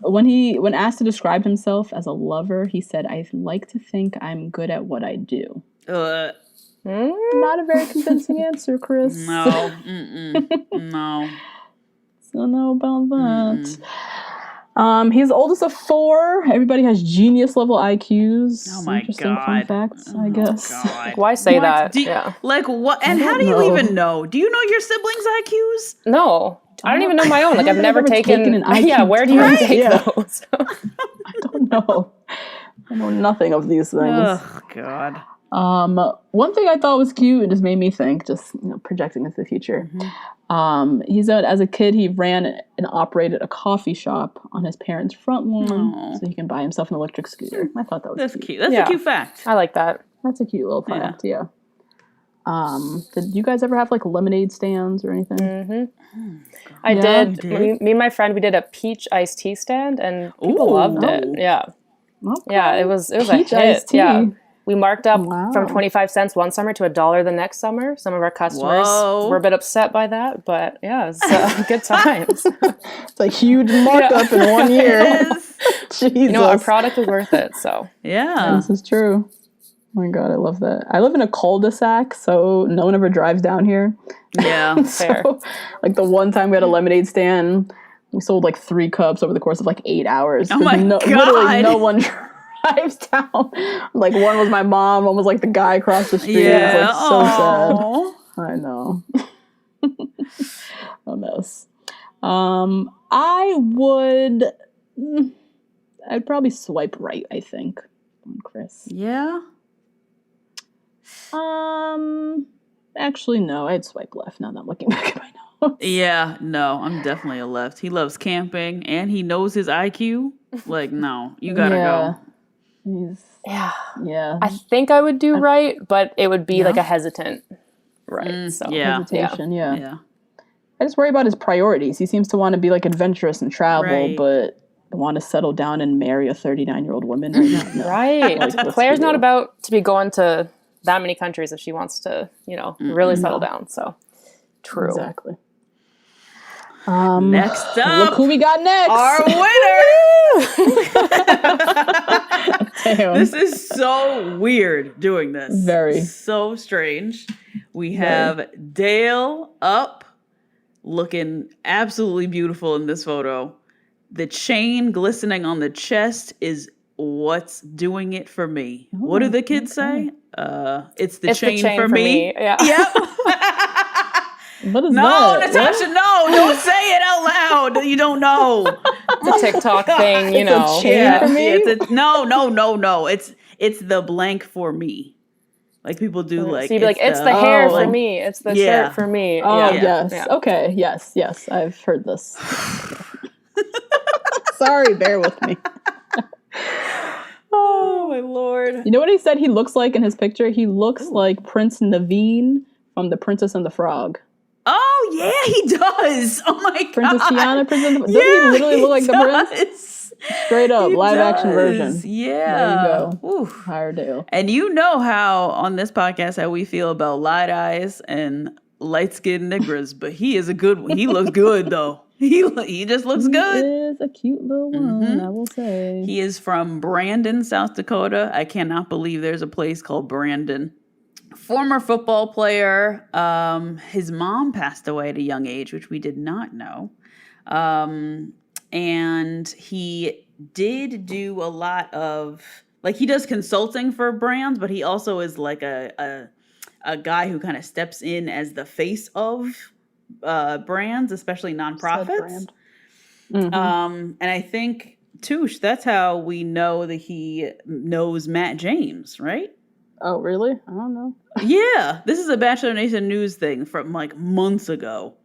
Speaker 2: when asked to describe himself as a lover, he said, "I like to think I'm good at what I do." Not a very convincing answer, Chris.
Speaker 1: No. No.
Speaker 2: Don't know about that. He's the oldest of 4. Everybody has genius level IQs.
Speaker 1: Oh my
Speaker 2: Interesting
Speaker 1: God.
Speaker 2: fun facts, I guess.
Speaker 1: God.
Speaker 3: why say that?
Speaker 1: What? And how do you even know? Do you know your siblings' IQs?
Speaker 3: No. I don't even know my own. I've never taken
Speaker 2: an IQ.
Speaker 3: Yeah, where do you take those?
Speaker 2: I don't know. I know nothing of these things.
Speaker 1: Oh God.
Speaker 2: One thing I thought was cute and just made me think, just projecting into the future. He said as a kid he ran and operated a coffee shop on his parents' front lawn so he can buy himself an electric scooter. I thought that was cute.
Speaker 1: That's a cute fact.
Speaker 3: I like that.
Speaker 2: That's a cute little fact, yeah. Did you guys ever have like lemonade stands or anything?
Speaker 3: Mm-hmm. I did. Me and my friend, we did a peach iced tea stand, and people loved it. Yeah.
Speaker 2: Okay.
Speaker 3: Yeah, it was
Speaker 2: Peach
Speaker 3: a hit.
Speaker 2: iced tea.
Speaker 3: Yeah. We marked up from 25 cents one summer to $1 the next summer. Some of our customers were a bit upset by that, but yeah, it was good times.
Speaker 2: It's a huge markup in 1 year. Jesus.
Speaker 3: You know, our product was worth it, so.
Speaker 1: Yeah.
Speaker 2: This is true. Oh my God, I love that. I live in a cul-de-sac, so no one ever drives down here.
Speaker 1: Yeah,
Speaker 3: fair.
Speaker 2: So, like the one time we had a lemonade stand, we sold like 3 cups over the course of like 8 hours.
Speaker 1: Oh my God.
Speaker 2: Literally no one drives down. Like one was my mom, one was like the guy across the street.
Speaker 1: Yeah.
Speaker 2: It was like so sad. I know. A mess. I'd probably swipe right, I think, on Chris.
Speaker 1: Yeah.
Speaker 2: Actually, no, I'd swipe left now that I'm looking back at my notes.
Speaker 1: Yeah, no, I'm definitely a left. He loves camping and he knows his IQ. Like, no, you gotta go.
Speaker 2: Yeah.
Speaker 3: I think I would do right, but it would be like a hesitant right. So
Speaker 2: hesitation, yeah. I just worry about his priorities. He seems to want to be like adventurous and travel, but want to settle down and marry a 39-year-old woman right now. No.
Speaker 3: Right. Like, Claire's not about to be going to that many countries if she wants to, really settle down. So, true.
Speaker 2: Exactly.
Speaker 1: Next up,
Speaker 2: look who we got next.
Speaker 1: Our winner. Damn. This is so weird doing this.
Speaker 2: Very.
Speaker 1: So strange. We have Dale up, looking absolutely beautiful in this photo. The chain glistening on the chest is what's doing it for me. Ooh, what do the kids say? It's the chain for me.
Speaker 3: Yeah.
Speaker 1: Yep.
Speaker 2: What is
Speaker 1: that?
Speaker 2: Natasha,
Speaker 1: no, don't say it out loud. You don't know.
Speaker 3: It's a TikTok thing, you know.
Speaker 2: It's a chain for me?
Speaker 1: No. It's the blank for me. Like people do like.
Speaker 3: So you'd be like, it's the hair for me. It's the shirt for me.
Speaker 2: Oh, yes. Yeah. Okay. Yes. I've heard this. Sorry, bear with me.
Speaker 1: Oh, my Lord.
Speaker 2: You know what he said he looks like in his picture? He looks like Prince Naveen from The Princess and the Frog.
Speaker 1: Oh, yeah, he does. Oh, my God.
Speaker 2: Princess Tiana, Doesn't he literally look like the prince? Straight up, live action version.
Speaker 1: Yeah.
Speaker 2: There you go. Higher Dale.
Speaker 1: And you know how on this podcast how we feel about light eyes and light-skinned niggas, but he is a good one. He looks good, though. He just looks good.
Speaker 2: He is a cute little one, I will say.
Speaker 1: He is from Brandon, South Dakota. I cannot believe there's a place called Brandon. Former football player. His mom passed away at a young age, which we did not know. And he did do a lot of, like, he does consulting for brands, but he also is like a guy who kind of steps in as the face of brands, especially nonprofits. And I think, Touche, that's how we know that he knows Matt James, right?
Speaker 2: Oh, really? I don't know.
Speaker 1: Yeah, this is a Bachelor Nation news thing from like months ago.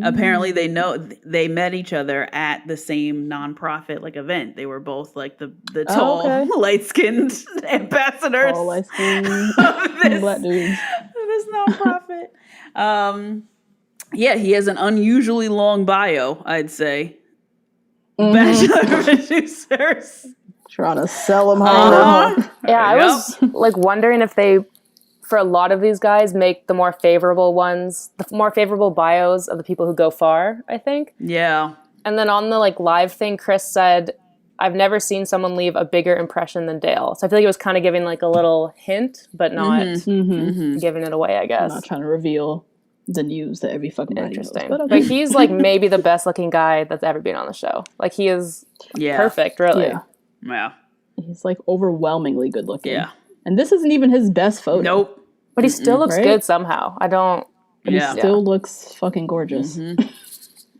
Speaker 1: Apparently they met each other at the same nonprofit like event. They were both like the tall, light-skinned ambassadors.
Speaker 2: Tall, light-skinned black dudes.
Speaker 1: This nonprofit. Yeah, he has an unusually long bio, I'd say. Bachelor producers.
Speaker 2: Trying to sell them home.
Speaker 3: Yeah, I was like wondering if they, for a lot of these guys, make the more favorable ones, the more favorable bios of the people who go far, I think.
Speaker 1: Yeah.
Speaker 3: And then on the like live thing, Chris said, I've never seen someone leave a bigger impression than Dale. So I feel like it was kind of giving like a little hint, but not giving it away, I guess.
Speaker 2: I'm not trying to reveal the news that every fucking body knows.
Speaker 3: But he's like maybe the best looking guy that's ever been on the show. Like he is perfect, really.
Speaker 1: Yeah.
Speaker 2: He's like overwhelmingly good looking.
Speaker 1: Yeah.
Speaker 2: And this isn't even his best photo.
Speaker 1: Nope.
Speaker 3: But he still looks good somehow. But
Speaker 2: he still looks fucking gorgeous.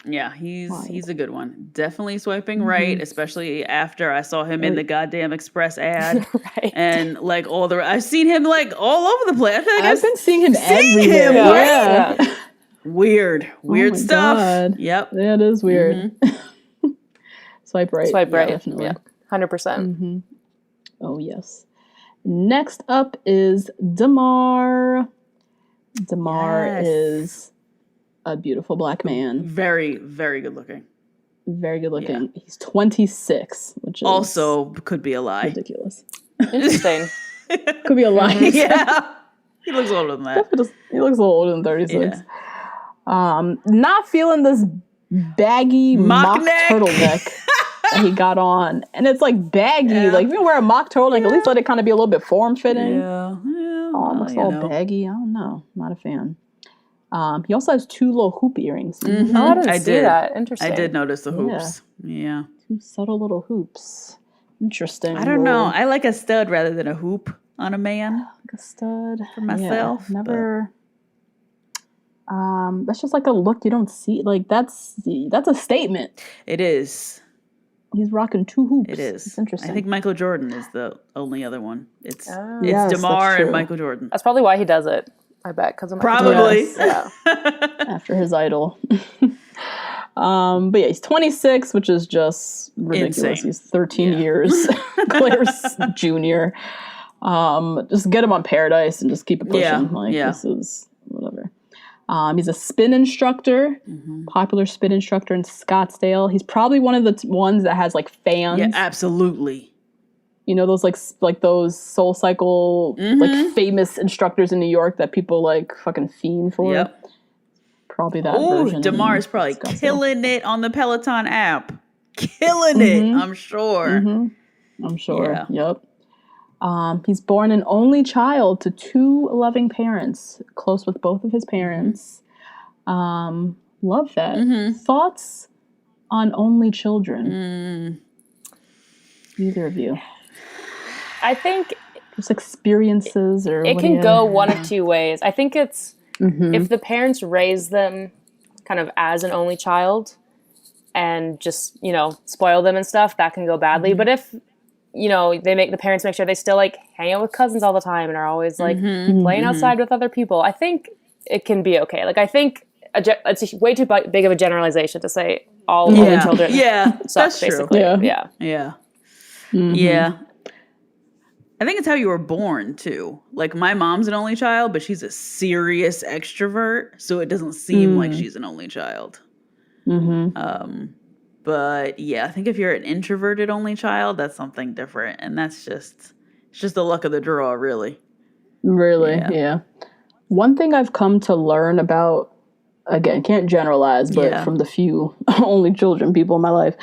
Speaker 1: Yeah, he's a good one. Definitely swiping right, especially after I saw him in the goddamn Express ad.
Speaker 3: Right.
Speaker 1: And like I've seen him like all over the place. I feel like
Speaker 2: I've been seeing him everywhere.
Speaker 1: Yeah. Weird stuff.
Speaker 2: God.
Speaker 1: Yep.
Speaker 2: That is weird. Swipe right.
Speaker 3: Swipe right.
Speaker 2: Definitely.
Speaker 3: Yeah. 100%.
Speaker 2: Oh, yes. Next up is Damar. Damar is a beautiful black man.
Speaker 1: Very, very good looking.
Speaker 2: Very good looking. Yeah. He's 26, which is
Speaker 1: also could be a lie.
Speaker 2: Ridiculous.
Speaker 3: Interesting.
Speaker 2: Could be a lie.
Speaker 1: Yeah. He looks older than that.
Speaker 2: He looks a little older than 36. Yeah. Not feeling this baggy mock turtleneck that he got on. And it's like baggy. Yeah. Like if you wear a mock turtleneck, at least let it kind of be a little bit form-fitting.
Speaker 1: Yeah.
Speaker 2: Oh, it looks all baggy. I don't know. Not a fan. He also has 2 little hoop earrings.
Speaker 3: Mm-hmm. Oh, I didn't see that. Interesting.
Speaker 1: I did notice the hoops. Yeah.
Speaker 2: 2 subtle little hoops. Interesting.
Speaker 1: I don't know. I like a stud rather than a hoop on a man.
Speaker 2: Like a stud.
Speaker 1: For myself.
Speaker 2: Yeah, never. That's just like a look you don't see. Like that's a statement.
Speaker 1: It is.
Speaker 2: He's rocking 2 hoops.
Speaker 1: It is.
Speaker 2: It's interesting.
Speaker 1: I think Michael Jordan is the only other one. It's Damar and Michael Jordan.
Speaker 3: That's probably why he does it. I bet because of
Speaker 1: probably.
Speaker 2: Yes. Yeah. After his idol. But yeah, he's 26, which is just ridiculous. Insane. He's 13 years. Claire's junior. Just get him on Paradise and just keep it pushing. This is whatever. He's a spin instructor, popular spin instructor in Scottsdale. He's probably one of the ones that has like fans.
Speaker 1: Yeah, absolutely.
Speaker 2: You know, those like those Soul Cycle like famous instructors in New York that people like fucking fiend for. Yep. Probably that version.
Speaker 1: Damar is probably killing it on the Peloton app. Killing it, I'm sure.
Speaker 2: I'm sure. Yeah. Yep. He's born an only child to 2 loving parents, close with both of his parents. Love that. Thoughts on only children? Either of you?
Speaker 3: I think
Speaker 2: just experiences, or
Speaker 3: it can go one of 2 ways. I think it's if the parents raise them kind of as an only child and just, spoil them and stuff, that can go badly. But if, the parents make sure they still like hang out with cousins all the time and are always like playing outside with other people, I think it can be okay. Like, I think it's way too big of a generalization to say all only children suck,
Speaker 1: that's
Speaker 3: basically.
Speaker 1: True. Yeah. Yeah. I think it's how you were born, too. Like, my mom's an only child, but she's a serious extrovert, so it doesn't seem like she's an only child. But, yeah, I think if you're an introverted only child, that's something different. And it's just the luck of the draw, really.
Speaker 2: Really, yeah. One thing I've come to learn about, again, can't generalize, but from the few only children people in my life,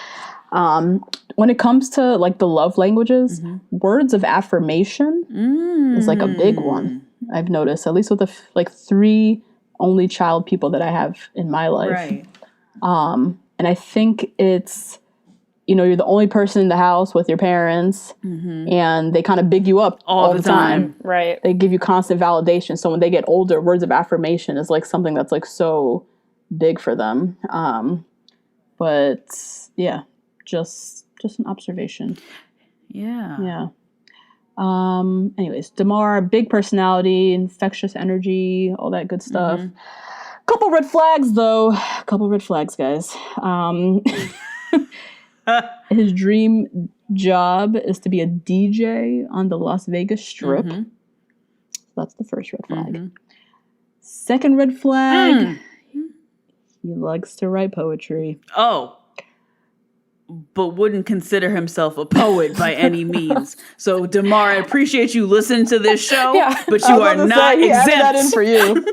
Speaker 2: when it comes to like the love languages, words of affirmation is like a big one. I've noticed, at least with the 3 only child people that I have in my life.
Speaker 1: Right.
Speaker 2: And I think it's, you're the only person in the house with your parents, and they kind of big you up all the time.
Speaker 3: Right.
Speaker 2: They give you constant validation. So when they get older, words of affirmation is like something that's like so big for them. But yeah, just an observation.
Speaker 3: Yeah.
Speaker 2: Anyways, Damar, big personality, infectious energy, all that good stuff. Couple red flags, though. Couple red flags, guys. His dream job is to be a DJ on the Las Vegas Strip. So that's the first red flag. Second red flag, he likes to write poetry.
Speaker 1: Oh. But wouldn't consider himself a poet by any means. So, Damar, I appreciate you listening to this show, but you are not exempt.
Speaker 2: That in for you.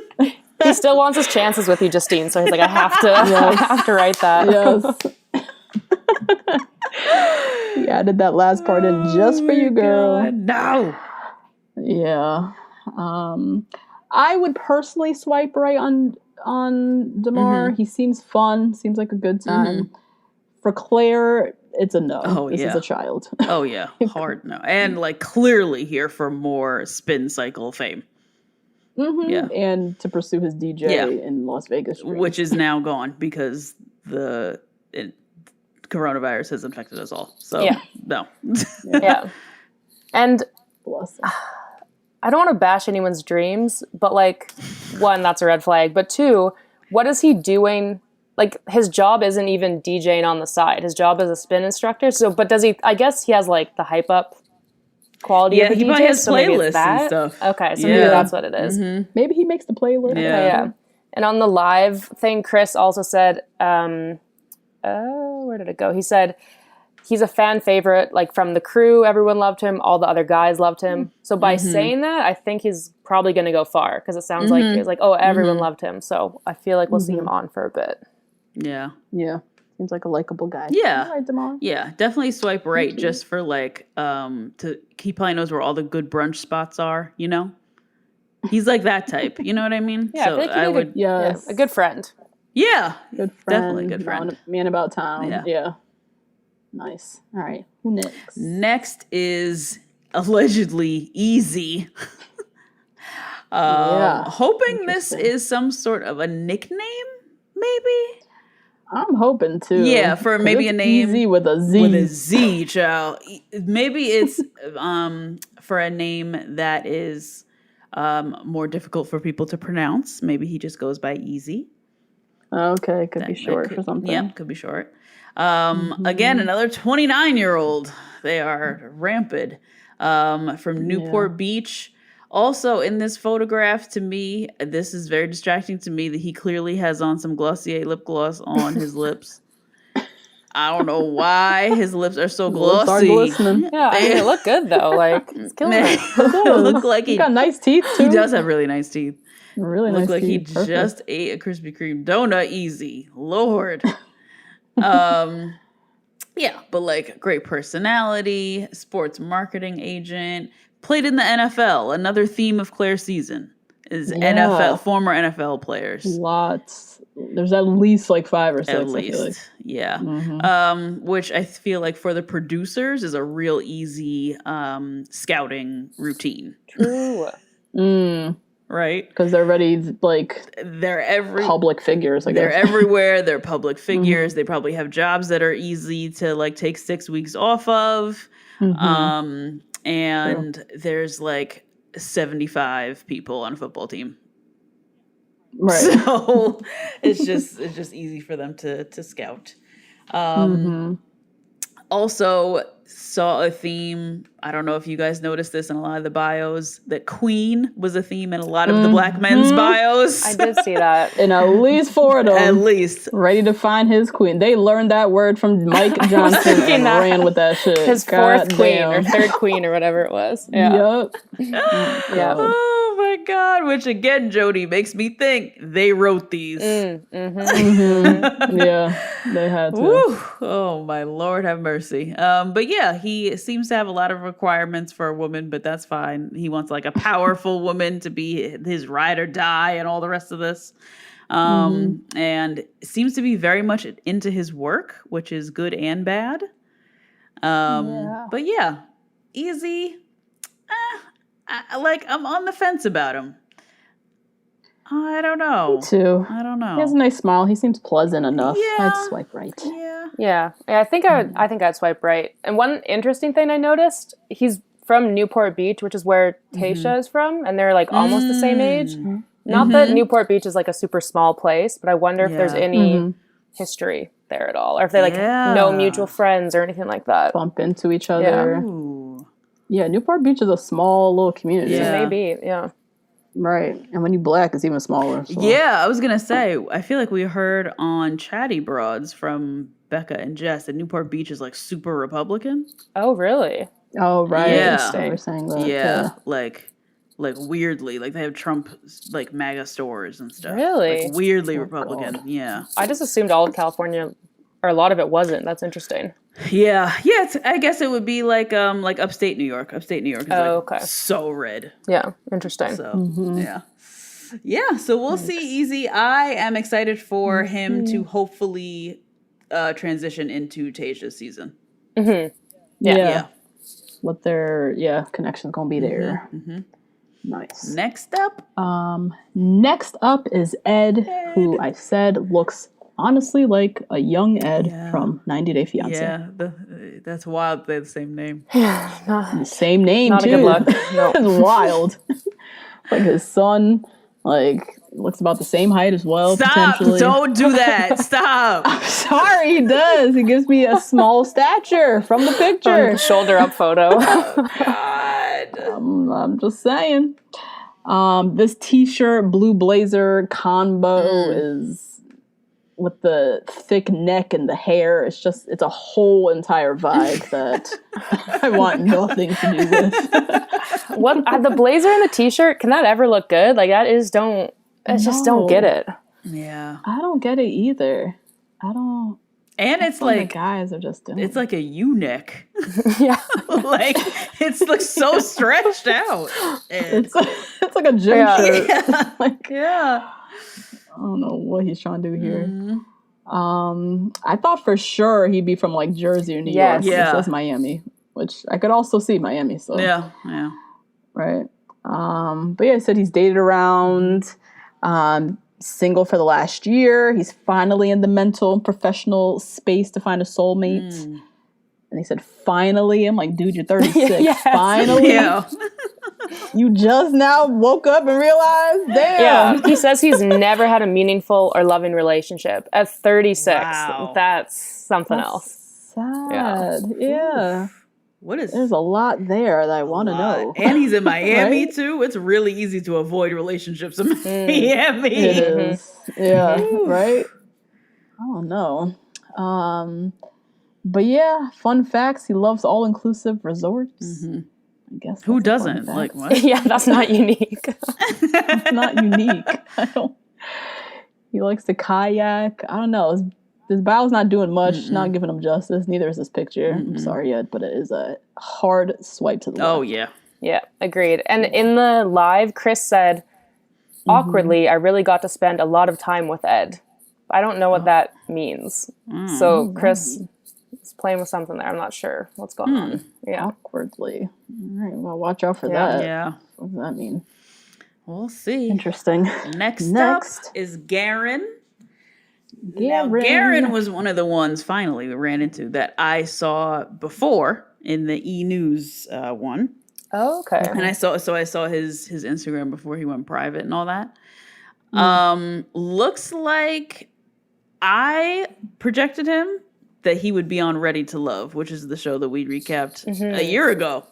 Speaker 3: He still wants his chances with you, Justine. So he's like, I have to write that.
Speaker 2: Yes. He added that last part in just for you, girl.
Speaker 1: God, no.
Speaker 2: Yeah. I would personally swipe right on Damar. He seems fun. Seems like a good time. For Claire, it's a no. This is a child.
Speaker 1: Oh, yeah. Hard no. And, like, clearly here for more spin cycle fame.
Speaker 2: Yeah. And to pursue his DJ in Las Vegas.
Speaker 1: Which is now gone because the coronavirus has infected us all. So, no.
Speaker 3: Yeah. And I don't want to bash anyone's dreams, but, like, 1, that's a red flag. But 2, what is he doing? Like, his job isn't even DJing on the side. His job is a spin instructor. So, but does he, I guess he has, like, the hype up quality of the
Speaker 1: he
Speaker 3: DJs.
Speaker 1: probably has
Speaker 3: So maybe it's
Speaker 1: playlists and
Speaker 3: that.
Speaker 1: stuff.
Speaker 3: Okay, so maybe that's what it is.
Speaker 2: Maybe he makes the playlist.
Speaker 1: Yeah.
Speaker 3: Okay, yeah. And on the live thing, Chris also said, where did it go? He said he's a fan favorite, like from the crew, everyone loved him, all the other guys loved him. So by saying that, I think he's probably going to go far because it sounds like it's like, oh, everyone loved him. So I feel like we'll see him on for a bit.
Speaker 1: Yeah.
Speaker 2: Yeah. Seems like a likable guy.
Speaker 1: Yeah.
Speaker 2: All right, Damar.
Speaker 1: Yeah, definitely swipe right just for like he probably knows where all the good brunch spots are, you know? He's like that type, you know what I mean?
Speaker 3: Yeah,
Speaker 1: so
Speaker 3: I feel like a good friend.
Speaker 1: Yeah.
Speaker 2: Good friend.
Speaker 1: Definitely a good friend.
Speaker 2: Man about town.
Speaker 1: Yeah.
Speaker 2: Yeah. Nice. All right. Who next?
Speaker 1: Next is allegedly Easy.
Speaker 2: Yeah.
Speaker 1: Hoping this is some sort of a nickname, maybe?
Speaker 2: I'm hoping to.
Speaker 1: Yeah, for maybe a name.
Speaker 2: Easy with a Z.
Speaker 1: With a Z, child. Maybe it's for a name that is more difficult for people to pronounce. Maybe he just goes by Easy.
Speaker 2: Okay, could be short for something.
Speaker 1: Yep, could be short. Again, another 29-year-old. They are rampant. From Newport Beach. Also, in this photograph, to me, this is very distracting to me that he clearly has on some Glossier lip gloss on his lips. I don't know why his lips are so glossy.
Speaker 3: Yeah, I mean, they look good though. Like, it's killing it.
Speaker 1: Look like
Speaker 2: He's got nice teeth too.
Speaker 1: He does have really nice teeth.
Speaker 2: Really nice
Speaker 1: Look like
Speaker 2: teeth.
Speaker 1: he just ate a Krispy Kreme donut. Easy, Lord. Yeah, but like great personality, sports marketing agent, played in the NFL. Another theme of Claire's season is former NFL players.
Speaker 2: Lots. There's at least like 5 or 6.
Speaker 1: At least,
Speaker 2: I feel like.
Speaker 1: Yeah. Which I feel like for the producers is a real easy scouting routine.
Speaker 3: True.
Speaker 1: Right?
Speaker 2: Because they're already like public figures. I guess
Speaker 1: they're everywhere. They're public figures. They probably have jobs that are easy to like take 6 weeks off of. And there's like 75 people on a football team.
Speaker 2: Right.
Speaker 1: So it's just easy for them to scout. Also saw a theme. I don't know if you guys noticed this in a lot of the bios, that Queen was a theme in a lot of the black men's bios.
Speaker 3: I did see that.
Speaker 2: In at least 4 of them.
Speaker 1: At least.
Speaker 2: Ready to find his queen. They learned that word from Mike Johnson and ran with that shit.
Speaker 3: His fourth queen or third queen or whatever it was. Yeah.
Speaker 2: Yep.
Speaker 1: Oh my God. Which again, Jody, makes me think they wrote these.
Speaker 2: Yeah, they had to.
Speaker 1: Woo. Oh my Lord, have mercy. But yeah, he seems to have a lot of requirements for a woman, but that's fine. He wants like a powerful woman to be his ride or die and all the rest of this. And seems to be very much into his work, which is good and bad. But yeah, Easy. I'm on the fence about him. I don't know.
Speaker 2: Me too.
Speaker 1: I don't know.
Speaker 2: He has a nice smile. He seems pleasant enough.
Speaker 1: Yeah.
Speaker 2: I'd swipe right.
Speaker 3: Yeah. I think I'd swipe right. And one interesting thing I noticed, he's from Newport Beach, which is where Tayshia is from, and they're like almost the same age. Not that Newport Beach is like a super small place, but I wonder if there's any history there at all, or if they like know mutual friends or anything like that.
Speaker 2: Bump into each other. Yeah, Newport Beach is a small little community.
Speaker 3: So maybe,
Speaker 2: Right. And when you black, it's even smaller. So.
Speaker 1: Yeah, I was going to say, I feel like we heard on Chatty Broads from Becca and Jess that Newport Beach is like super Republican.
Speaker 3: Oh, really?
Speaker 2: Oh, right.
Speaker 1: Yeah.
Speaker 2: They were saying that.
Speaker 1: Yeah. Like weirdly, like they have Trump like MAGA stores and stuff.
Speaker 3: Really?
Speaker 1: Like weirdly Republican. God. Yeah.
Speaker 3: I just assumed all of California, or a lot of it wasn't. That's interesting.
Speaker 1: Yeah. I guess it would be like upstate New York. Upstate New York is so red.
Speaker 3: Yeah. Interesting.
Speaker 1: So yeah. So we'll see. Easy. I am excited for him to hopefully transition into Tayshia's season.
Speaker 2: Yeah. What their connection's gonna be there. Nice.
Speaker 1: Next up
Speaker 2: is Ed, who I said looks honestly like a young Ed from 90 Day Fiancé.
Speaker 1: Yeah, that's wild. They have the same name.
Speaker 2: Same name
Speaker 3: not
Speaker 2: too.
Speaker 3: Not a good look. No.
Speaker 2: It's wild. Like his son, like looks about the same height as well.
Speaker 1: Stop!
Speaker 2: Potentially.
Speaker 1: Don't do that. Stop.
Speaker 2: I'm sorry, he does. He gives me a small stature from the picture.
Speaker 3: Shoulder up photo.
Speaker 1: Oh, God.
Speaker 2: I'm just saying. This t-shirt, blue blazer combo is with the thick neck and the hair. It's a whole entire vibe that I want nothing to do with.
Speaker 3: What the blazer and the t-shirt, can that ever look good? Like I just don't get it.
Speaker 1: Yeah.
Speaker 2: I don't get it either. I don't.
Speaker 1: And it's like
Speaker 2: the guys are just doing.
Speaker 1: It's like a U-neck.
Speaker 3: Yeah.
Speaker 1: Like it's like so stretched out.
Speaker 2: It's like a gym shirt.
Speaker 1: Yeah.
Speaker 2: Like,
Speaker 1: yeah.
Speaker 2: I don't know what he's trying to do here. I thought for sure he'd be from like Jersey or New York.
Speaker 1: Yeah.
Speaker 2: It says Miami, which I could also see Miami. So
Speaker 1: yeah.
Speaker 2: Right. But yeah, he said he's dated around, single for the last year. He's finally in the mental and professional space to find a soulmate. And he said, finally. I'm like, dude, you're 36.
Speaker 3: Yes.
Speaker 2: Finally.
Speaker 1: Yeah.
Speaker 2: You just now woke up and realized, damn.
Speaker 3: Yeah. He says he's never had a meaningful or loving relationship. At 36,
Speaker 1: Wow.
Speaker 3: that's something else.
Speaker 2: Sad. Yeah. There's a lot there that I want to know.
Speaker 1: And he's in Miami
Speaker 2: Right?
Speaker 1: too. It's really easy to avoid relationships in Miami.
Speaker 2: It is. Yeah. Right? I don't know. But yeah, fun facts. He loves all-inclusive resorts. I guess.
Speaker 1: Who doesn't? Like what?
Speaker 3: Yeah, that's not unique.
Speaker 2: It's not unique. He likes to kayak. I don't know. His bio's not doing much, not giving him justice. Neither is his picture. I'm sorry, Ed, but it is a hard swipe to the left.
Speaker 1: Oh, yeah.
Speaker 3: Yeah, agreed. And in the live, Chris said, awkwardly, I really got to spend a lot of time with Ed. I don't know what that means. So Chris is playing with something there. I'm not sure what's going on. Yeah.
Speaker 2: Awkwardly. All right, well, watch out for that.
Speaker 1: Yeah.
Speaker 2: What does that mean?
Speaker 1: We'll see.
Speaker 2: Interesting.
Speaker 1: Next up is Garen. Now, Garen was one of the ones finally we ran into that I saw before in the E-News one.
Speaker 3: Oh, okay.
Speaker 1: And I saw his Instagram before he went private and all that. Looks like I projected him that he would be on Ready to Love, which is the show that we recapped a year ago.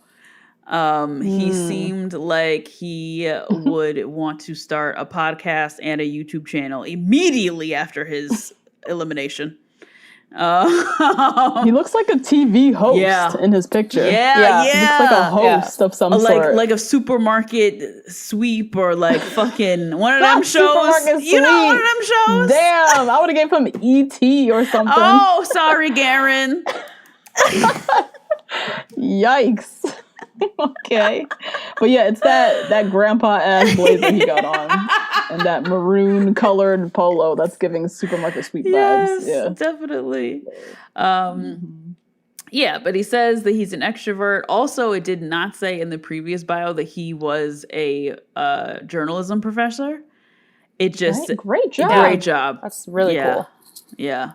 Speaker 1: He seemed like he would want to start a podcast and a YouTube channel immediately after his elimination.
Speaker 2: He looks like a TV host in his picture.
Speaker 1: Yeah.
Speaker 2: He looks like a host of some sort.
Speaker 1: Like a supermarket sweep or like fucking one of them shows. You know, one of them shows.
Speaker 2: Damn, I would have gave him E.T. or something.
Speaker 1: Oh, sorry, Garen.
Speaker 2: Yikes. Okay. But yeah, it's that grandpa ass blazer he got on. And that maroon colored polo that's giving supermarket sweep vibes. Yeah.
Speaker 1: Definitely. Yeah, but he says that he's an extrovert. Also, it did not say in the previous bio that he was a journalism professor. It just
Speaker 2: great job.
Speaker 1: Great job.
Speaker 3: That's really cool.
Speaker 1: Yeah.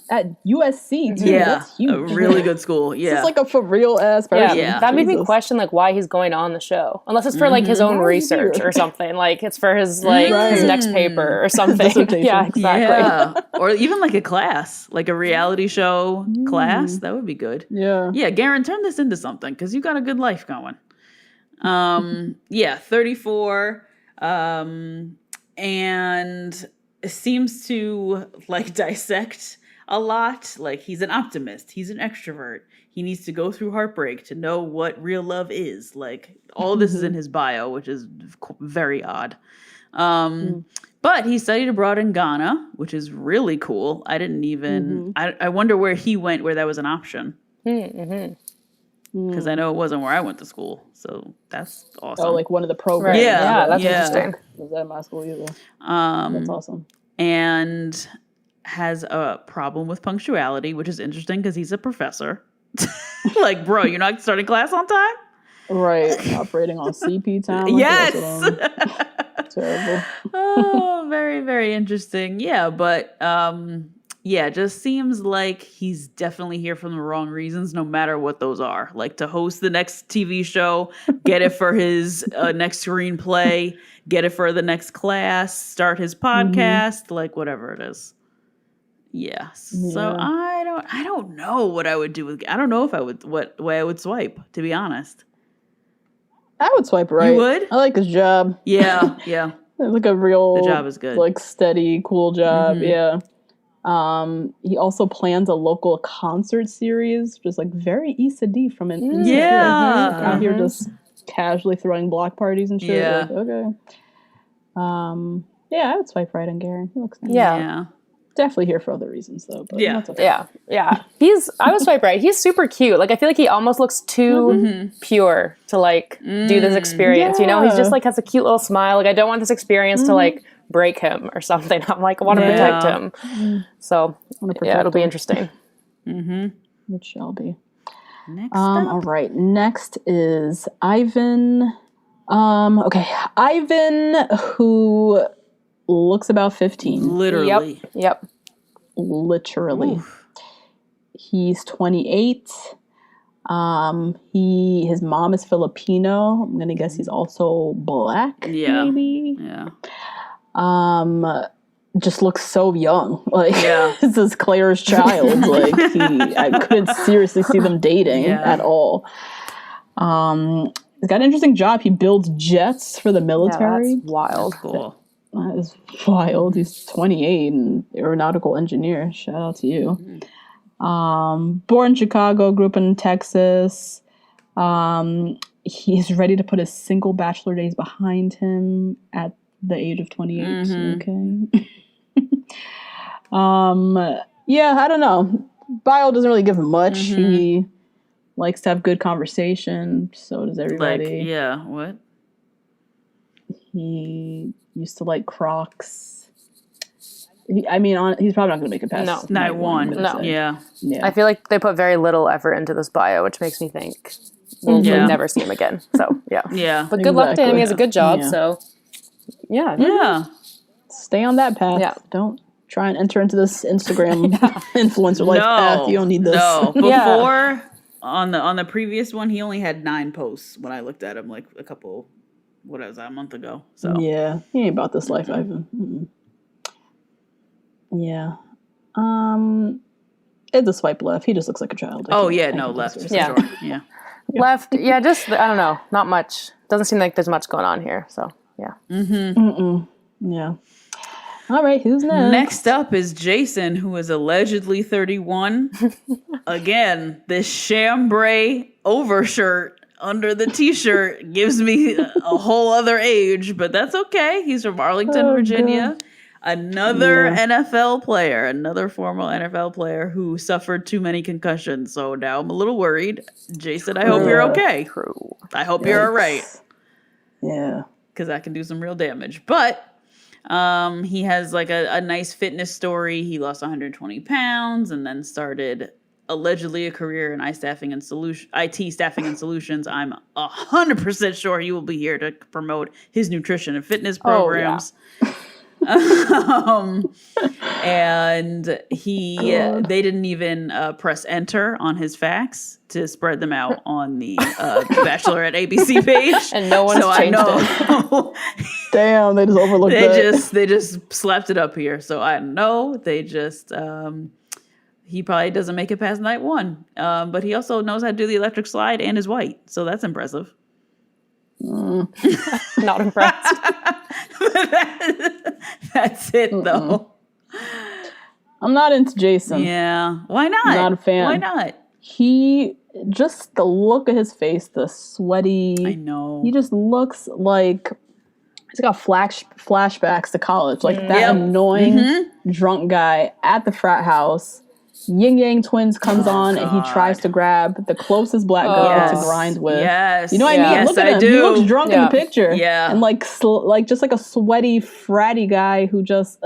Speaker 2: At USC, too.
Speaker 1: Yeah.
Speaker 2: That's huge.
Speaker 1: A really good school. Yeah.
Speaker 2: This is like a for real ass person.
Speaker 3: Yeah. That made me question like why he's going on the show. Unless it's for like his own research or something. Like it's for his his next paper or something. Yeah, exactly.
Speaker 1: Yeah. Or even like a class, like a reality show class. That would be good.
Speaker 2: Yeah.
Speaker 1: Yeah, Garen, turn this into something because you got a good life going. 34. And seems to like dissect a lot. Like he's an optimist. He's an extrovert. He needs to go through heartbreak to know what real love is. Like all of this is in his bio, which is very odd. But he studied abroad in Ghana, which is really cool. I didn't even, I wonder where he went where that was an option. Because I know it wasn't where I went to school. So that's awesome.
Speaker 2: Oh, like one of the programs.
Speaker 3: Right. Yeah, that's interesting.
Speaker 2: Was at my school either. That's awesome.
Speaker 1: And has a problem with punctuality, which is interesting because he's a professor. Like, bro, you're not starting class on time?
Speaker 2: Right. Operating on CP time. Like
Speaker 1: yes.
Speaker 2: Terrible.
Speaker 1: Oh, very, very interesting. Yeah, but yeah, just seems like he's definitely here for the wrong reasons, no matter what those are. Like to host the next TV show, get it for his next screenplay, get it for the next class, start his podcast, like whatever it is. Yeah. So I don't know what I would do with. I don't know if I would what way I would swipe. To be honest.
Speaker 2: I would swipe right.
Speaker 1: You would?
Speaker 2: I like his job.
Speaker 1: Yeah, yeah.
Speaker 2: Like a real,
Speaker 1: the job is good.
Speaker 2: Like steady, cool job. Yeah. He also plans a local concert series, which is like very Issa D from an out here just casually throwing block parties and shit.
Speaker 1: Yeah.
Speaker 2: Like, okay. Yeah, I would swipe right on Garen. He looks nice.
Speaker 3: Yeah.
Speaker 2: Definitely here for other reasons though. But
Speaker 1: Yeah.
Speaker 2: that's okay.
Speaker 3: Yeah. I would swipe right. He's super cute. Like I feel like he almost looks too pure to like do this experience. You know, he's just like has a cute little smile. Like I don't want this experience to like break him or something. I'm like I want to protect him. So it'll be interesting.
Speaker 2: It shall be.
Speaker 1: Next
Speaker 2: all right. Next is Ivan. Okay, Ivan, who looks about 15.
Speaker 1: Literally.
Speaker 3: Yep.
Speaker 2: Literally.
Speaker 1: Oof.
Speaker 2: He's 28. His mom is Filipino. I'm gonna guess he's also black.
Speaker 1: Yeah.
Speaker 2: Maybe.
Speaker 1: Yeah.
Speaker 2: Just looks so young. Like this is Claire's child. Like I couldn't seriously see them dating at all. He's got an interesting job. He builds jets for the military.
Speaker 3: Yeah, that's wild.
Speaker 1: That's cool.
Speaker 2: That is wild. He's 28 and aeronautical engineer. Shout out to you. Born in Chicago, grew up in Texas. He's ready to put his single bachelor days behind him at the age of 28. Okay. Yeah, I don't know. Bio doesn't really give him much. He likes to have good conversation. So does everybody.
Speaker 1: Like, what?
Speaker 2: He used to like Crocs. He's probably not going to make it past
Speaker 1: night one.
Speaker 3: No.
Speaker 1: Yeah.
Speaker 3: I feel like they put very little effort into this bio, which makes me think we'll never see him again. So,
Speaker 1: Yeah.
Speaker 3: But good luck to him. He has a good job. So,
Speaker 1: Yeah.
Speaker 2: Stay on that path.
Speaker 3: Yeah.
Speaker 2: Don't try and enter into this Instagram influencer life path. You don't need this.
Speaker 1: No. Before, on the previous one, he only had 9 posts when I looked at him like a month ago. So
Speaker 2: yeah, he ain't about this life, Ivan. Yeah. It's a swipe left. He just looks like a child.
Speaker 1: Left. For sure. Yeah.
Speaker 3: Left. Yeah, just I don't know. Not much. Doesn't seem like there's much going on here. So yeah.
Speaker 2: Yeah. All right, who's next?
Speaker 1: Next up is Jason, who is allegedly 31. Again, this chambray overshirt under the t-shirt gives me a whole other age, but that's okay. He's from Arlington, Virginia. God. Another NFL player, another former NFL player who suffered too many concussions. So now I'm a little worried. Jason, I hope you're okay. I hope you're all right.
Speaker 2: Yeah.
Speaker 1: Because that can do some real damage. But he has like a nice fitness story. He lost 120 pounds and then started allegedly a career in IT staffing and solutions. I'm 100% sure he will be here to promote his nutrition and fitness programs. And they didn't even press enter on his facts to spread them out on the Bachelorette ABC page,
Speaker 3: and no one's changed it.
Speaker 2: Damn, they just overlooked that.
Speaker 1: They just slapped it up here. So I know they just he probably doesn't make it past night 1, but he also knows how to do the electric slide and is white, so that's impressive.
Speaker 3: Not impressed.
Speaker 1: That's it, though.
Speaker 2: I'm not into Jason.
Speaker 1: Yeah. Why not?
Speaker 2: Not a fan.
Speaker 1: Why not?
Speaker 2: He, just the look of his face, the sweaty.
Speaker 1: I know.
Speaker 2: He just looks like he's got flashbacks to college. Like that annoying drunk guy at the frat house. Yin Yang Twins comes on and he tries to grab the closest black girl to grind with.
Speaker 1: Yes.
Speaker 2: You know what I mean?
Speaker 1: Yes,
Speaker 2: Look at him.
Speaker 1: I do.
Speaker 2: He looks drunk in the picture.
Speaker 1: Yeah.
Speaker 2: And like just like a sweaty, fratty guy who just,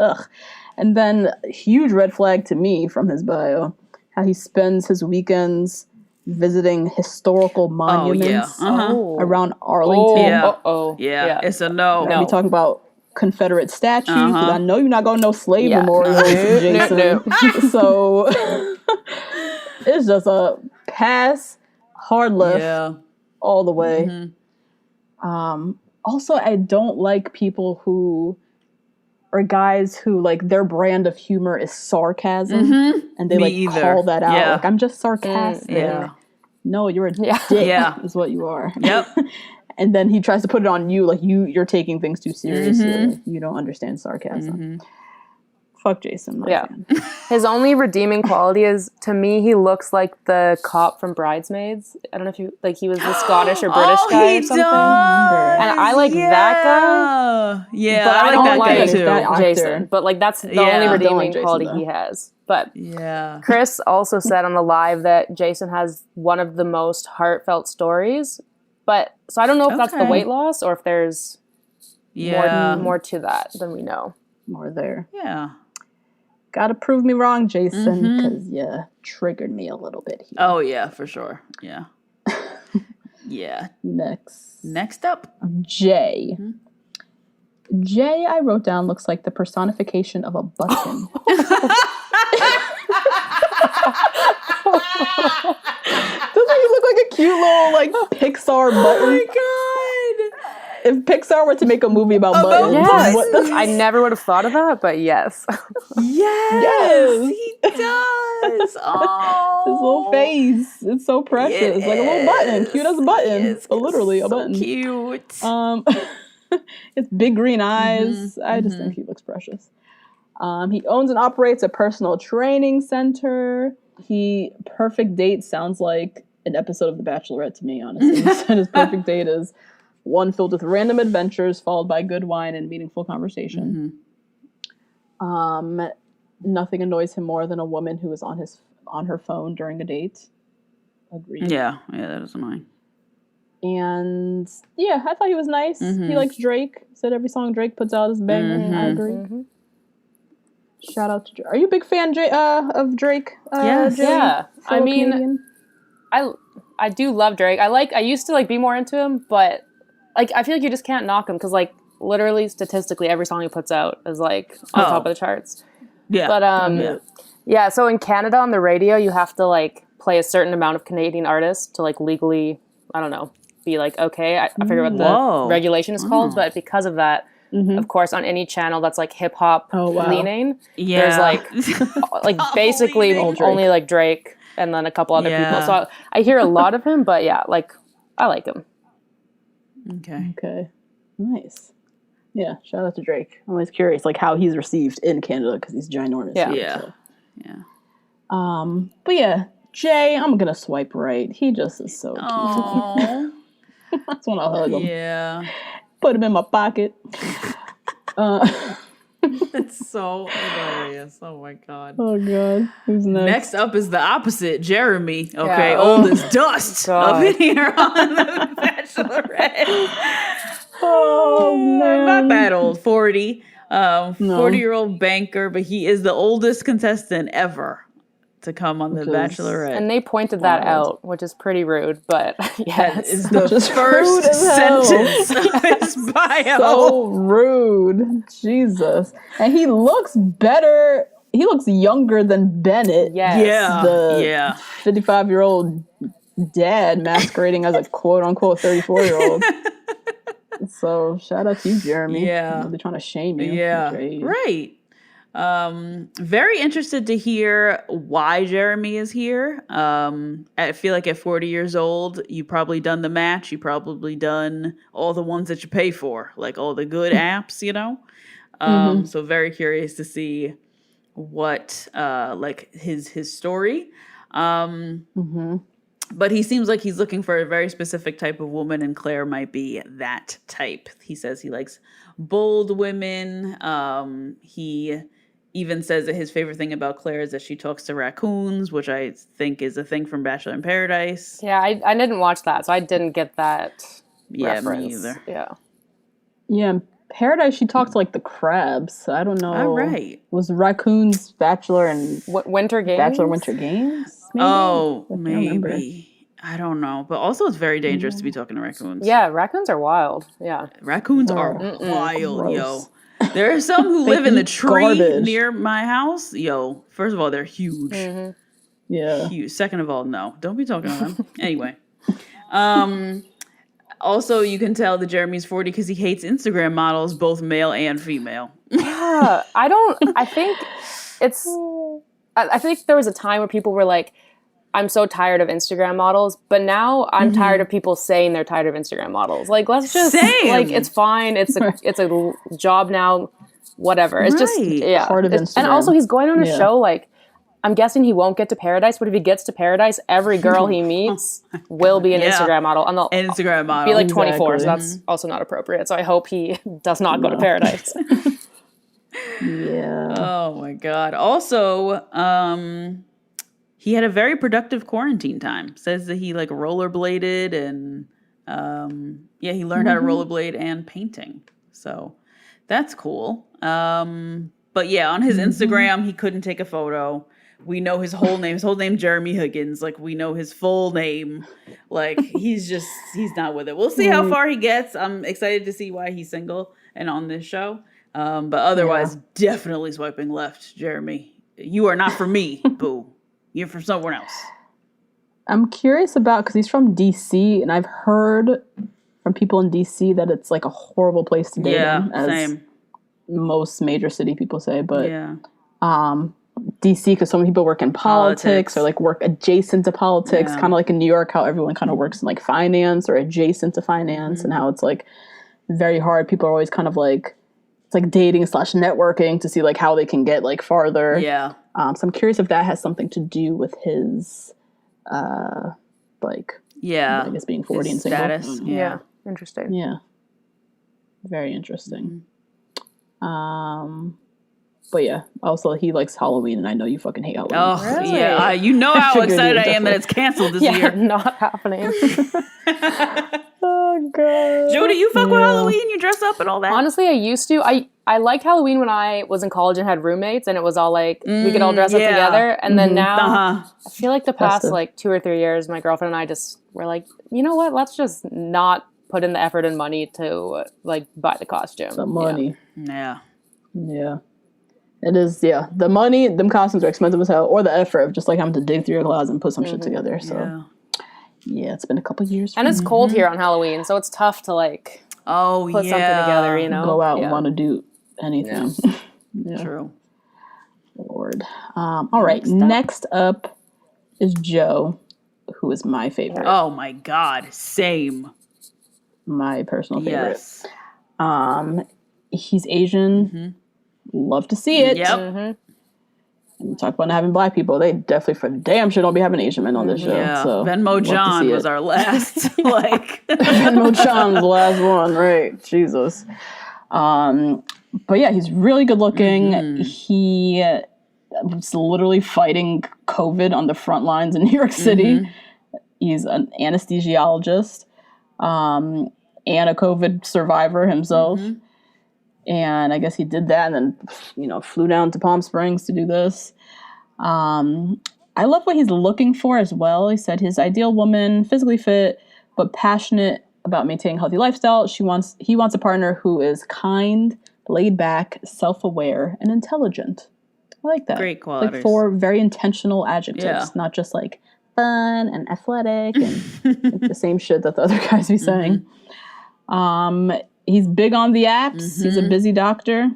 Speaker 2: And then huge red flag to me from his bio, how he spends his weekends visiting historical monuments around Arlington.
Speaker 1: Yeah. It's a no.
Speaker 2: We talking about Confederate statues. I know you're not going to no slave memorials, Jason.
Speaker 3: No.
Speaker 2: So it's just a pass, hard left all the way. Also, I don't like people who are guys who like their brand of humor is sarcasm and they call that out. Like, I'm just sarcastic. No, you're a dick is what you are.
Speaker 1: Yep.
Speaker 2: And then he tries to put it on you, like you're taking things too seriously. You don't understand sarcasm. Fuck Jason, my fan.
Speaker 3: His only redeeming quality is, to me, he looks like the cop from Bridesmaids. I don't know if you like. He was the Scottish or British guy or something. And I like that guy.
Speaker 1: Yeah,
Speaker 3: but I
Speaker 1: like that guy too.
Speaker 3: Jason. But like that's the only redeeming quality he has. But Chris also said on the live that Jason has one of the most heartfelt stories. But so I don't know if that's the weight loss or if there's more to that than we know.
Speaker 2: More there.
Speaker 1: Yeah.
Speaker 2: Gotta prove me wrong, Jason, because you triggered me a little bit here.
Speaker 1: Oh, yeah, for sure. Yeah. Yeah.
Speaker 2: Next
Speaker 1: up.
Speaker 2: Jay. Jay, I wrote down, looks like the personification of a button. Doesn't he look like a cute little, like, Pixar button?
Speaker 1: Oh, my God.
Speaker 2: If Pixar were to make a movie about buttons.
Speaker 3: I never would have thought of that, but yes.
Speaker 1: Yes, he does. Oh.
Speaker 2: His little face. It's so precious. Like a little button. Cute as a button. Literally a button.
Speaker 1: Cute.
Speaker 2: It's big green eyes. I just think he looks precious. He owns and operates a personal training center. Perfect date sounds like an episode of The Bachelorette to me, honestly. His perfect date is one filled with random adventures, followed by good wine and meaningful conversation. Nothing annoys him more than a woman who is on her phone during a date. Agreed.
Speaker 1: Yeah, that is annoying.
Speaker 2: And yeah, I thought he was nice. He likes Drake. Said every song Drake puts out is banger. I agree. Shout out to Drake. Are you a big fan of Drake?
Speaker 1: Yes.
Speaker 3: Yeah. I mean, Canadian? I do love Drake. I used to be more into him, but like I feel like you just can't knock him because like literally statistically every song he puts out is like on top of the charts. Yeah. But so in Canada on the radio you have to like play a certain amount of Canadian artists to like legally, I don't know, be like okay. I forget what the regulation is called, but because of that, of course, on any channel that's like hip hop leaning, there's like basically only like Drake and then a couple other people. So I hear a lot of him, but yeah, like I like him.
Speaker 2: Okay. Nice. Yeah, shout out to Drake. I'm always curious like how he's received in Canada because he's ginormous.
Speaker 1: Yeah.
Speaker 2: But yeah, Jay, I'm gonna swipe right. He just is so cute. I just want to hug him.
Speaker 1: Yeah.
Speaker 2: Put him in my pocket.
Speaker 1: It's so hilarious. Oh my God.
Speaker 2: Oh God. Who's next?
Speaker 1: Next up is the opposite, Jeremy. Okay, old as dust up in here on the Bachelorette.
Speaker 2: Oh man.
Speaker 1: Not that old, 40. 40-year-old banker, but he is the oldest contestant ever to come on the Bachelorette.
Speaker 3: And they pointed that out, which is pretty rude, but
Speaker 1: yes. Is the first sentence of his bio.
Speaker 2: So rude. Jesus. And he looks better. He looks younger than Bennett.
Speaker 3: Yes.
Speaker 1: Yeah.
Speaker 2: 55-year-old dad masquerading as a quote-unquote 34-year-old. So shout out to you, Jeremy.
Speaker 1: Yeah.
Speaker 2: They're trying to shame you.
Speaker 1: Yeah. Right. Very interested to hear why Jeremy is here. I feel like at 40 years old, you probably done the match. You probably done all the ones that you pay for, like all the good apps, you know? So very curious to see what, like his story. But he seems like he's looking for a very specific type of woman, and Claire might be that type. He says he likes bold women. He even says that his favorite thing about Claire is that she talks to raccoons, which I think is a thing from Bachelor in Paradise.
Speaker 3: Yeah, I didn't watch that, so I didn't get that reference.
Speaker 1: Me either.
Speaker 3: Yeah.
Speaker 2: Yeah, in Paradise, she talked to, like, the crabs. I don't know.
Speaker 1: All right.
Speaker 2: Was raccoons Bachelor and...
Speaker 3: Winter Games?
Speaker 2: Bachelor Winter Games? Maybe?
Speaker 1: Oh, maybe. I don't know. But also it's very dangerous to be talking to raccoons.
Speaker 3: Yeah, raccoons are wild. Yeah.
Speaker 1: Raccoons are wild, gross. Yo. There are some who live in the tree near my house. Yo, first of all, they're huge.
Speaker 2: Yeah.
Speaker 1: Huge. Second of all, no. Don't be talking to them. Anyway. Also, you can tell that Jeremy's 40 because he hates Instagram models, both male and female.
Speaker 3: Yeah. I think there was a time where people were like, I'm so tired of Instagram models, but now I'm tired of people saying they're tired of Instagram models. Like, let's just like, it's fine. It's a job now, whatever. It's just,
Speaker 2: part of Instagram.
Speaker 3: And also he's going on a show, like, I'm guessing he won't get to Paradise, but if he gets to Paradise, every girl he meets will be an Instagram model. And they'll be like 24, so that's also not appropriate. So I hope he does not go to Paradise.
Speaker 2: Yeah.
Speaker 1: Oh my God. Also, he had a very productive quarantine time. Says that he like rollerbladed and he learned how to rollerblade and painting. So that's cool. But yeah, on his Instagram, he couldn't take a photo. We know his whole name. His whole name, Jeremy Higgins. Like, we know his full name. Like, he's not with it. We'll see how far he gets. I'm excited to see why he's single and on this show. But otherwise, definitely swiping left, Jeremy. You are not for me, boo. You're from somewhere else.
Speaker 2: I'm curious about, because he's from DC, and I've heard from people in DC that it's like a horrible place to date in, as
Speaker 1: same.
Speaker 2: Most major city people say. But DC, because so many people work in politics or like work adjacent to politics, kind of like in New York, how everyone kind of works in like finance or adjacent to finance, and how it's like very hard. People are always kind of like, it's like dating / networking to see like how they can get like farther.
Speaker 1: Yeah.
Speaker 2: So I'm curious if that has something to do with his, I guess being 40 and single.
Speaker 1: Status.
Speaker 3: Yeah. Interesting.
Speaker 2: Yeah. Very interesting. But yeah, also he likes Halloween, and I know you fucking hate Halloween.
Speaker 1: Oh, really? Yeah. You know how excited I am that it's canceled this year.
Speaker 3: Not happening.
Speaker 2: Oh, God.
Speaker 1: Jody, you fuck with Halloween? You dress up and all that?
Speaker 3: Honestly, I used to. I liked Halloween when I was in college and had roommates, and it was all like, we could all dress up together. And then now, I feel like the past like 2 or 3 years, my girlfriend and I just were like, you know what? Let's just not put in the effort and money to like buy the costume.
Speaker 2: The money.
Speaker 1: Yeah.
Speaker 2: Yeah. It is, the money, them costumes are expensive as hell, or the effort of just like having to dig through your closet and put some shit together. So, it's been a couple years.
Speaker 3: And it's cold here on Halloween, so it's tough to like put something together, you know?
Speaker 2: Go out and want to do anything.
Speaker 1: True.
Speaker 2: Lord. All right, next up is Joe, who is my favorite.
Speaker 1: Oh my God, same.
Speaker 2: My personal favorite.
Speaker 1: Yes.
Speaker 2: He's Asian. Love to see it.
Speaker 1: Yep.
Speaker 2: And talk about not having black people. They definitely for damn sure don't be having Asian men on this show.
Speaker 1: Yeah.
Speaker 2: So
Speaker 1: Venmo John was our last.
Speaker 2: Venmo John was the last one, right? Jesus. But yeah, he's really good looking. He was literally fighting COVID on the front lines in New York City. He's an anesthesiologist and a COVID survivor himself. And I guess he did that and then, flew down to Palm Springs to do this. I love what he's looking for as well. He said his ideal woman, physically fit, but passionate about maintaining a healthy lifestyle. He wants a partner who is kind, laid back, self-aware, and intelligent. I like that.
Speaker 1: Great qualities.
Speaker 2: Like 4 very intentional adjectives, not just like fun and athletic and the same shit that the other guys be saying. He's big on the apps. He's a busy doctor.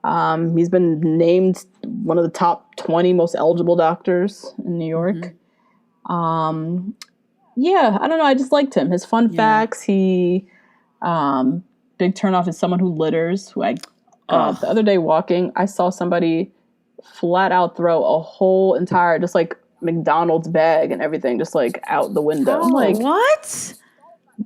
Speaker 2: He's been named one of the top 20 most eligible doctors in New York. I don't know. I just liked him. His fun facts. He, big turnoff is someone who litters. The other day walking, I saw somebody flat out throw a whole entire, just like McDonald's bag and everything, just like out the window. I'm like,
Speaker 1: what?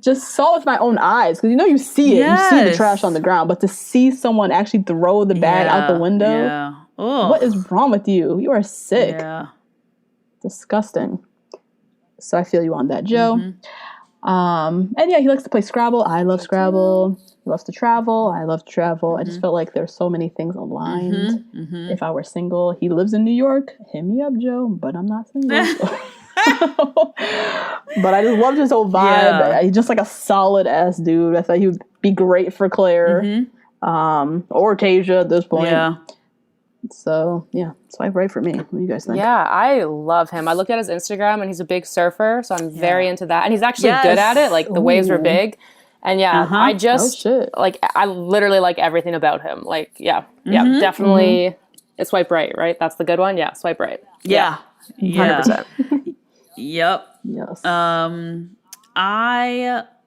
Speaker 2: Just saw with my own eyes, because you see it, you see the trash on the ground, but to see someone actually throw the bag out the window, what is wrong with you? You are sick. Disgusting. So I feel you on that, Joe. And he likes to play Scrabble. I love Scrabble. He loves to travel. I love to travel. I just felt like there's so many things aligned. If I were single, he lives in New York. Hit me up, Joe, but I'm not single. But I just loved his whole vibe. He's just like a solid ass dude. I thought he would be great for Claire or Tasia at this point. So swipe right for me. What do you guys think?
Speaker 3: Yeah, I love him. I looked at his Instagram and he's a big surfer, so I'm very into that. And he's actually good at it. Like the waves were big. And I just I literally like everything about him. Like definitely. It's swipe right? That's the good one. Yeah, swipe right. 100%.
Speaker 1: Yep.
Speaker 2: Yes.
Speaker 1: I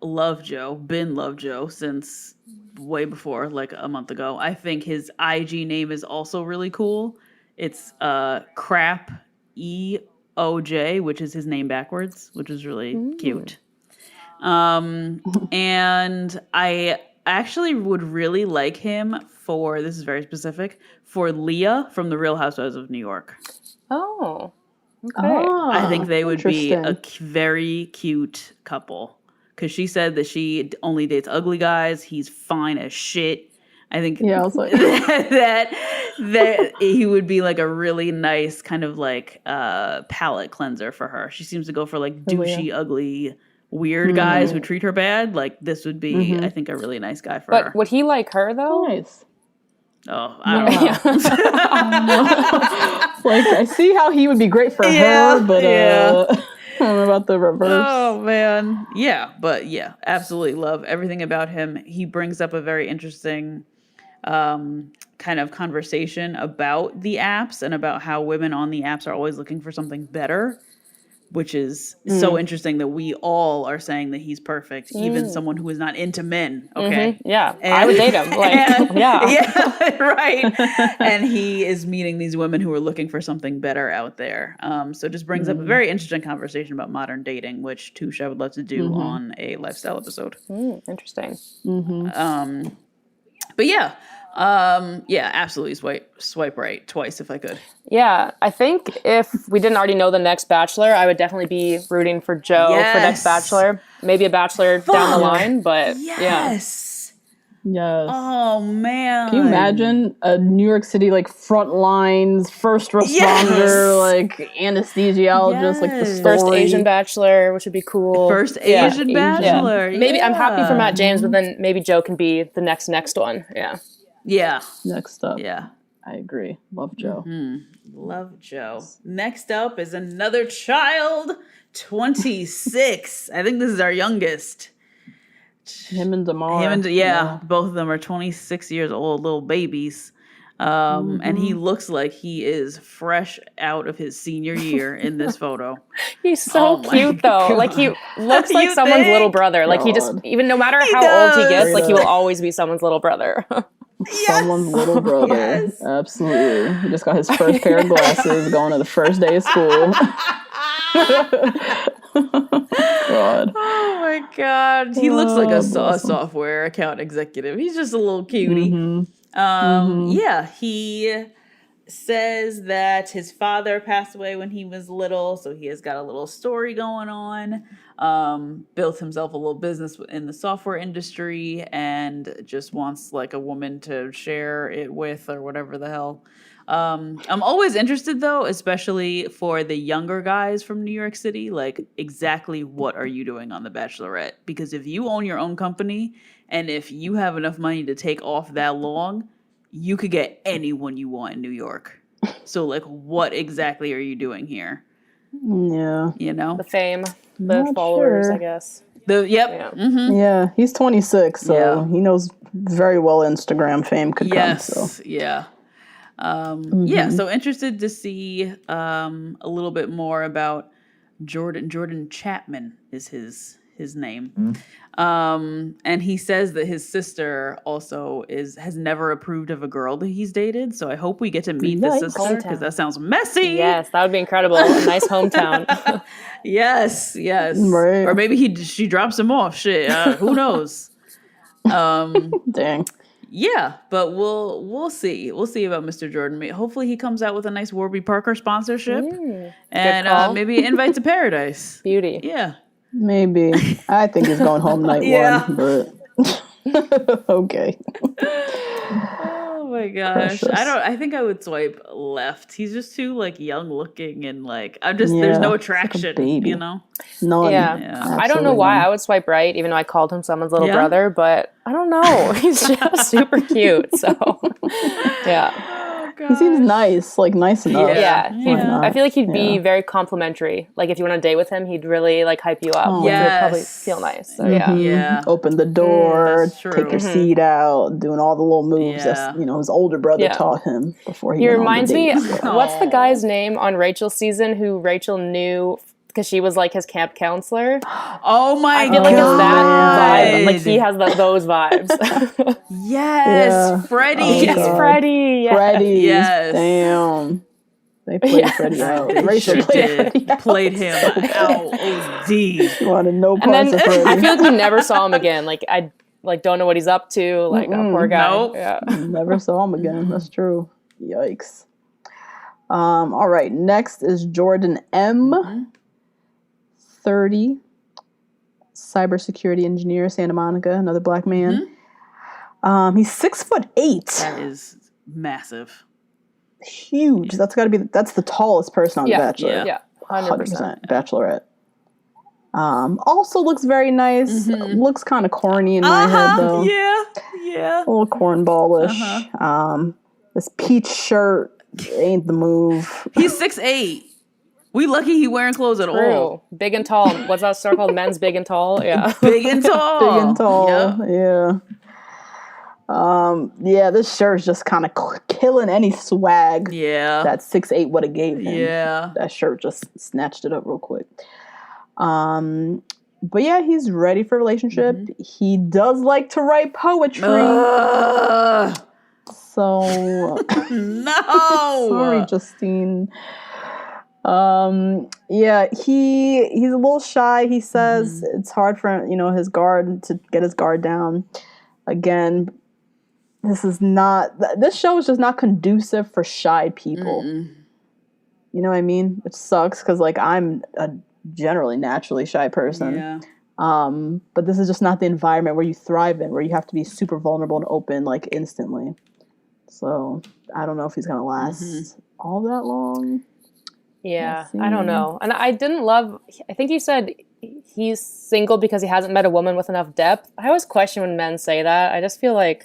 Speaker 1: love Joe. Love Joe since way before, like a month ago. I think his IG name is also really cool. It's Crap EOJ, which is his name backwards, which is really cute. And I actually would really like him for, this is very specific, for Leah from The Real Housewives of New York.
Speaker 3: Oh, okay.
Speaker 1: I think they would be a very cute couple. Because she said that she only dates ugly guys. He's fine as shit. I think
Speaker 2: I was like...
Speaker 1: that he would be like a really nice kind of like palate cleanser for her. She seems to go for like douchey, ugly, weird guys who treat her bad. Like this would be, I think, a really nice guy for her.
Speaker 3: But would he like her though?
Speaker 2: Nice.
Speaker 1: Oh, I don't know.
Speaker 2: Like I see how he would be great for her, but I don't know about the reverse.
Speaker 1: Oh man, yeah, but yeah, absolutely love everything about him. He brings up a very interesting kind of conversation about the apps and about how women on the apps are always looking for something better, which is so interesting that we all are saying that he's perfect, even someone who is not into men. Okay.
Speaker 3: Yeah. I would date him. Like,
Speaker 1: yeah, right. And he is meeting these women who are looking for something better out there. So it just brings up a very interesting conversation about modern dating, which Touche I would love to do on a lifestyle episode.
Speaker 3: Interesting.
Speaker 1: But yeah, absolutely swipe right twice if I could.
Speaker 3: Yeah, I think if we didn't already know the next Bachelor, I would definitely be rooting for Joe for next Bachelor. Maybe a Bachelor down the line, but
Speaker 2: Yes.
Speaker 1: Oh man.
Speaker 2: Can you imagine a New York City like front lines, first responder, like anesthesiologist, like the story.
Speaker 3: First Asian Bachelor, which would be cool.
Speaker 1: First Asian Bachelor.
Speaker 3: Yeah. Maybe I'm happy for Matt James, but then maybe Joe can be the next one. Yeah.
Speaker 1: Yeah.
Speaker 2: Next up.
Speaker 1: Yeah.
Speaker 2: I agree. Love Joe.
Speaker 1: Love Joe. Next up is another child, 26. I think this is our youngest.
Speaker 2: Him and Damar.
Speaker 1: Both of them are 26 years old, little babies. And he looks like he is fresh out of his senior year in this photo.
Speaker 3: He's so cute though. Like he looks like someone's little brother. Like he just, even no matter how old he gets, like he will always be someone's little brother.
Speaker 2: Someone's little brother. Yes. Absolutely. He just got his first pair of glasses going to the first day of school. God.
Speaker 1: Oh my God. He looks like a software account executive. He's just a little cutie. Yeah, he says that his father passed away when he was little, so he has got a little story going on. Built himself a little business in the software industry and just wants like a woman to share it with or whatever the hell. I'm always interested though, especially for the younger guys from New York City, like exactly what are you doing on The Bachelorette? Because if you own your own company and if you have enough money to take off that long, you could get anyone you want in New York. So like what exactly are you doing here?
Speaker 2: Yeah.
Speaker 1: You know?
Speaker 3: The fame, the followers, I guess.
Speaker 2: Yeah, he's 26, so he knows very well Instagram fame could come. So.
Speaker 1: Yeah. Yeah, so interested to see a little bit more about Jordan. Jordan Chapman is his name. And he says that his sister also has never approved of a girl that he's dated. So I hope we get to meet the sister because that sounds messy.
Speaker 3: Yes, that would be incredible. A nice hometown.
Speaker 1: Yes.
Speaker 2: Right.
Speaker 1: Or maybe she drops him off. Shit, who knows?
Speaker 2: Dang.
Speaker 1: Yeah, but we'll see. We'll see about Mr. Jordan. Hopefully he comes out with a nice Warby Parker sponsorship and maybe invite to paradise.
Speaker 3: Beauty.
Speaker 1: Yeah.
Speaker 2: Maybe. I think he's going home night one, but okay.
Speaker 1: Oh my gosh.
Speaker 2: Precious.
Speaker 1: I think I would swipe left. He's just too like young looking and like there's no attraction,
Speaker 2: like
Speaker 1: you know?
Speaker 2: None.
Speaker 3: Yeah. I don't know why I would swipe right, even though I called him someone's little brother, but I don't know. He's just super cute. So yeah.
Speaker 2: He seems nice enough.
Speaker 3: Yeah. I feel like he'd be very complimentary. Like if you went on a date with him, he'd really like hype you up. He'd probably feel nice. So
Speaker 1: yeah.
Speaker 2: Open the door, take your seat out, doing all the little moves that his older brother taught him before he went
Speaker 3: reminds
Speaker 2: on the
Speaker 3: me.
Speaker 2: date.
Speaker 3: What's the guy's name on Rachel's season who Rachel knew because she was like his camp counselor.
Speaker 1: Oh my
Speaker 3: I feel like it's that vibe. Like he has those vibes.
Speaker 1: Yes, Freddie.
Speaker 3: Yes, Freddie. Yes.
Speaker 2: Freddie.
Speaker 1: Yes.
Speaker 2: Damn. They played Freddie out. Rachel
Speaker 1: played him out. OD.
Speaker 2: Wanted no parts of Freddie.
Speaker 3: I feel like we never saw him again. Like I don't know what he's up to. Like poor guy.
Speaker 1: Nope.
Speaker 3: Yeah.
Speaker 2: Never saw him again. That's true. Yikes. All right. Next is Jordan M. 30. Cybersecurity engineer, Santa Monica, another black man. He's 6'8".
Speaker 1: That is massive.
Speaker 2: Huge. That's the tallest person on The Bachelor.
Speaker 3: Yeah. 100%.
Speaker 2: Bachelorette. Also looks very nice. Looks kind of corny in my head though.
Speaker 1: Yeah.
Speaker 2: A little cornballish. This peach shirt ain't the move.
Speaker 1: He's 6'8". We lucky he wearing clothes at all.
Speaker 3: Big and tall. What's that store called? Men's Big and Tall. Yeah.
Speaker 1: Big and tall.
Speaker 2: Big and tall.
Speaker 1: Yep.
Speaker 2: Yeah. This shirt is just kind of killing any swag.
Speaker 1: Yeah.
Speaker 2: That 6'8" would have gave him.
Speaker 1: Yeah.
Speaker 2: That shirt just snatched it up real quick. But yeah, he's ready for a relationship. He does like to write poetry. So
Speaker 1: no.
Speaker 2: Sorry, Justine. Yeah, he's a little shy. He says it's hard for his guard to get his guard down. Again, this show is just not conducive for shy people. You know what I mean? Which sucks because I'm a generally naturally shy person.
Speaker 1: Yeah.
Speaker 2: But this is just not the environment where you thrive in, where you have to be super vulnerable and open instantly. So I don't know if he's gonna last all that long.
Speaker 3: Yeah, I don't know. And I didn't love, I think you said he's single because he hasn't met a woman with enough depth. I always question when men say that. I just feel like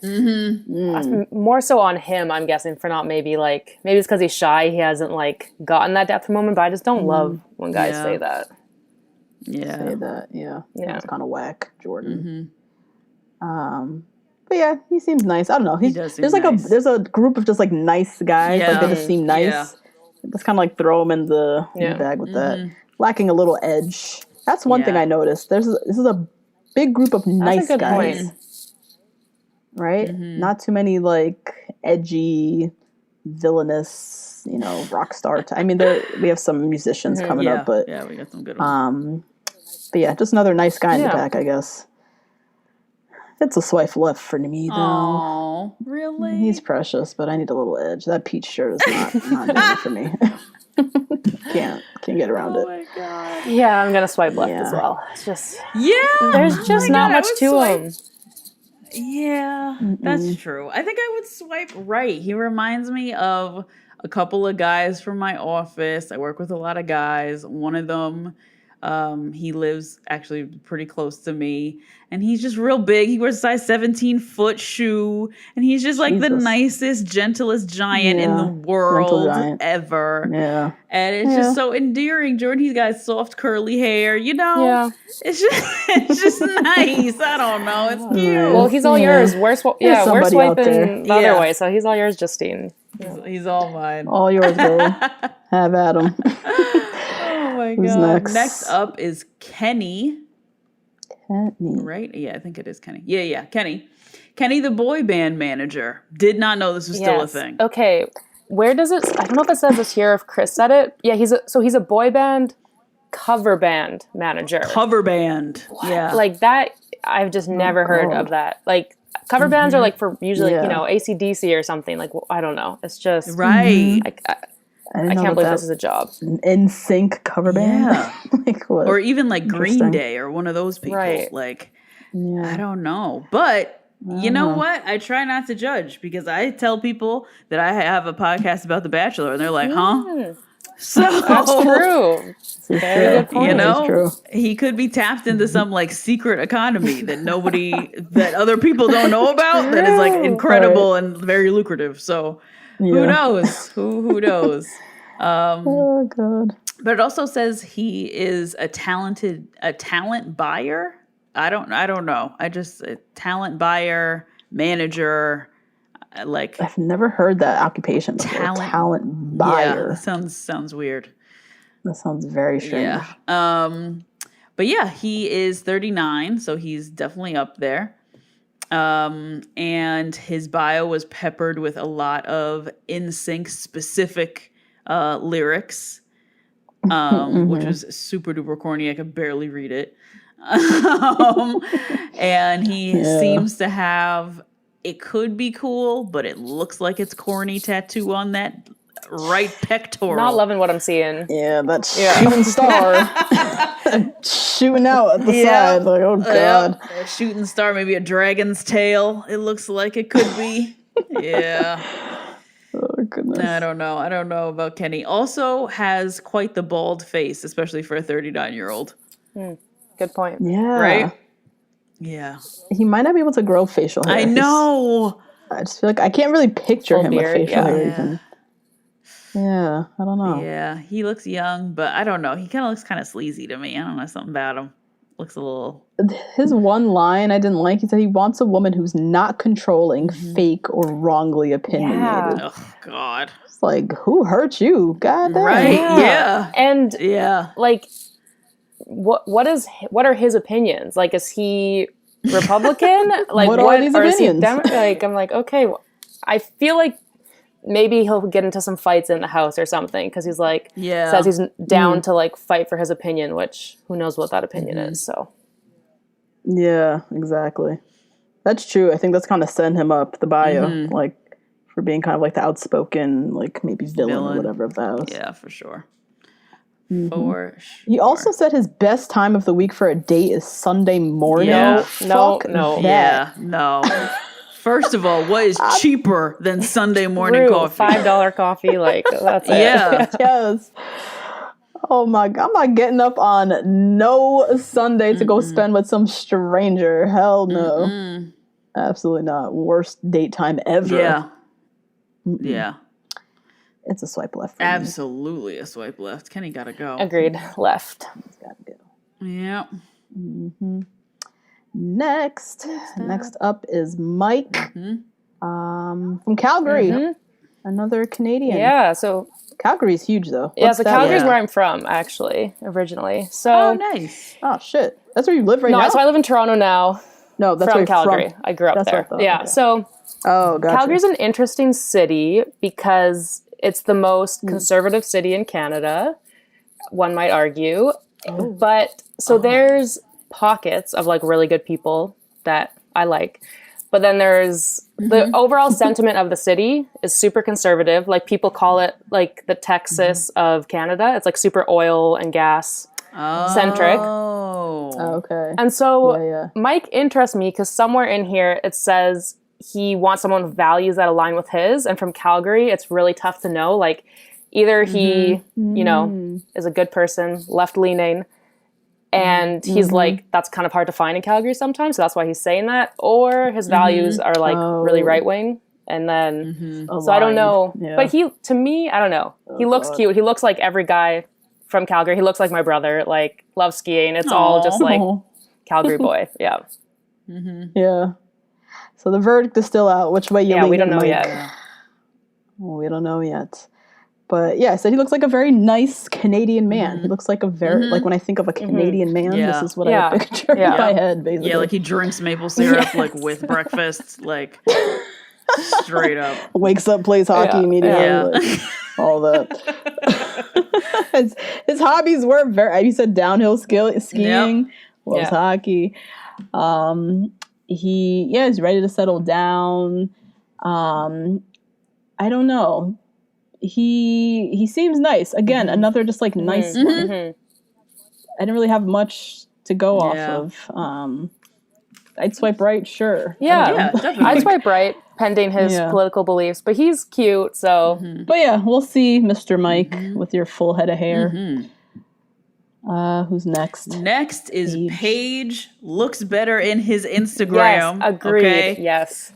Speaker 3: more so on him, I'm guessing, for not maybe it's because he's shy. He hasn't gotten that depth from women, but I just don't love when guys say that.
Speaker 2: Yeah. Say that, yeah. It's kind of whack, Jordan. But yeah, he seems nice. I don't know. There's nice. There's a group of just nice guys.
Speaker 1: Yeah.
Speaker 2: They just seem nice.
Speaker 1: Yeah.
Speaker 2: Just kind of throw him in the bag with that. Lacking a little edge. That's one thing I noticed. This is a big group of nice guys. Point. Right? Not too many edgy, villainous, rock star. I mean, we have some musicians coming up, but
Speaker 1: yeah, we got some good ones.
Speaker 2: But yeah, just another nice guy in the back, I guess. It's a swipe left for me, though.
Speaker 1: Oh, really?
Speaker 2: He's precious, but I need a little edge. That peach shirt is not doing it for me. Can't get around it.
Speaker 1: Oh my god.
Speaker 3: Yeah, I'm gonna swipe left as well. It's just there's just
Speaker 1: not
Speaker 3: much to him.
Speaker 1: Yeah, that's true. I think I would swipe right. He reminds me of a couple of guys from my office. I work with a lot of guys. One of them, he lives actually pretty close to me, and he's just real big. He wears a size 17-foot shoe, and he's just the nicest, gentlest giant in the world ever.
Speaker 2: Yeah,
Speaker 1: and it's just so endearing. Jordan, he's got soft curly hair. It's just nice. I don't know. It's cute.
Speaker 3: Well, he's all yours. We're swiping the other way, so he's all yours, Justine.
Speaker 1: He's all mine.
Speaker 2: All yours, bro. Have at him.
Speaker 1: Oh my god. Next up is Kenny. Right? Yeah, I think it is Kenny. Yeah, Kenny. Kenny, the boy band manager. Did not know this was still a thing.
Speaker 3: Okay. Where does it... I don't know if it says this here, if Chris said it. Yeah, he's a boy band cover band manager.
Speaker 1: Cover band. What? Yeah.
Speaker 3: That, I've just never heard of that. Cover bands are for usually, AC/DC or something. I don't know. It's just...
Speaker 1: Right.
Speaker 3: I can't believe this is a job.
Speaker 2: In sync cover band.
Speaker 1: Yeah.
Speaker 2: What?
Speaker 1: Or even Green Day or one of those people.
Speaker 3: Right.
Speaker 1: I don't know. But you know what? I try not to judge because I tell people that I have a podcast about The Bachelor and they're like, huh? So
Speaker 3: that's true. Very good point.
Speaker 1: He could be tapped into some secret economy that other people don't know about that is incredible and very lucrative. So who knows? Who knows?
Speaker 2: Oh god!
Speaker 1: But it also says he is a talent buyer. I don't know. A talent buyer, manager.
Speaker 2: I've never heard that occupation before. Talent buyer.
Speaker 1: Yeah, sounds weird.
Speaker 2: That sounds very strange.
Speaker 1: Yeah. But yeah, he is 39, so he's definitely up there. And his bio was peppered with a lot of NSYNC specific lyrics, which was super duper corny. I could barely read it. And he seems to have, it could be cool, but it looks like it's corny tattoo on that right pectoral.
Speaker 3: Not loving what I'm seeing.
Speaker 2: Yeah, that shooting star shooting out at the side. Like, oh god,
Speaker 1: a shooting star, maybe a dragon's tail. It looks like it could be. Yeah.
Speaker 2: Oh goodness.
Speaker 1: I don't know about Kenny. Also has quite the bald face, especially for a 39-year-old.
Speaker 3: Good point.
Speaker 2: Yeah.
Speaker 1: Right? Yeah.
Speaker 2: He might not be able to grow facial hair.
Speaker 1: I know.
Speaker 2: I just feel like I can't really picture
Speaker 3: Full
Speaker 2: him
Speaker 3: beard,
Speaker 2: with facial hair.
Speaker 1: Yeah.
Speaker 2: Even. Yeah, I don't know.
Speaker 1: Yeah, he looks young, but I don't know. He kind of looks kind of sleazy to me. I don't know, something about him. Looks a little...
Speaker 2: His one line I didn't like, he said he wants a woman who's not controlling, fake, or wrongly opinionated.
Speaker 1: Oh, God.
Speaker 2: It's like, who hurt you? God damn.
Speaker 1: Right, yeah.
Speaker 3: And,
Speaker 1: Yeah.
Speaker 3: like, what are his opinions? Like, is he Republican? Like,
Speaker 2: what are these opinions?
Speaker 3: Like, I'm like, okay, I feel like maybe he'll get into some fights in the house or something because he's like, says he's down to like fight for his opinion, which who knows what that opinion is. So,
Speaker 2: yeah, exactly. That's true. I think that's kind of setting him up, the bio, like for being kind of like the outspoken, like maybe villain or whatever of the house.
Speaker 1: Yeah, for sure. For sure.
Speaker 2: He also said his best time of the week for a date is Sunday morning.
Speaker 1: Yeah.
Speaker 2: Fuck
Speaker 3: No.
Speaker 2: that.
Speaker 1: Yeah, no. First of all, what is cheaper than Sunday morning coffee?
Speaker 3: $5 coffee, like that's it.
Speaker 1: Yeah.
Speaker 2: Yes. Oh my god, I'm not getting up on no Sunday to go spend with some stranger. Hell no. Absolutely not. Worst date time ever.
Speaker 1: Yeah. Yeah.
Speaker 2: It's a swipe left for me.
Speaker 1: Absolutely a swipe left. Kenny gotta go.
Speaker 3: Agreed. Left.
Speaker 2: He's gotta go.
Speaker 1: Yeah.
Speaker 2: Next up is Mike from Calgary. Another Canadian.
Speaker 3: Yeah, so
Speaker 2: Calgary's huge though.
Speaker 3: yeah,
Speaker 2: What's
Speaker 3: so
Speaker 2: that
Speaker 3: Calgary's
Speaker 2: like?
Speaker 3: where I'm from, actually, originally. So
Speaker 1: Oh, nice.
Speaker 2: Oh shit. That's where you live right now?
Speaker 3: so I live in Toronto now.
Speaker 2: No, that's
Speaker 3: from
Speaker 2: where you're
Speaker 3: Calgary.
Speaker 2: from.
Speaker 3: I grew up
Speaker 2: That's what
Speaker 3: there.
Speaker 2: I thought,
Speaker 3: Yeah.
Speaker 2: okay.
Speaker 3: So
Speaker 2: Oh, gotcha.
Speaker 3: Calgary's an interesting city because it's the most conservative city in Canada, one might argue. But so there's pockets of like really good people that I like. But then there's the overall sentiment of the city is super conservative. Like people call it like the Texas of Canada. It's like super oil and gas centric.
Speaker 1: Oh.
Speaker 2: Okay.
Speaker 3: And so
Speaker 2: Yeah.
Speaker 3: Mike interests me because somewhere in here it says he wants someone with values that align with his. And from Calgary, it's really tough to know. Like either he, you know, is a good person, left leaning, and he's like, that's kind of hard to find in Calgary sometimes. So that's why he's saying that. Or his values are like really right wing. And then, so I don't know.
Speaker 2: Yeah.
Speaker 3: But to me, I don't know. He looks cute. He looks like every guy from Calgary. He looks like my brother, like loves skiing. It's all just like Calgary boy. Yeah.
Speaker 2: Yeah. So the verdict is still out. Which way you lean?
Speaker 3: We don't know
Speaker 2: Mike?
Speaker 3: yet.
Speaker 2: We don't know yet. But yeah, so he looks like a very nice Canadian man. He looks like a very, like when I think of a Canadian man,
Speaker 1: Yeah.
Speaker 2: this is what I picture in my head, basically.
Speaker 1: Yeah, like he drinks maple syrup like with breakfast, like straight up.
Speaker 2: Wakes up, plays hockey immediately.
Speaker 1: Yeah.
Speaker 2: Like, all that. his hobbies were very, you said downhill skiing, loves hockey. He's ready to settle down. I don't know. He seems nice. Again, another just like nice one. I didn't really have much to go off of. I'd swipe right, sure.
Speaker 3: Yeah,
Speaker 1: definitely.
Speaker 3: I'd swipe right, pending his political beliefs. But he's cute, so.
Speaker 2: But yeah, we'll see, Mr. Mike, with your full head of hair. Who's next?
Speaker 1: Next is Paige. Looks better in his Instagram.
Speaker 3: Yes, agreed.
Speaker 1: Okay?
Speaker 3: Yes.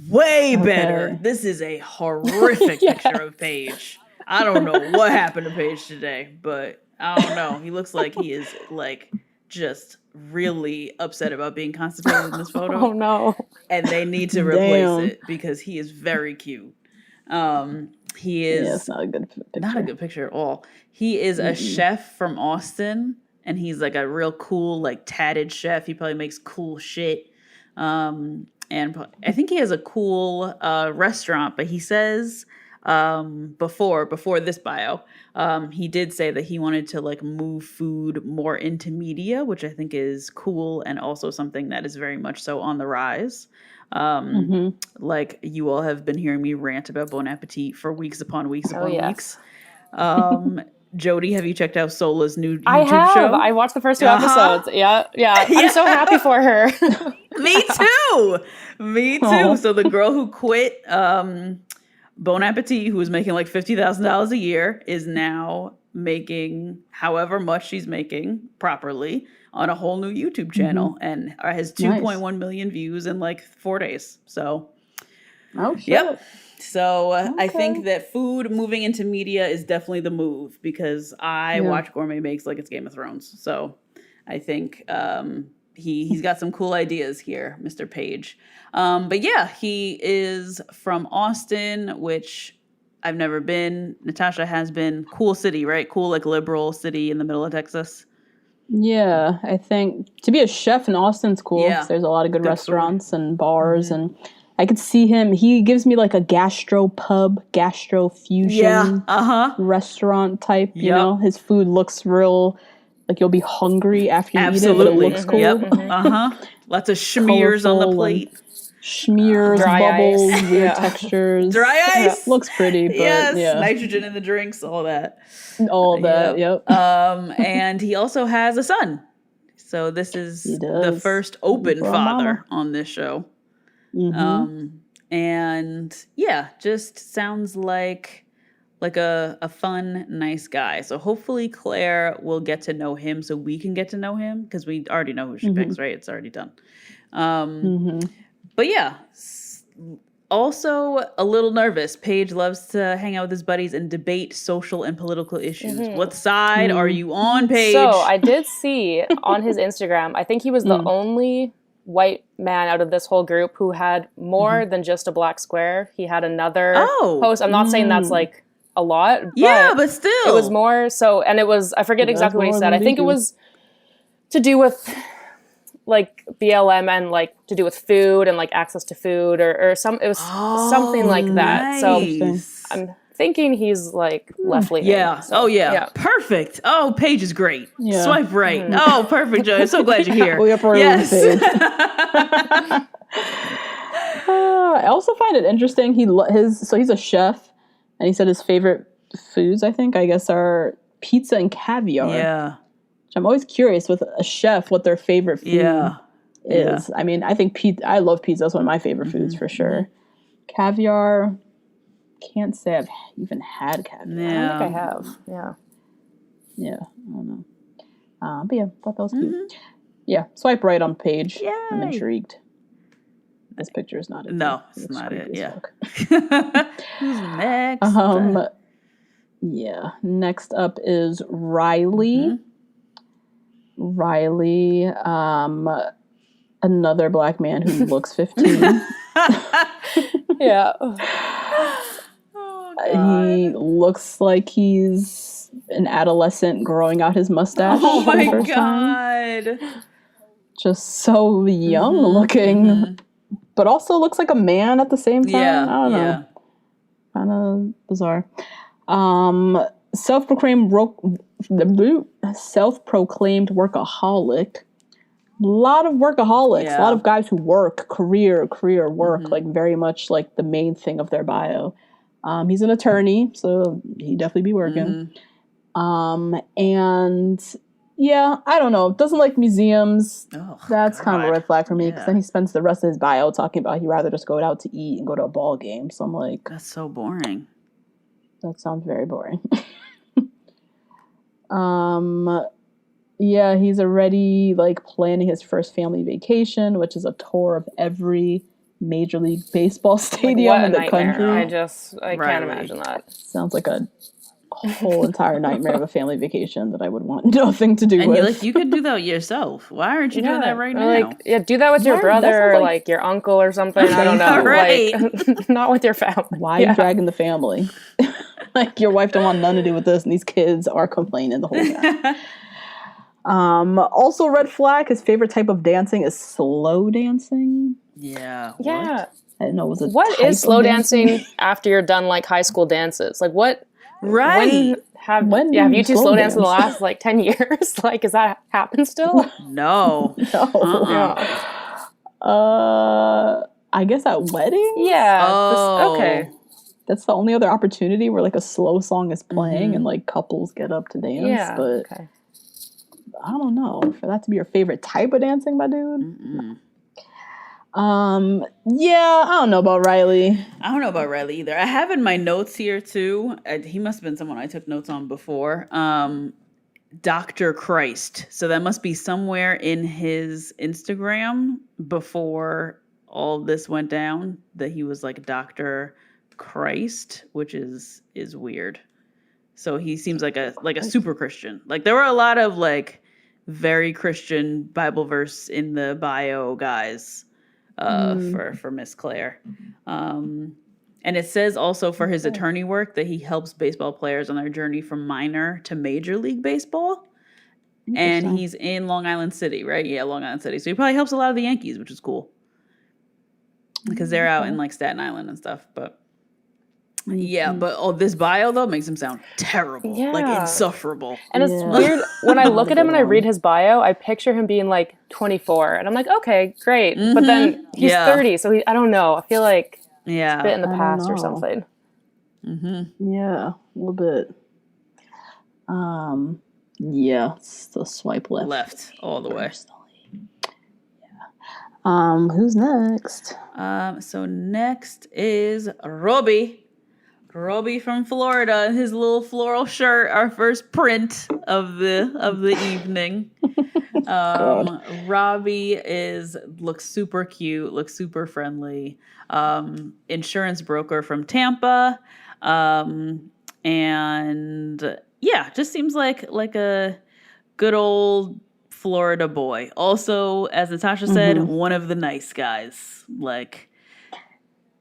Speaker 1: Way better. This is a horrific picture of Paige. I don't know what happened to Paige today, but I don't know. He looks like he is like just really upset about being constipated in this photo.
Speaker 3: Oh no.
Speaker 1: And they need to replace it because he is very cute. He is
Speaker 2: it's not a good picture.
Speaker 1: Not a good picture at all. He is a chef from Austin, and he's like a real cool, like tatted chef. He probably makes cool shit. And I think he has a cool restaurant, but he says before this bio, he did say that he wanted to like move food more into media, which I think is cool and also something that is very much so on the rise. Like you all have been hearing me rant about Bon Appetit for weeks upon weeks upon weeks. Jody, have you checked out Sola's new YouTube show?
Speaker 3: I watched the first 2 episodes. Yeah. I'm so happy for her.
Speaker 1: Me too. Aww. So the girl who quit Bon Appetit, who was making like $50,000 a year, is now making however much she's making properly on a whole new YouTube channel and has 2.1 million views in like 4 days. So,
Speaker 2: shit.
Speaker 1: Yep. So I think that food moving into media is definitely the move because I watch Gourmet Makes like it's Game of Thrones. So I think he's got some cool ideas here, Mr. Page. But yeah, he is from Austin, which I've never been. Natasha has been. Cool city, right? Cool, like liberal city in the middle of Texas.
Speaker 2: Yeah, I think to be a chef in Austin's cool. Yeah. There's a lot of good restaurants and bars and I could see him. He gives me like a gastro fusion restaurant type. You know, his food looks real. Like you'll be hungry after you eat it, but it looks cool.
Speaker 1: Lots of schmears on the plate.
Speaker 2: Schmears, bubbles,
Speaker 3: ice.
Speaker 2: Weird textures.
Speaker 1: Dry ice.
Speaker 2: Looks pretty, but
Speaker 1: nitrogen in the drinks, all that.
Speaker 2: Yep.
Speaker 1: And he also has a son. So this is the first open father on this show. And just sounds like a fun, nice guy. So hopefully Claire will get to know him so we can get to know him because we already know who she picks, right? It's already done. But yeah, also a little nervous. Paige loves to hang out with his buddies and debate social and political issues. What side are you on, Paige?
Speaker 3: So I did see on his Instagram, I think he was the only white man out of this whole group who had more than just a black square. He had another post. I'm not saying that's like a lot.
Speaker 1: But still.
Speaker 3: It was more so, and it was, I forget exactly what he said. I think it was to do with like BLM and like to do with food and like access to food or something like that.
Speaker 1: Nice.
Speaker 3: So I'm thinking he's like left-leaning.
Speaker 1: Yeah.
Speaker 3: So,
Speaker 1: Perfect. Oh, Paige is great. Yeah. Swipe right. Oh, perfect, Joy. I'm so glad you're here.
Speaker 2: Yes. I also find it interesting. He's a chef, and he said his favorite foods, I guess, are pizza and caviar.
Speaker 1: Yeah.
Speaker 2: Which I'm always curious with a chef what their favorite food is. Yeah. I mean, I think I love pizza. That's one of my favorite foods for sure. Caviar. Can't say I've even had caviar.
Speaker 3: Yeah. I think I have. Yeah.
Speaker 2: Yeah. I don't know. But yeah, thought that was cute. Yeah. Swipe right on Paige. Yay. I'm intrigued. This picture is not it.
Speaker 1: No, it's not it. Yeah. Who's next?
Speaker 2: Yeah. Next up is Riley. Riley, another black man who looks 15.
Speaker 3: Yeah.
Speaker 2: He looks like he's an adolescent growing out his mustache.
Speaker 1: Oh my God.
Speaker 2: Just so young looking, but also looks like a man at the same time.
Speaker 1: Yeah.
Speaker 2: I don't know. Kind of bizarre. Self-proclaimed workaholic. A lot of workaholics. A lot of guys who work, career work, like very much like the main thing of their bio. He's an attorney, so he'd definitely be working. And yeah, I don't know. Doesn't like museums. That's kind of a red flag for me because then he spends the rest of his bio talking about he'd rather just go out to eat and go to a ball game. So I'm like,
Speaker 1: that's so boring.
Speaker 2: That sounds very boring. Yeah, he's already like planning his first family vacation, which is a tour of every Major League Baseball stadium in the country.
Speaker 3: I can't imagine that.
Speaker 2: Sounds like a whole entire nightmare of a family vacation that I would want nothing to do
Speaker 1: and
Speaker 2: with.
Speaker 1: you could do that yourself. Why aren't you doing that right now?
Speaker 3: Like, do that with your brother or like your uncle or something. I don't know.
Speaker 1: Right.
Speaker 3: Like, not with your family.
Speaker 2: Why are you dragging the family? Like, your wife don't want none to do with this, and these kids are complaining the whole time. Also, red flag, his favorite type of dancing is slow dancing.
Speaker 1: Yeah.
Speaker 3: Yeah.
Speaker 1: What?
Speaker 2: I didn't know it was a
Speaker 3: What
Speaker 2: type
Speaker 3: is slow
Speaker 2: of
Speaker 3: dancing after you're done like high school dances? Like what?
Speaker 1: Right.
Speaker 3: Have you two slow danced in the last like 10 years? Like, does that happen still?
Speaker 1: No.
Speaker 2: No. I guess at weddings?
Speaker 3: Yeah.
Speaker 1: Oh.
Speaker 3: Okay.
Speaker 2: That's the only other opportunity where like a slow song is playing and like couples get up to dance.
Speaker 3: Yeah.
Speaker 2: But I don't know. For that to be your favorite type of dancing, my dude.
Speaker 1: Mm-mm.
Speaker 2: Yeah, I don't know about Riley.
Speaker 1: I don't know about Riley either. I have in my notes here too. He must have been someone I took notes on before. Dr. Christ. So that must be somewhere in his Instagram before all this went down that he was like Dr. Christ, which is weird. So he seems like a super Christian. Like there were a lot of like very Christian Bible verse in the bio guys for Miss Claire. And it says also for his attorney work that he helps baseball players on their journey from minor to major league baseball. And he's in Long Island City, right? Yeah, Long Island City. So he probably helps a lot of the Yankees, which is cool. Because they're out in like Staten Island and stuff. But yeah, but this bio though makes him sound terrible.
Speaker 3: Yeah.
Speaker 1: Like insufferable.
Speaker 3: And it's weird when I look at him and I read his bio, I picture him being like 24. And I'm like, okay, great. But then he's 30. So I don't know. I feel like it's a bit in the past or something.
Speaker 2: Mm-hmm. Yeah, a little bit. Yeah, still swipe left.
Speaker 1: Left all the way.
Speaker 2: Yeah. Who's next?
Speaker 1: So next is Robbie. Robbie from Florida, his little floral shirt, our first print of the evening. Robbie looks super cute, looks super friendly. Insurance broker from Tampa. And yeah, just seems like a good old Florida boy. Also, as Natasha said, one of the nice guys. Like,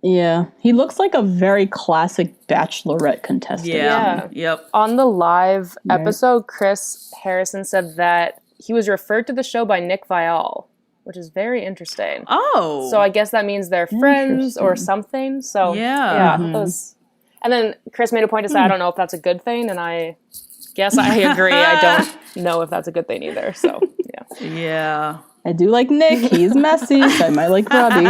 Speaker 2: yeah, he looks like a very classic Bachelorette contestant.
Speaker 3: Yeah.
Speaker 1: Yep.
Speaker 3: On the live episode, Chris Harrison said that he was referred to the show by Nick Viall, which is very interesting.
Speaker 1: Oh.
Speaker 3: So I guess that means they're friends or something. So yeah. And then Chris made a point to say, I don't know if that's a good thing, and I guess I agree. I don't know if that's a good thing either. So yeah.
Speaker 1: Yeah.
Speaker 2: I do like Nick. He's messy. So I might like Robbie.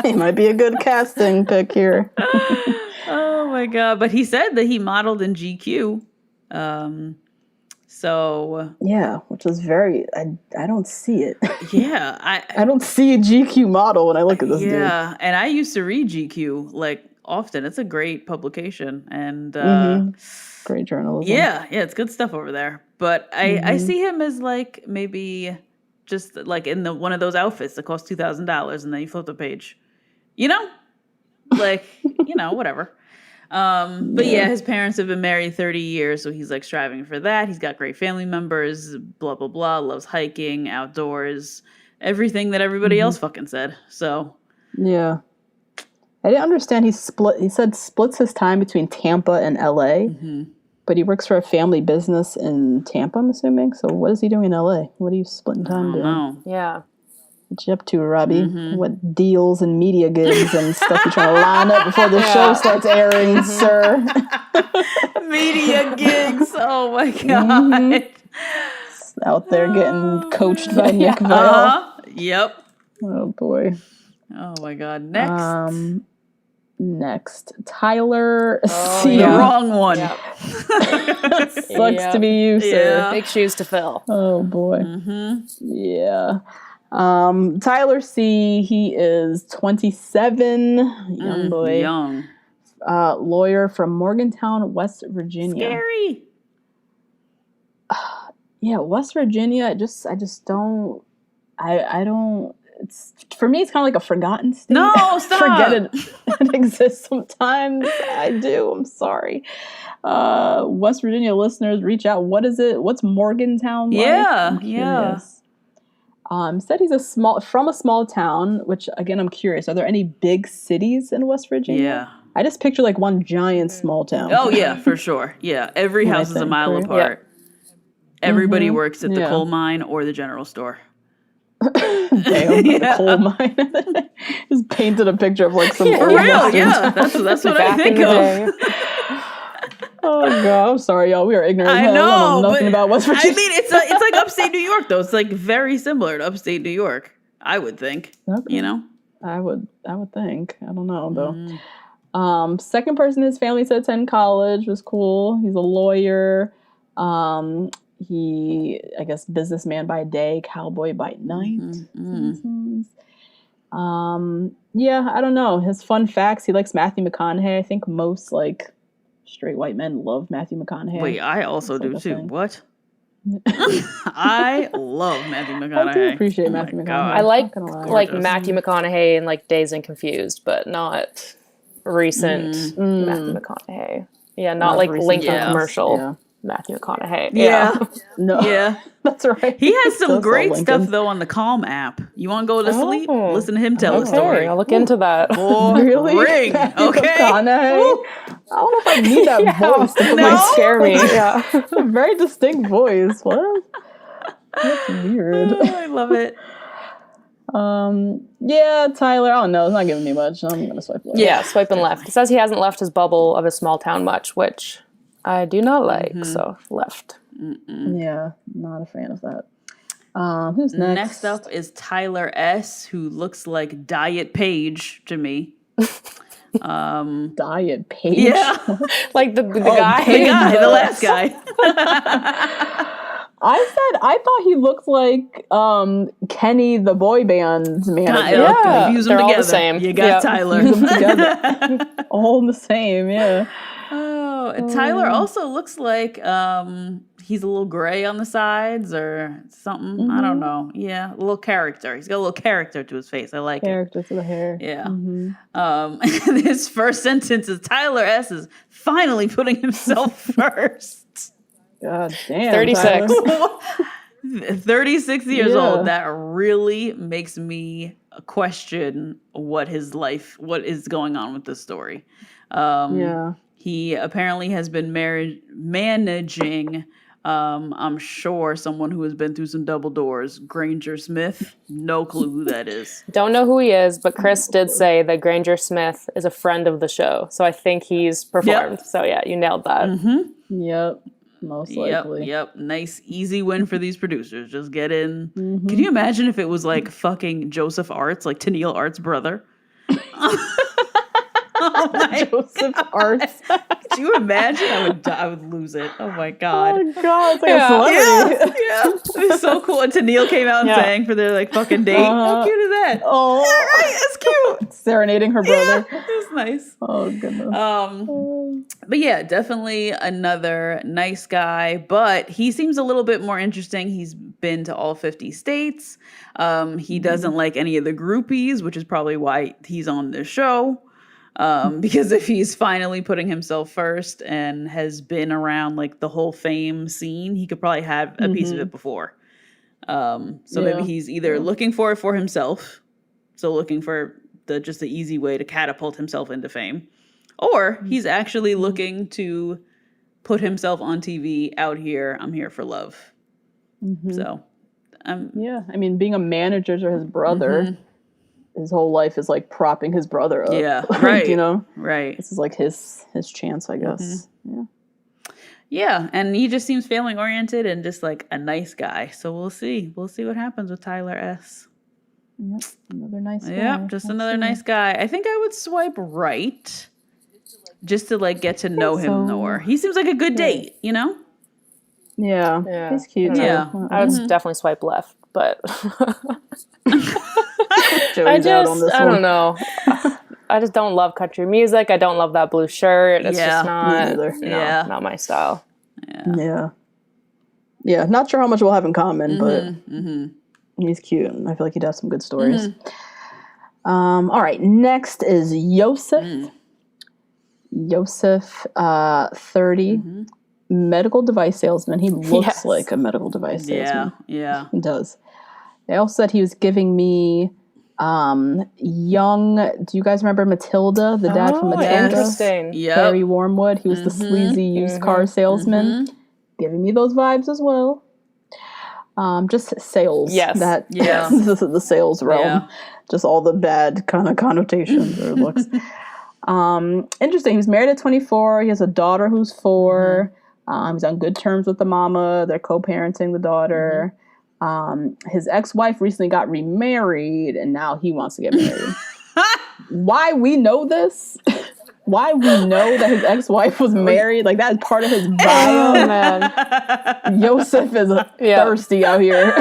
Speaker 2: He might be a good casting pick here.
Speaker 1: Oh my God. But he said that he modeled in GQ. So
Speaker 2: yeah, which is very I don't see it.
Speaker 1: Yeah.
Speaker 2: I don't see a GQ model when I look at this dude.
Speaker 1: Yeah. And I used to read GQ like often. It's a great publication and
Speaker 2: great journalism.
Speaker 1: Yeah, it's good stuff over there. But I see him as like maybe just like in one of those outfits that cost $2,000 and then you flip the page. You know? Like, whatever. But yeah, his parents have been married 30 years, so he's like striving for that. He's got great family members, blah, blah, blah, loves hiking, outdoors, everything that everybody else fucking said. So
Speaker 2: yeah. I didn't understand he said splits his time between Tampa and LA. But he works for a family business in Tampa, I'm assuming. So what is he doing in LA? What are you splitting time doing?
Speaker 1: No.
Speaker 3: Yeah.
Speaker 2: What you up to, Robbie? What deals and media gigs and stuff you trying to line up before the show starts airing, sir?
Speaker 1: Media gigs. Oh my God.
Speaker 2: Out there getting coached by Nick Viall.
Speaker 1: Yep.
Speaker 2: Oh boy.
Speaker 1: Oh my God. Next.
Speaker 2: Next, Tyler C.
Speaker 1: The wrong one.
Speaker 2: Sucks to be you, sir.
Speaker 3: Big shoes to fill.
Speaker 2: Oh boy. Yeah. Tyler C. He is 27, young boy.
Speaker 1: Young.
Speaker 2: Lawyer from Morgantown, West Virginia.
Speaker 1: Scary.
Speaker 2: Yeah, West Virginia. I just don't. I don't. it's for me. It's kind of like a forgotten state.
Speaker 1: No, stop.
Speaker 2: Forget it exists sometimes. I do. I'm sorry. West Virginia listeners, reach out. What is it? What's Morgantown like?
Speaker 1: Yeah.
Speaker 2: Said he's from a small town, which again I'm curious. Are there any big cities in West Virginia?
Speaker 1: Yeah.
Speaker 2: I just picture like one giant small town.
Speaker 1: Oh yeah, for sure. Yeah, every house is a mile apart. Everybody works at the coal mine or the general store.
Speaker 2: Damn, the coal mine. Just painted a picture of like some
Speaker 1: for real. Yeah, that's what I think of.
Speaker 2: Oh god, I'm sorry, y'all. We are ignorant.
Speaker 1: I know
Speaker 2: nothing about West Virginia.
Speaker 1: I mean, it's like upstate New York though. It's like very similar to upstate New York. I would think. Okay. You know.
Speaker 2: I would think. I don't know though. Second person in his family to attend college was cool. He's a lawyer. He, I guess, businessman by day, cowboy by night. Yeah, I don't know. His fun facts. He likes Matthew McConaughey. I think most like straight white men love Matthew McConaughey.
Speaker 1: Wait, I also do too. What? I love Matthew McConaughey.
Speaker 2: I do appreciate Matthew McConaughey.
Speaker 3: I like Matthew McConaughey in like Dazed and Confused, but not recent Matthew McConaughey. Yeah, not like Lincoln commercial Matthew McConaughey.
Speaker 2: Yeah, that's right.
Speaker 1: He has some great stuff though on the Calm app. You want to go to sleep? Listen to him tell a story.
Speaker 3: I'll look into that.
Speaker 2: Really?
Speaker 1: Ring. Okay.
Speaker 2: I don't know if I need that voice. It
Speaker 3: might scare me. Yeah,
Speaker 2: a very distinct voice. What? That's weird.
Speaker 1: I love it.
Speaker 2: Yeah, Tyler. I don't know. It's not giving me much. I'm gonna swipe left.
Speaker 3: Yeah, swiping left. It says he hasn't left his bubble of a small town much, which I do not like. So left.
Speaker 2: Yeah, not a fan of that. Who's next?
Speaker 1: Next up is Tyler S., who looks like Diet Page to me.
Speaker 2: Diet Page?
Speaker 1: Yeah.
Speaker 3: Like the guy?
Speaker 1: The last guy.
Speaker 2: I thought he looked like Kenny, the boy band manager.
Speaker 1: Yeah, use them
Speaker 3: they're
Speaker 1: together.
Speaker 3: all the same.
Speaker 1: You got Tyler.
Speaker 2: Use them together. All the same, yeah.
Speaker 1: Oh, and Tyler also looks like he's a little gray on the sides or something. I don't know. Yeah, a little character. He's got a little character to his face. I like
Speaker 2: character to the hair.
Speaker 1: Yeah. His first sentence is Tyler S. is finally putting himself first.
Speaker 2: God damn.
Speaker 3: 36.
Speaker 1: 36 years old. That really makes me question what is going on with this story. He apparently has been managing, I'm sure, someone who has been through some double doors. Granger Smith. No clue who that is.
Speaker 3: Don't know who he is, but Chris did say that Granger Smith is a friend of the show. So I think he's performed. So yeah, you nailed that.
Speaker 2: Yep. Most likely.
Speaker 1: Yep. Nice, easy win for these producers. Just get in. Can you imagine if it was like fucking Joseph Arts, like Tennille Arts' brother?
Speaker 2: Joseph Arts.
Speaker 1: Could you imagine? I would lose it. Oh my god.
Speaker 2: Oh god, it's like a celebrity.
Speaker 1: Yeah. It was so cool. And Tennille came out and sang for their like fucking date. How cute is that?
Speaker 2: Oh,
Speaker 1: yeah, right. It's cute.
Speaker 2: Serenading her brother.
Speaker 1: Yeah, it was nice.
Speaker 2: Oh goodness.
Speaker 1: But yeah, definitely another nice guy. But he seems a little bit more interesting. He's been to all 50 states. He doesn't like any of the groupies, which is probably why he's on this show. Because if he's finally putting himself first and has been around like the whole fame scene, he could probably have a piece of it before. Maybe he's either looking for it for himself, so looking for the easy way to catapult himself into fame, or he's actually looking to put himself on TV out here. I'm here for love. So,
Speaker 2: I mean, being a manager to his brother. His whole life is like propping his brother up.
Speaker 1: Yeah, right.
Speaker 2: You know,
Speaker 1: right.
Speaker 2: This is like his chance, I guess.
Speaker 1: Yeah, and he just seems family oriented and just like a nice guy. So we'll see. We'll see what happens with Tyler S.
Speaker 2: Yep, another nice guy.
Speaker 1: Yep, just another nice guy. I think I would swipe right, just to like get to know him more. He seems like a good date, you know.
Speaker 2: Yeah, he's cute.
Speaker 1: Yeah,
Speaker 3: I would definitely swipe left, but.
Speaker 2: I
Speaker 3: don't know. I just don't love country music. I don't love that blue shirt. It's just not, not my style.
Speaker 2: Yeah. Not sure how much we'll have in common, but He's cute. I feel like he does some good stories. All right. Next is Yosef. Yosef, 30, medical device salesman. He looks like a medical device salesman.
Speaker 1: Yeah.
Speaker 2: He does. They also said he was giving me young. Do you guys remember Matilda, the dad from Matilda?
Speaker 3: Interesting.
Speaker 2: Harry Wormwood. He was the sleazy used car salesman. Giving me those vibes as well. Just sales.
Speaker 3: Yes.
Speaker 2: This is the sales realm.
Speaker 1: Yeah.
Speaker 2: Just all the bad kind of connotations or looks. Interesting. He was married at 24. He has a daughter who's 4. He's on good terms with the mama. They're co-parenting the daughter. His ex-wife recently got remarried, and now he wants to get married. Why we know this? Why we know that his ex-wife was married? Like, that is part of his bio, man. Yosef is thirsty out here.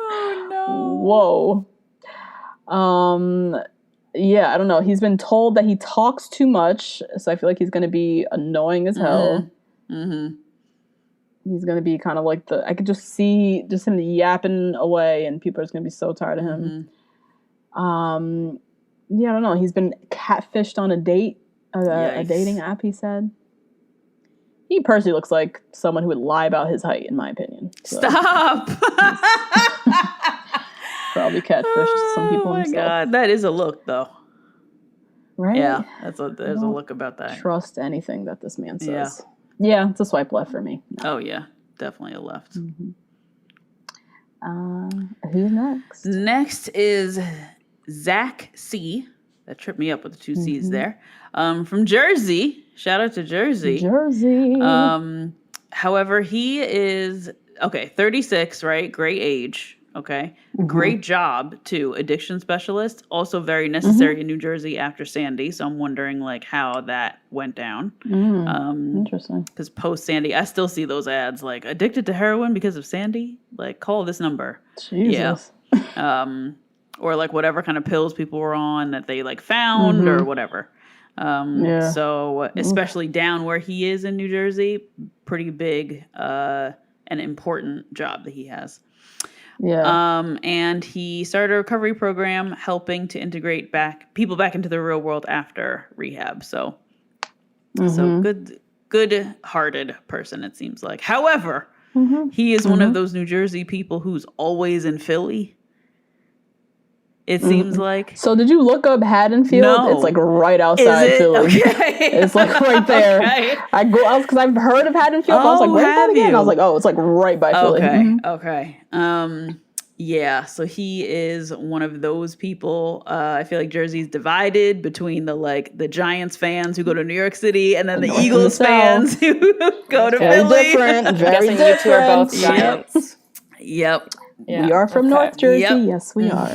Speaker 1: Oh, no.
Speaker 2: Whoa. Yeah, I don't know. He's been told that he talks too much, so I feel like he's going to be annoying as hell. He's going to be kind of like I could just see just him yapping away, and people are just going to be so tired of him. Yeah, I don't know. He's been catfished on a date, a dating app, he said. He personally looks like someone who would lie about his height, in my opinion. So.
Speaker 1: Stop!
Speaker 2: Probably catfished some people himself.
Speaker 1: Oh my God, that is a look, though.
Speaker 2: Right?
Speaker 1: Yeah, there's a look about that.
Speaker 2: Trust anything that this man says. Yeah, it's a swipe left for me. No.
Speaker 1: Oh yeah, definitely a left.
Speaker 2: Who's next?
Speaker 1: Next is Zach C. That tripped me up with the 2 C's there. From Jersey. Shout out to Jersey.
Speaker 2: Jersey.
Speaker 1: However, he is 36, right? Great age. Okay. Great job too. Addiction specialist. Also very necessary in New Jersey after Sandy. So I'm wondering like how that went down.
Speaker 2: Interesting.
Speaker 1: Because post Sandy, I still see those ads like addicted to heroin because of Sandy. Like call this number.
Speaker 2: Jesus.
Speaker 1: Yeah. Or like whatever kind of pills people were on that they like found or whatever. So especially down where he is in New Jersey, pretty big and important job that he has.
Speaker 2: Yeah.
Speaker 1: And he started a recovery program helping to integrate people back into the real world after rehab. So good-hearted person, it seems like. However, he is one of those New Jersey people who's always in Philly. It seems like.
Speaker 2: So did you look up Haddonfield?
Speaker 1: No.
Speaker 2: It's like right outside Philly.
Speaker 1: Okay.
Speaker 2: It's like right there.
Speaker 1: Okay.
Speaker 2: I go because I've heard of Haddonfield. But I was like, where's that again? I was like, oh, it's like right by Philly.
Speaker 1: Okay. Yeah. So he is one of those people. I feel like Jersey's divided between the Giants fans who go to New York City and then the Eagles fans who go to Philly.
Speaker 2: Different. Very different.
Speaker 3: You two are both Giants.
Speaker 1: Yep.
Speaker 2: Yeah. We are from North Jersey.
Speaker 1: Yep.
Speaker 2: Yes, we are.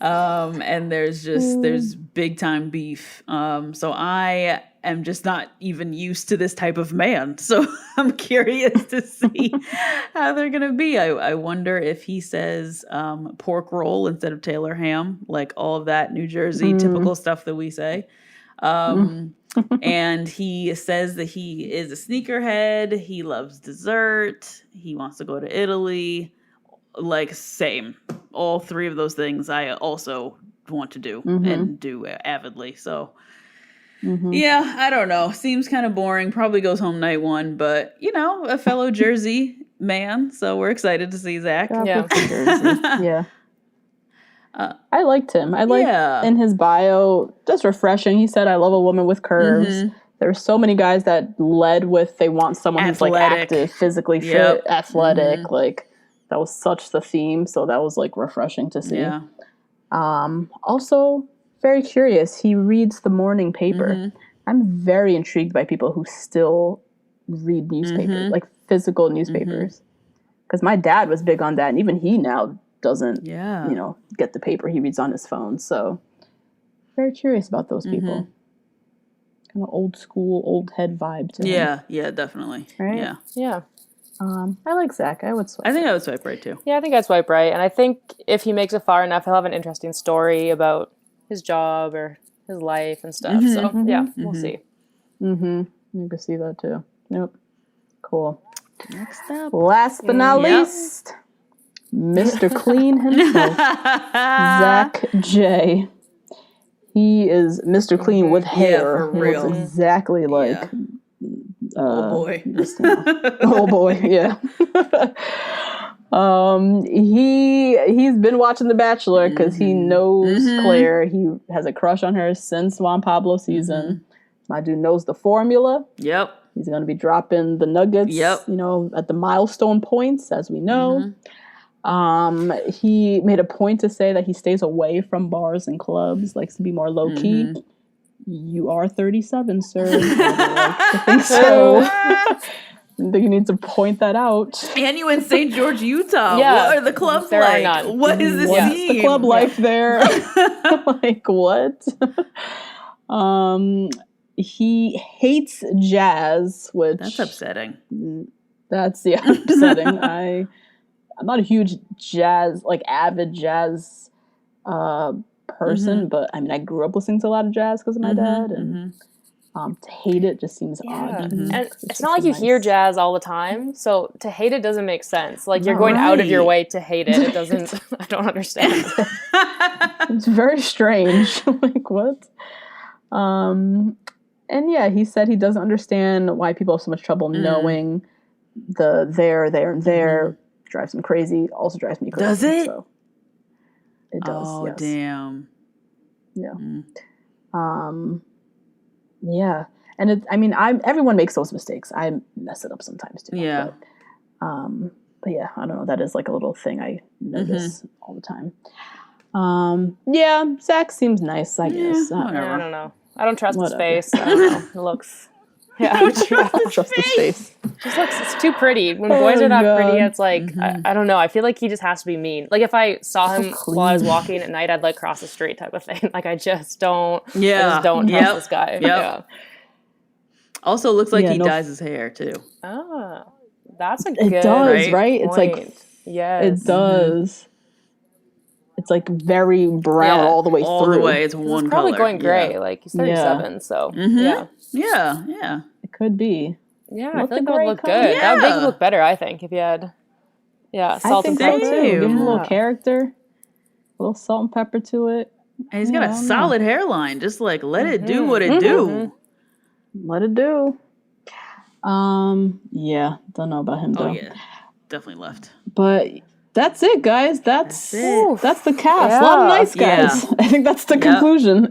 Speaker 1: And there's big time beef. So I am just not even used to this type of man. So I'm curious to see how they're gonna be. I wonder if he says pork roll instead of Taylor ham, like all of that New Jersey typical stuff that we say. And he says that he is a sneakerhead. He loves dessert. He wants to go to Italy. Like, same. All 3 of those things I also want to do and do avidly. So, yeah, I don't know. Seems kind of boring. Probably goes home night 1. But, a fellow Jersey man. So we're excited to see Zach.
Speaker 2: Yeah. I liked him. I liked in his bio, just refreshing. He said, I love a woman with curves. There were so many guys that led with they want someone who's like active, physically fit, athletic. Like that was such the theme. So that was like refreshing to see. Yeah. Also very curious. He reads the morning paper. I'm very intrigued by people who still read newspapers, like physical newspapers. Because my dad was big on that. And even he now doesn't, get the paper. He reads on his phone. So very curious about those people. Kind of old school, old head vibe to him.
Speaker 1: Yeah, definitely.
Speaker 2: Right?
Speaker 3: Yeah.
Speaker 2: I like Zach. I would swipe.
Speaker 1: I think I would swipe right too.
Speaker 3: Yeah, I think I'd swipe right. And I think if he makes it far enough, he'll have an interesting story about his job or his life and stuff. So we'll see.
Speaker 2: You can see that too. Yep. Cool.
Speaker 1: Next up.
Speaker 2: Last but not least, Mr. Clean himself, Zach J. He is Mr. Clean with hair.
Speaker 1: For real.
Speaker 2: He looks exactly like
Speaker 1: oh boy.
Speaker 2: Oh boy, yeah. He's been watching The Bachelor because he knows Claire. He has a crush on her since Juan Pablo season. My dude knows the formula.
Speaker 1: Yep.
Speaker 2: He's going to be dropping the nuggets, at the milestone points, as we know. He made a point to say that he stays away from bars and clubs, likes to be more low key. You are 37, sir. I think so. I think you need to point that out.
Speaker 1: And you in St. George, Utah.
Speaker 3: Yeah.
Speaker 1: What are the clubs
Speaker 3: There
Speaker 1: like?
Speaker 3: are none.
Speaker 1: What is the
Speaker 2: What's
Speaker 1: scene?
Speaker 2: the club life there? Like, what? He hates jazz, which...
Speaker 1: That's upsetting.
Speaker 2: That's, upsetting. I'm not a huge jazz, avid jazz person, but I mean, I grew up listening to a lot of jazz because of my dad, and to hate it just seems odd.
Speaker 3: And it's not like you hear jazz all the time, so to hate it doesn't make sense. Like, you're going out of your way to hate it. It doesn't, I don't understand.
Speaker 2: It's very strange. Like, what? And yeah, he said he doesn't understand why people have so much trouble knowing the there, and there. Drives him crazy. Also drives me crazy.
Speaker 1: Does it?
Speaker 2: So it does.
Speaker 1: Oh,
Speaker 2: yes.
Speaker 1: damn.
Speaker 2: Yeah. Yeah. And everyone makes those mistakes. I mess it up sometimes too.
Speaker 1: Yeah.
Speaker 2: But yeah, I don't know. That is like a little thing I notice all the time. Yeah, Zach seems nice, I guess.
Speaker 3: I don't know. I don't trust his face. I don't know. It looks... Yeah, I don't
Speaker 2: trust his face.
Speaker 3: It's too pretty. When boys are that pretty, it's like, I don't know. I feel like he just has to be mean. Like, if I saw him while I was walking at night, I'd cross the street type of thing. Like, I just don't trust this guy.
Speaker 1: Yep.
Speaker 3: Yeah.
Speaker 1: Also looks like he dyes his hair too.
Speaker 3: Ah, that's a good
Speaker 2: It does, right?
Speaker 3: point.
Speaker 2: It's like,
Speaker 3: yes.
Speaker 2: It does. It's like very brown all the way
Speaker 1: all
Speaker 2: through.
Speaker 1: The way. It's one
Speaker 3: It's probably
Speaker 1: color.
Speaker 3: going gray. Like, he's 37, so yeah.
Speaker 1: Yeah.
Speaker 2: It could be.
Speaker 3: Yeah,
Speaker 2: Let
Speaker 3: I feel like
Speaker 2: the
Speaker 3: that would
Speaker 2: gray
Speaker 3: look
Speaker 2: come.
Speaker 3: good.
Speaker 1: Yeah.
Speaker 3: That would make it look better, I think, if you had, salt and pepper.
Speaker 2: So too. Give him a little character, a little salt and pepper to it.
Speaker 1: And he's got a solid hairline. Just let it do what it do.
Speaker 2: Let it do. Yeah, don't know about him though.
Speaker 1: Oh yeah, definitely left.
Speaker 2: But that's it, guys. That's the cast.
Speaker 3: Yeah.
Speaker 2: A lot of nice guys. Yeah. I think that's the conclusion.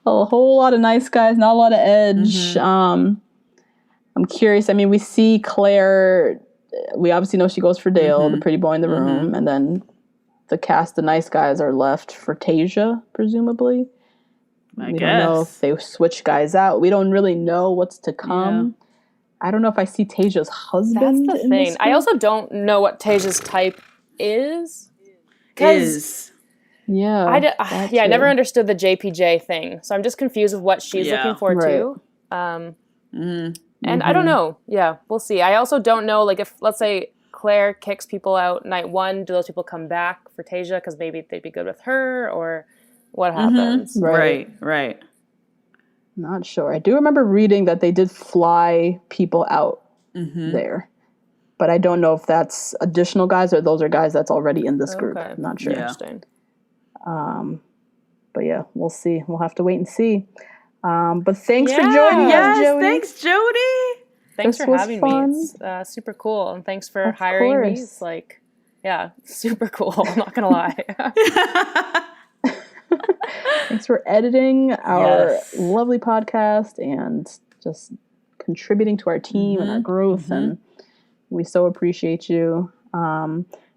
Speaker 2: A whole lot of nice guys, not a lot of edge. I'm curious. I mean, we see Claire. We obviously know she goes for Dale, the pretty boy in the room, and then the cast of nice guys are left for Tasia, presumably. We don't know if they switch guys out. We don't really know what's to come. Yeah. I don't know if I see Tasia's husband.
Speaker 3: That's the thing. I also don't know what Tasia's type is.
Speaker 2: Yeah.
Speaker 3: I never understood the JPJ thing. So I'm just confused with what she's looking for too. And I don't know. Yeah, we'll see. I also don't know, if, let's say, Claire kicks people out night one, do those people come back for Tasia because maybe they'd be good with her, or what happens?
Speaker 1: Right.
Speaker 2: Not sure. I do remember reading that they did fly people out there. But I don't know if that's additional guys or those are guys that's already in this group. I'm not sure.
Speaker 3: Interesting.
Speaker 2: But yeah, we'll see. We'll have to wait and see. But thanks for joining us, Jody.
Speaker 1: Thanks, Jody.
Speaker 3: Thanks for having me. It's super cool. And thanks for hiring me. It's super cool. I'm not going to lie.
Speaker 2: Thanks for editing our lovely podcast and just contributing to our team and our growth. And we so appreciate you.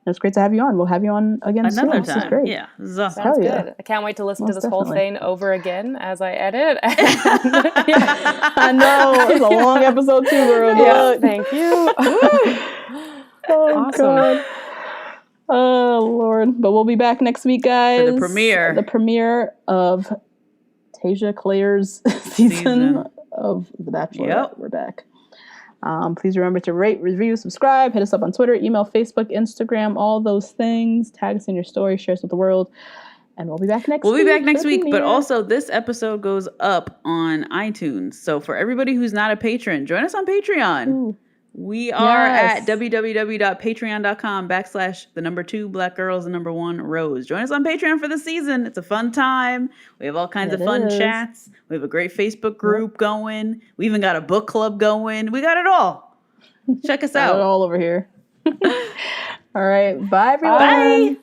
Speaker 2: It's great to have you on. We'll have you on again
Speaker 1: another
Speaker 2: soon.
Speaker 1: time.
Speaker 2: This is great.
Speaker 1: Yeah, this is awesome.
Speaker 3: Sounds good. I can't wait to listen to this whole thing over again as I edit.
Speaker 2: I know. It's a long episode too, girl.
Speaker 3: Yeah, thank you.
Speaker 2: Awesome. God. Oh, Lord. But we'll be back next week, guys.
Speaker 1: For the premiere.
Speaker 2: The premiere of Tasia Claire's season of The Bachelorette.
Speaker 1: Yep.
Speaker 2: We're back. Please remember to rate, review, subscribe, hit us up on Twitter, email, Facebook, Instagram, all those things. Tag us in your story, share us with the world. And we'll be back next week.
Speaker 1: We'll be back next week, but also this episode goes up on iTunes. So for everybody who's not a patron, join us on Patreon. We are at www.patreon.com/2 Black Girls 1 Rose. Join us on Patreon for the season. It's a fun time. We have all kinds of fun chats. We have a great Facebook group going. We even got a book club going. We got it all. Check us out.
Speaker 2: Got it all over here. All right. Bye, everyone.
Speaker 1: Bye.